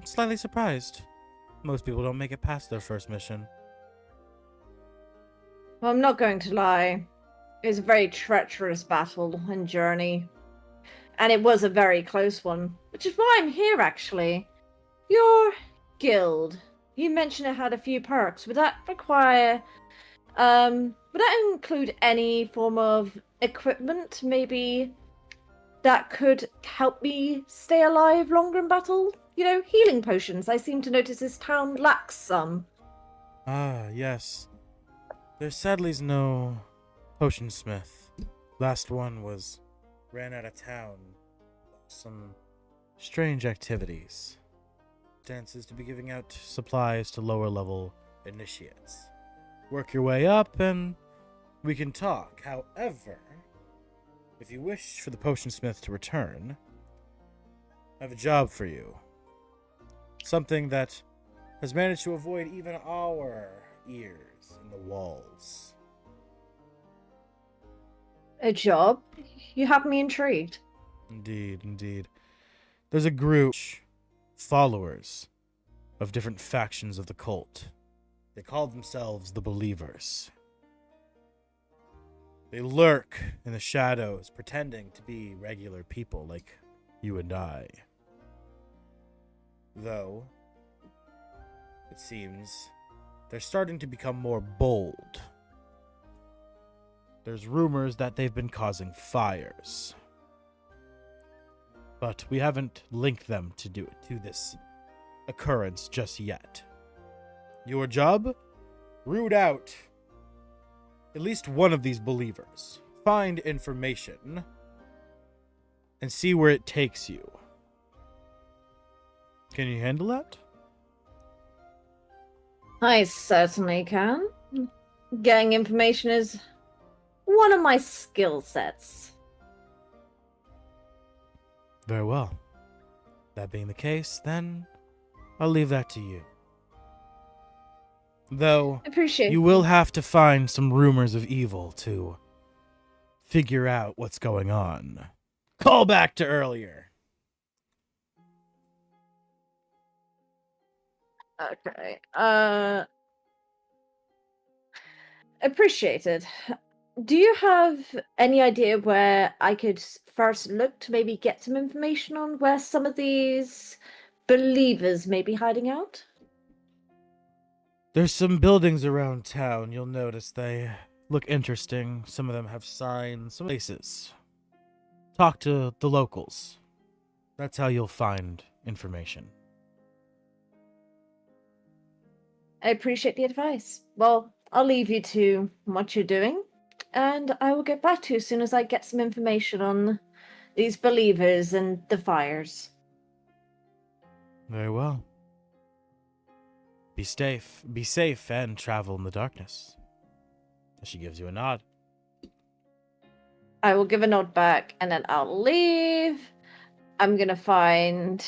Slightly surprised. Most people don't make it past their first mission. Well, I'm not going to lie. It was a very treacherous battle and journey. And it was a very close one, which is why I'm here, actually. Your guild. You mentioned it had a few perks. Would that require... would that include any form of equipment, maybe, that could help me stay alive longer in battle? You know, healing potions. I seem to notice this town lacks some. Ah, yes. There sadly is no potionsmith. Last one ran out of town. Some strange activities. Chances to be giving out supplies to lower level initiates. Work your way up and we can talk. However, if you wish for the potionsmith to return, I have a job for you. Something that has managed to avoid even our ears in the walls. A job? You have me intrigued. Indeed, indeed. There's a group, followers of different factions of the cult. They call themselves the Believers. They lurk in the shadows, pretending to be regular people like you and I. Though, it seems they're starting to become more bold. There's rumors that they've been causing fires. But we haven't linked them to this occurrence just yet. Your job? Root out at least one of these believers. Find information and see where it takes you. Can you handle that? I certainly can. Getting information is one of my skill sets. Very well. That being the case, then I'll leave that to you. Though, Appreciate you will have to find some rumors of evil to figure out what's going on. Call back to earlier. Okay. Appreciated. Do you have any idea where I could first look to maybe get some information on where some of these believers may be hiding out? There's some buildings around town. You'll notice they look interesting. Some of them have signs, some places. Talk to the locals. That's how you'll find information. I appreciate the advice. Well, I'll leave you to what you're doing, and I will get back to you as soon as I get some information on these believers and the fires. Very well. Be safe, and travel in the darkness. She gives you a nod. I will give a nod back, and then I'll leave. I'm gonna find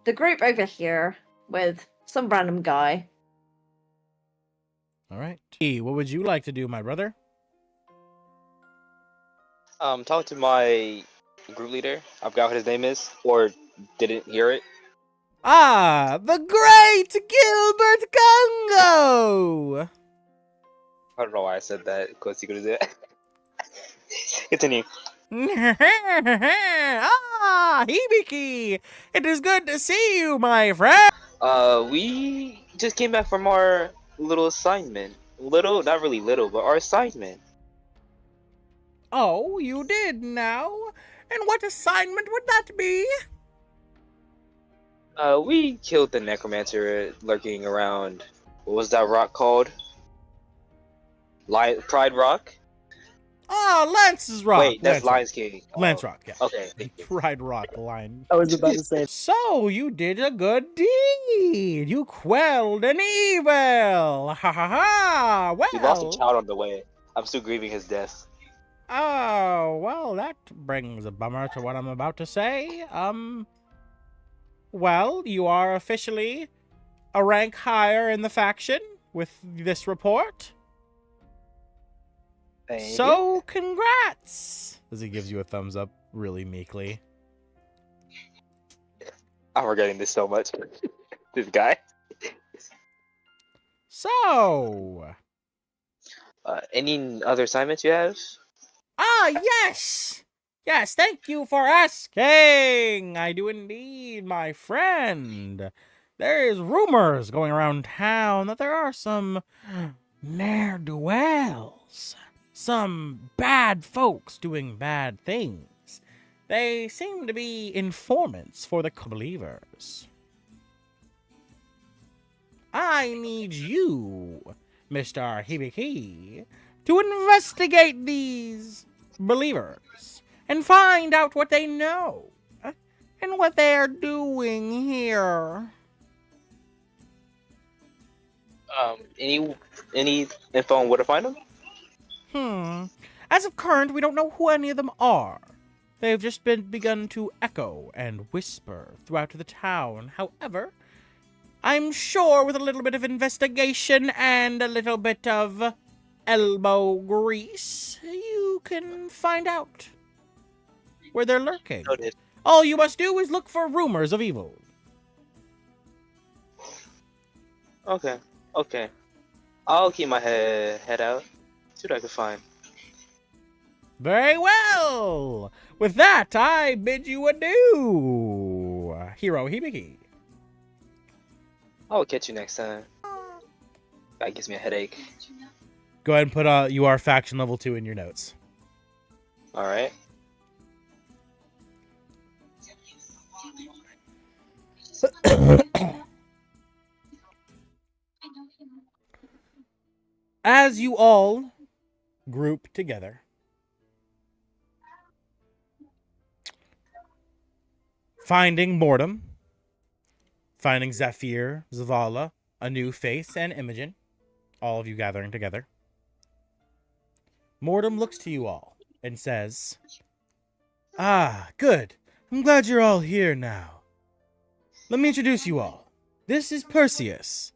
the group over here with some random guy. All right. E, what would you like to do, my brother? Talk to my group leader. I forgot what his name is, or didn't hear it. Ah, the great Gilbert Congo! I don't know why I said that, because he could do it. Continue. Ah, Hibiki! It is good to see you, my friend! We just came back from our little assignment. Little, not really little, but our assignment. Oh, you did now? And what assignment would that be? We killed the Necromancer lurking around, what was that rock called? Pride Rock? Ah, Lance's Rock! Wait, that's Lance Lion's King. Lance Rock, yeah. Okay, thank you. Pride Rock line. I was about to say. So, you did a good deed! You quelled an evil! Ha ha ha! Well... We lost a child on the way. I'm still grieving his death. Oh, well, that brings a bummer to what I'm about to say. Well, you are officially a rank higher in the faction with this report. Thank you. So, congrats! As he gives you a thumbs up really meekly. I'm regretting this so much. This guy. So... Any other assignments you have? Ah, yes! Yes, thank you for asking! I do indeed, my friend. There is rumors going around town that there are some ne'er-do-wells. Some bad folks doing bad things. They seem to be informants for the believers. I need you, Mr. Hibiki, to investigate these believers and find out what they know and what they're doing here. Any info on where to find them? As of current, we don't know who any of them are. They've just begun to echo and whisper throughout the town. However, I'm sure with a little bit of investigation and a little bit of elbow grease, you can find out where they're lurking. Noted. All you must do is look for rumors of evil. Okay. I'll keep my head out. See what I can find. Very well. With that, I bid you adieu, Hero Hibiki. I'll catch you next time. That gives me a headache. Go ahead and put you are faction level 2 in your notes. Alright. As you all group together, finding Mortem, finding Zephyr, Zavala, a new face, and Imogen, all of you gathering together. Mortem looks to you all and says, "Ah, good. I'm glad you're all here now. Let me introduce you all. This is Perseus,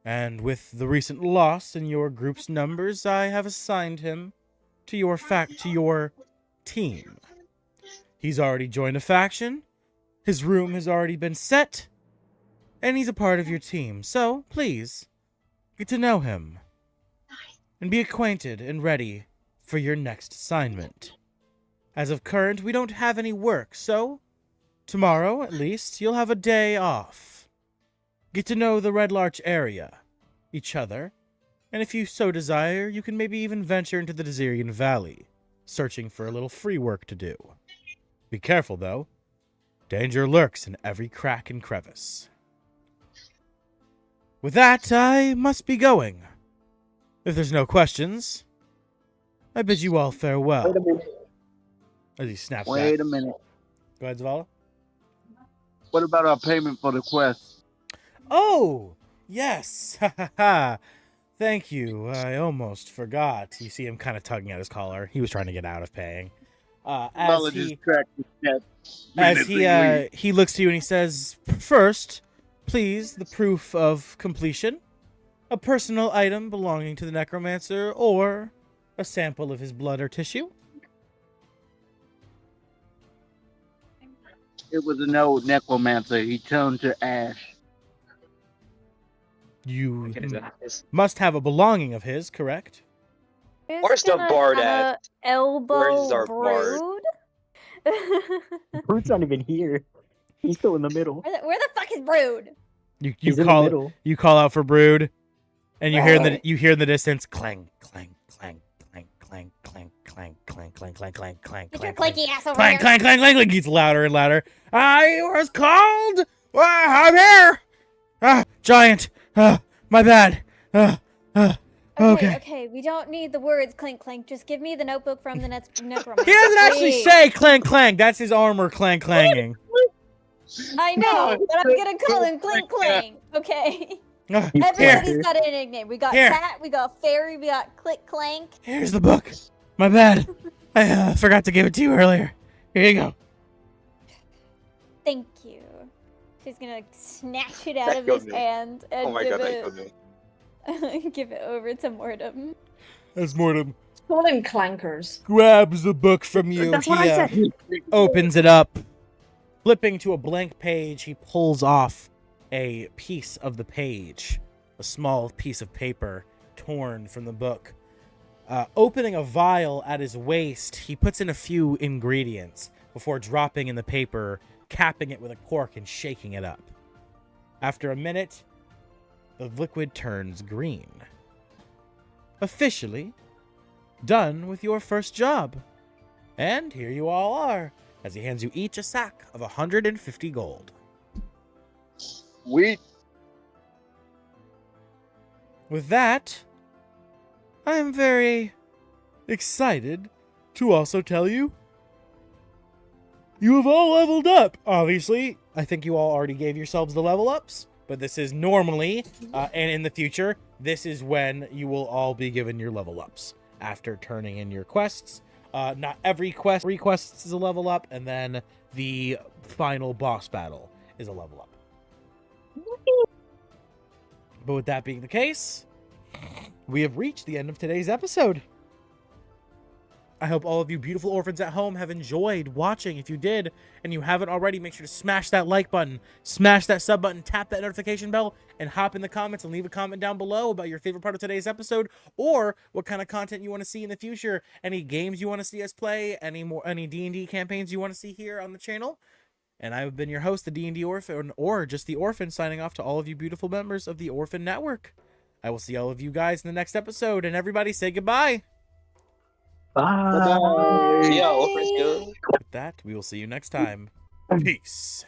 and with the recent loss in your group's numbers, I have assigned him to your team. He's already joined a faction, his room has already been set, and he's a part of your team. So, please, get to know him, and be acquainted and ready for your next assignment. As of current, we don't have any work, so tomorrow, at least, you'll have a day off. Get to know the Red Larch area, each other, and if you so desire, you can maybe even venture into the Desirian Valley, searching for a little free work to do. Be careful, though. Danger lurks in every crack and crevice. With that, I must be going. If there's no questions, I bid you all farewell. Wait a minute. As he snaps Wait back. a minute. Go ahead, Zavala. What about our payment for the quest? Oh, yes. Ha ha ha. Thank you. I almost forgot. You see him kind of tugging at his collar. He was trying to get out of paying. As he looks to you and he says, first, please, the proof of completion. A personal item belonging to the Necromancer, or a sample of his blood or tissue. It was an old necromancer. He turned to ash. You must have a belonging of his, correct? Who's Where's the gonna bard have at? a Elbow Where's our bard? Brood? Brood's not even here. He's still in the middle. Where the fuck is Brood? You He's in the middle. call out for Brood, and you hear in the distance clang clang clang clang clang clang clang clang clang clang clang clang Get your clang clicky ass over clang here. clang clang clang. It gets louder and louder. I was called. I'm here. Giant. My bad. Okay. Okay, we don't need the words clink clank. Just give me the notebook from the Necromancer. He doesn't actually please. say clang clang. That's his armor clang clanging. I know, but I'm gonna call him clink clank. Okay. Here, Everybody's got a nickname. We got Here. Cat, we got Fairy, we got Click Clank. here's the book. My bad. I forgot to give it to you earlier. Here you go. Thank you. She's gonna snatch it out That of his killed me. hand and Oh my give god, that it killed me. give it over to Mortem. As Mortem Call him clankers. grabs the book from you, That's what I said. opens it up. Flipping to a blank page, he pulls off a piece of the page, a small piece of paper torn from the book. Opening a vial at his waist, he puts in a few ingredients before dropping in the paper, capping it with a cork and shaking it up. After a minute, the liquid turns green. Officially done with your first job. And here you all are, as he hands you each a sack of 150 gold. We With that, I am very excited to also tell you you have all leveled up. Obviously, I think you all already gave yourselves the level ups, but this is normally, and in the future, this is when you will all be given your level ups after turning in your quests. Not every quest, 3 quests is a level up, and then the final boss battle is a level up. But with that being the case, we have reached the end of today's episode. I hope all of you beautiful orphans at home have enjoyed watching. If you did, and you haven't already, make sure to smash that like button, smash that sub button, tap that notification bell, and hop in the comments and leave a comment down below about your favorite part of today's episode, or what kind of content you want to see in the future, any games you want to see us play, any D&D campaigns you want to see here on the channel. And I've been your host, the D&D Orphan, or just the Orphan, signing off to all of you beautiful members of the Orphan Network. I will see all of you guys in the next episode, and everybody say goodbye. Bye. See ya, Orphan Guild. With that, we will see you next time. Peace.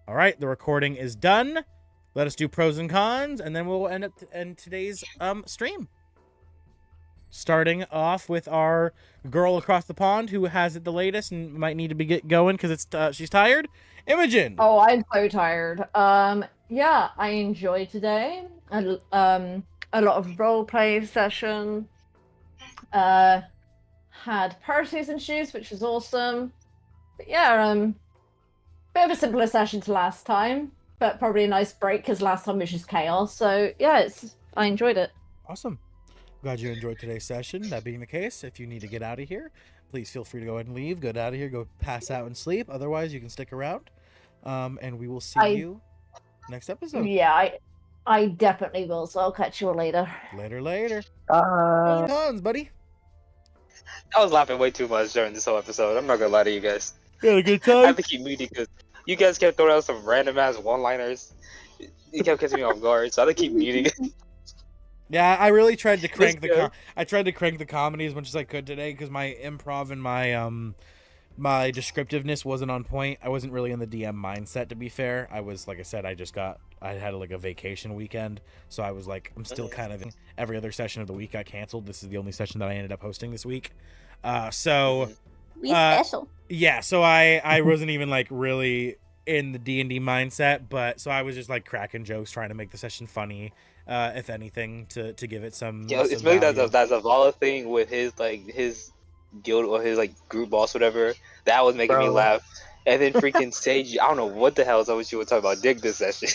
All right, the recording is done. Let us do pros and cons, and then we'll end today's stream. Starting off with our girl across the pond who has it the latest and might need to be going because it's she's tired. Imogen. Oh, I'm so tired. Yeah, I enjoyed today. A lot of roleplay session. Had Perseus and shoes, which was awesome. But yeah, Bit of a simpler session to last time, but probably a nice break because last time was just chaos. So yeah, I enjoyed it. Awesome. Glad you enjoyed today's session. That being the case, if you need to get out of here, please feel free to go ahead and leave. Get out of here. Go pass out and sleep. Otherwise, you can stick around. And we will see you next episode. Yeah, I definitely will. So I'll catch you all later. Later. Uh, Tons, buddy. I was laughing way too much during this whole episode. I'm not gonna lie to you guys. You had a good I time? have to keep muting because you guys kept throwing out some random ass one-liners. You kept catching me off guard, so I had to keep muting. Yeah, I really tried to crank good. I tried to crank the comedy as much as I could today because my improv and my descriptiveness wasn't on point. I wasn't really in the DM mindset, to be fair. I was, like I said, I had like a vacation weekend, so I was like, I'm still kind of every other session of the week got canceled. This is the only session that I ended up hosting this week. So We special. yeah, so I wasn't even like really in the D&D mindset, but so I was just like cracking jokes, trying to make the session funny, if anything, to give it some. Yeah, it's some really value. that Zavala thing with his guild or his group boss, whatever. That was making me Bro. laugh. And then freaking Sage, I don't know what the hell is up with you were talking about. Dig this session.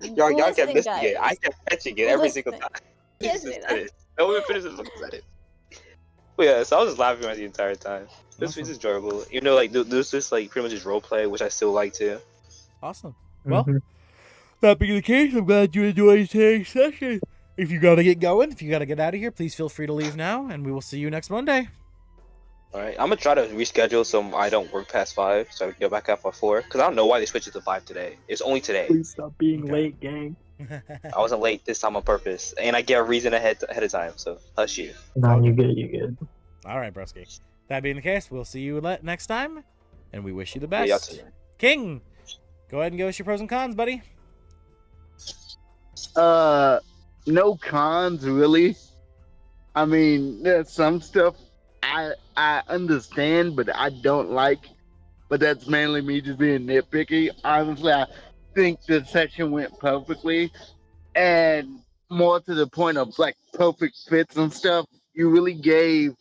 y'all kept Listen, missing it. I guys. kept catching it every single Listen. time. Yes, Just we said it. No one finishes looking at it. But yeah, so I was just laughing at the entire time. This was enjoyable. You know, like there's just like pretty much just role play, which I still like to. Awesome. Well, mhm. that being the case, I'm glad you enjoyed today's session. If you gotta get going, if you gotta get out of here, please feel free to leave now, and we will see you next Monday. All right, I'm gonna try to reschedule so I don't work past 5, so I can get back up by 4. Cause I don't know why they switched it to 5 today. It's only today. Please stop being Okay. late, gang. I wasn't late this time on purpose, and I get a reason ahead of time. So hush you. No, you good. You good. All right, broski. That being the case, we'll see you next time, and we wish you the Yeah, y'all best. too. King, go ahead and give us your pros and cons, buddy. No cons really. I mean, there's some stuff I understand, but I don't like. But that's mainly me just being nitpicky. Honestly, I think the session went perfectly, and more to the point of like perfect fits and stuff. You really gave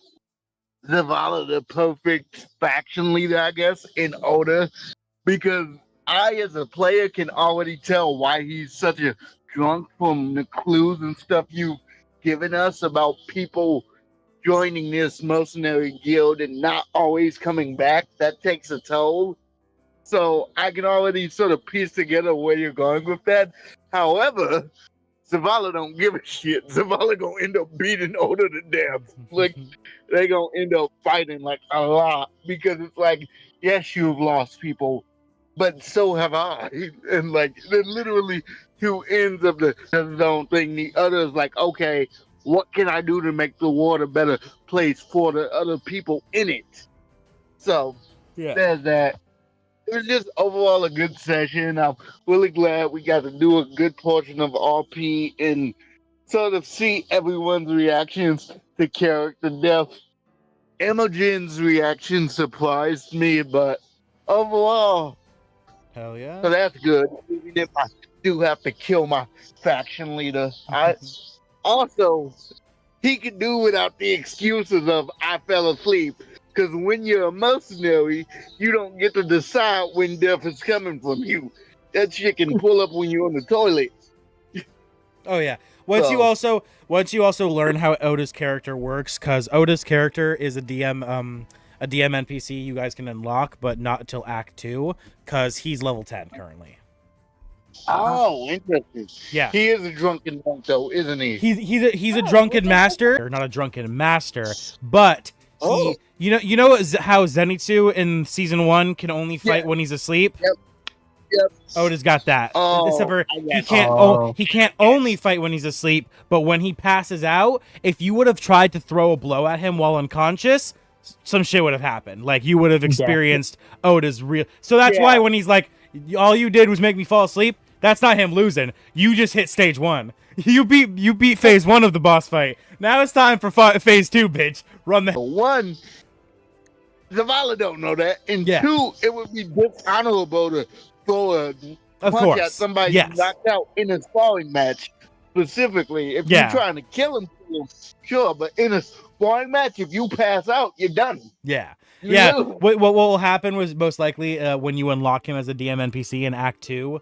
Zavala the perfect faction leader, I guess, in Oda, because I, as a player, can already tell why he's such a drunk from the clues and stuff you've given us about people joining this mercenary guild and not always coming back. That takes a toll. So I can already sort of piece together where you're going with that. However, Zavala don't give a shit. Zavala gonna end up beating Oda to death. Like, they gonna end up fighting like a lot because it's like, yes, you've lost people, but so have I. And like, they're literally two ends of the zone thing. The other is like, okay, what can I do to make the world a better place for the other people in it? So Yeah. there's that. It was just overall a good session. I'm really glad we got to do a good portion of RP and sort of see everyone's reactions to character death. Imogen's reaction surprised me, but overall, Hell yeah. so that's good. Even if I do have to kill my faction leader, also, he could do without the excuses of I fell asleep. Because when you're a mercenary, you don't get to decide when death is coming from you. That shit can pull up when you're on the toilet. Oh yeah. Once you also learn how Oda's character works, because Oda's character is a DM NPC you guys can unlock, but not until Act 2, because he's level 10 currently. Oh, interesting. Yeah. He is a drunken monk, though, isn't he? He's a drunken master, or not a drunken master, but Oh. you know how Zenitsu in season 1 can only fight Yeah. when he's asleep. Yep. Oda's got that. Oh, Except for I he got can't he can't only fight when he's asleep, but when he passes out, if you would have tried to throw a blow at him while unconscious, some shit would have happened. Like you would have experienced Oda's real. So that's why when he's like, all you did was make me fall asleep. That's not him losing. You just hit stage 1. You beat phase 1 of the boss fight. Now it's time for phase 2, bitch. Run the One, Zavala don't know that, and Yeah. two, it would be dishonorable to throw a Of punch course. at somebody Yes. knocked out in a sparring match. Specifically, if Yeah. you're trying to kill him, sure, but in a sparring match, if you pass out, you're done. Yeah. Yeah, what will happen was most likely when you unlock him as a DM NPC in Act 2,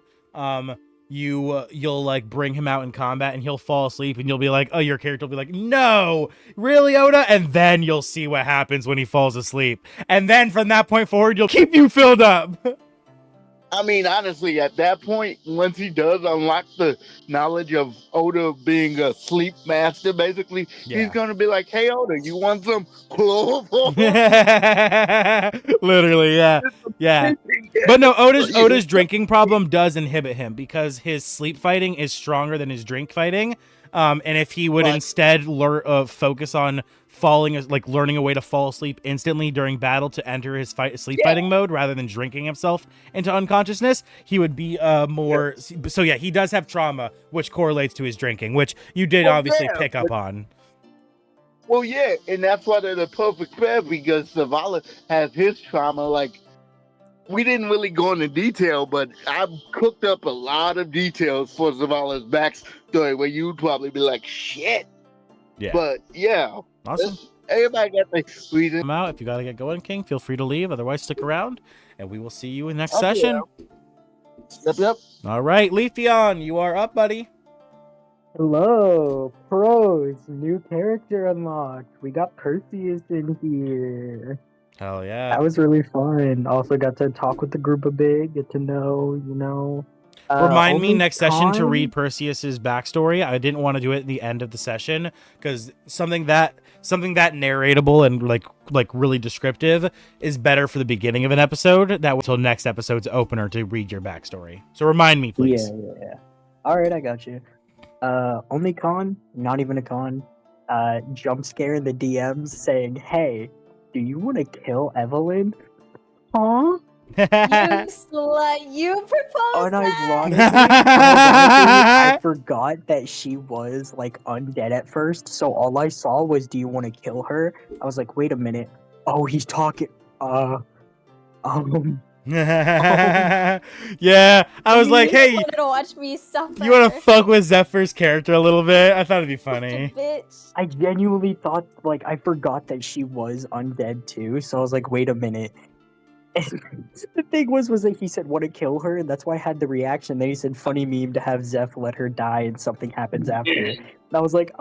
you'll like bring him out in combat and he'll fall asleep and you'll be like, oh, your character will be like, no, really, Oda? And then you'll see what happens when he falls asleep. And then from that point forward, you'll keep you filled up. I mean, honestly, at that point, once he does unlock the knowledge of Oda being a sleep master, basically, Yeah. he's gonna be like, "Hey, Oda, you want some chloroform?" Literally, yeah. Yeah. But no, Oda's drinking problem does inhibit him because his sleep fighting is stronger than his drink fighting. And if he would instead focus on learning a way to fall asleep instantly during battle to enter his sleep fighting mode rather than drinking himself into unconsciousness, he would be more. So yeah, he does have trauma, which correlates to his drinking, which you did obviously pick up on. Well, yeah, and that's why they're the perfect pair because Zavala has his trauma. Like, we didn't really go into detail, but I've cooked up a lot of details for Zavala's backstory where you'd probably be like, shit. Yeah. But yeah. Awesome. Everybody got their reason. Come out. If you got to get going, King, feel free to leave. Otherwise, stick around, and we will see you in the next session. Yep. All right, Leafeon, you are up, buddy. Hello, pros. New character unlocked. We got Perseus in here. Hell yeah. That was really fun. Also got to talk with the group a bit, get to know, Remind me only next session to con- read Perseus's backstory. I didn't want to do it at the end of the session because something that narratable and like really descriptive is better for the beginning of an episode. That until next episode's opener to read your backstory. So remind me, please. Yeah. All right, I got you. Only con, not even a con. Jump scare in the DMs saying, "Hey, do you want to kill Evelyn?" Huh? You slut! You proposed Unironically, that. I forgot that she was like undead at first, so all I saw was, "Do you want to kill her?" I was like, "Wait a minute. Oh, he's talking. Yeah, I was like, hey, wanted to watch me suffer. you want to fuck with Zephyr's character a little bit? I thought it'd be funny." Bitch. I genuinely thought, like, I forgot that she was undead too, so I was like, wait a minute. And the thing was that he said, "Want to kill her?" And that's why I had the reaction. Then he said, "Funny meme to have Zeph let her die and something happens after." And I was like,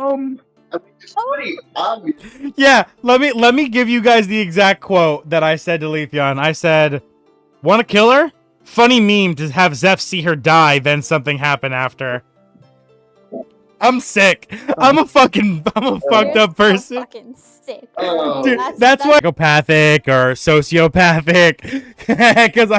It's pretty obvious. Yeah, let me give you guys the exact quote that I said to Leafeon. I said, "Want to kill her? Funny meme to have Zeph see her die, then something happen after." I'm sick. I'm a fucked up person. So fucking sick. Dude, that's why psychopathic or sociopathic. Because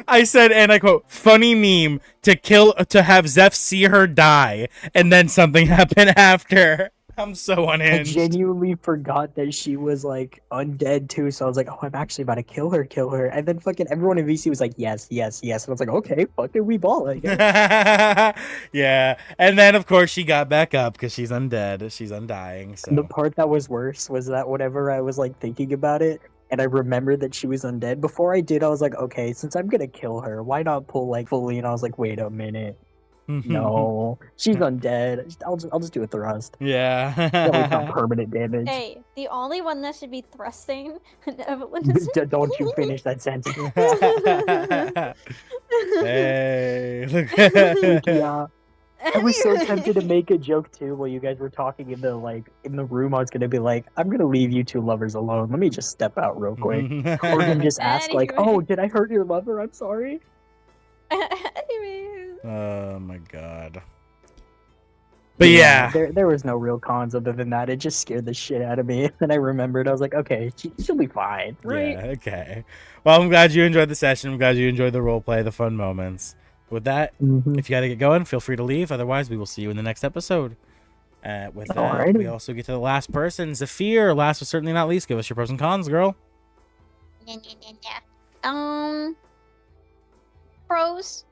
I said, and I quote, "Funny meme to have Zeph see her die, and then something happen after." I'm so I unhinged. genuinely forgot that she was like undead too, so I was like, "Oh, I'm actually about to kill her." And then fucking everyone in VC was like, yes. And I was like, "Okay, fucking we ball, I guess." Yeah, and then of course she got back up because she's undead. She's undying. So The part that was worse was that whenever I was like thinking about it, and I remembered that she was undead, before I did, I was like, okay, since I'm gonna kill her, why not pull like fully? And I was like, wait a minute. No, she's undead. I'll just do a thrust. Yeah. That was permanent damage. Hey, the only one that should be thrusting. Evelyn is. Don't you finish that sentence? Hey, look. Yeah, I was so tempted to make a joke too while you guys were talking in the room. I was gonna be like, "I'm gonna leave you two lovers alone. Let me just step out real quick," or then just ask like, Anyway. "Oh, did I hurt your lover? I'm sorry." Anyways. Oh my god. But yeah. there was no real cons other than that. It just scared the shit out of me. And then I remembered, I was like, okay, she'll be fine, right? Yeah, okay. Well, I'm glad you enjoyed the session. I'm glad you enjoyed the role play, the fun moments. With that, if you gotta get going, feel free to leave. Otherwise, we will see you in the next episode. With that, Alrighty. we also get to the last person, Zafir. Last but certainly not least, give us your pros and cons, girl. Pros.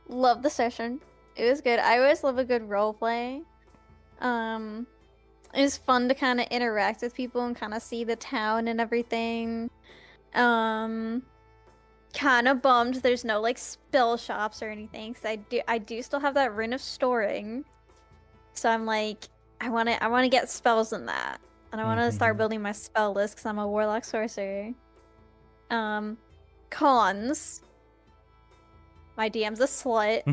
Love the session. It was good. I always love a good role play. It was fun to kind of interact with people and kind of see the town and everything. Kind of bummed there's no like spell shops or anything, because I do still have that Rune of Storing. So I'm like, I want to get spells in that, and I want to start building my spell list because I'm a warlock sorcerer. Cons. My DM's a slut.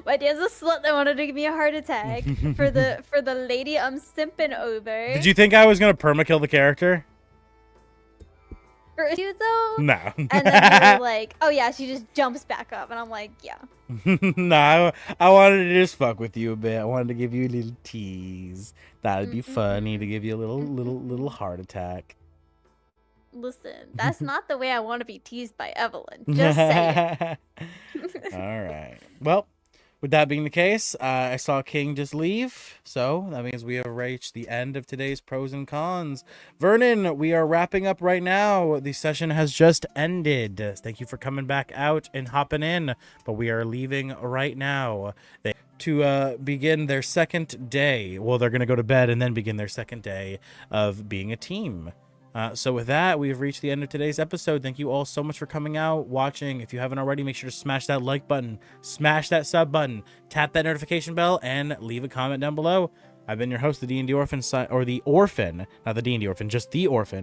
My DM's a slut that wanted to give me a heart attack for the lady I'm simping over. Did you think I was gonna permakill the character? For you though? No. And then you were like, oh yeah, she just jumps back up, and I'm like, yeah. No, I wanted to just fuck with you a bit. I wanted to give you a little tease. That'd be funny to give you a little heart attack. Listen, that's not the way I want to be teased by Evelyn. Just saying. All right. Well, with that being the case, I saw King just leave, so that means we have reached the end of today's pros and cons. Vernon, we are wrapping up right now. The session has just ended. Thank you for coming back out and hopping in, but we are leaving right now. To begin their second day. Well, they're going to go to bed and then begin their second day of being a team. So with that, we've reached the end of today's episode. Thank you all so much for coming out, watching. If you haven't already, make sure to smash that like button, smash that sub button, tap that notification bell, and leave a comment down below. I've been your host, the D&D Orphan, or the Orphan, not the D&D Orphan, just the Orphan.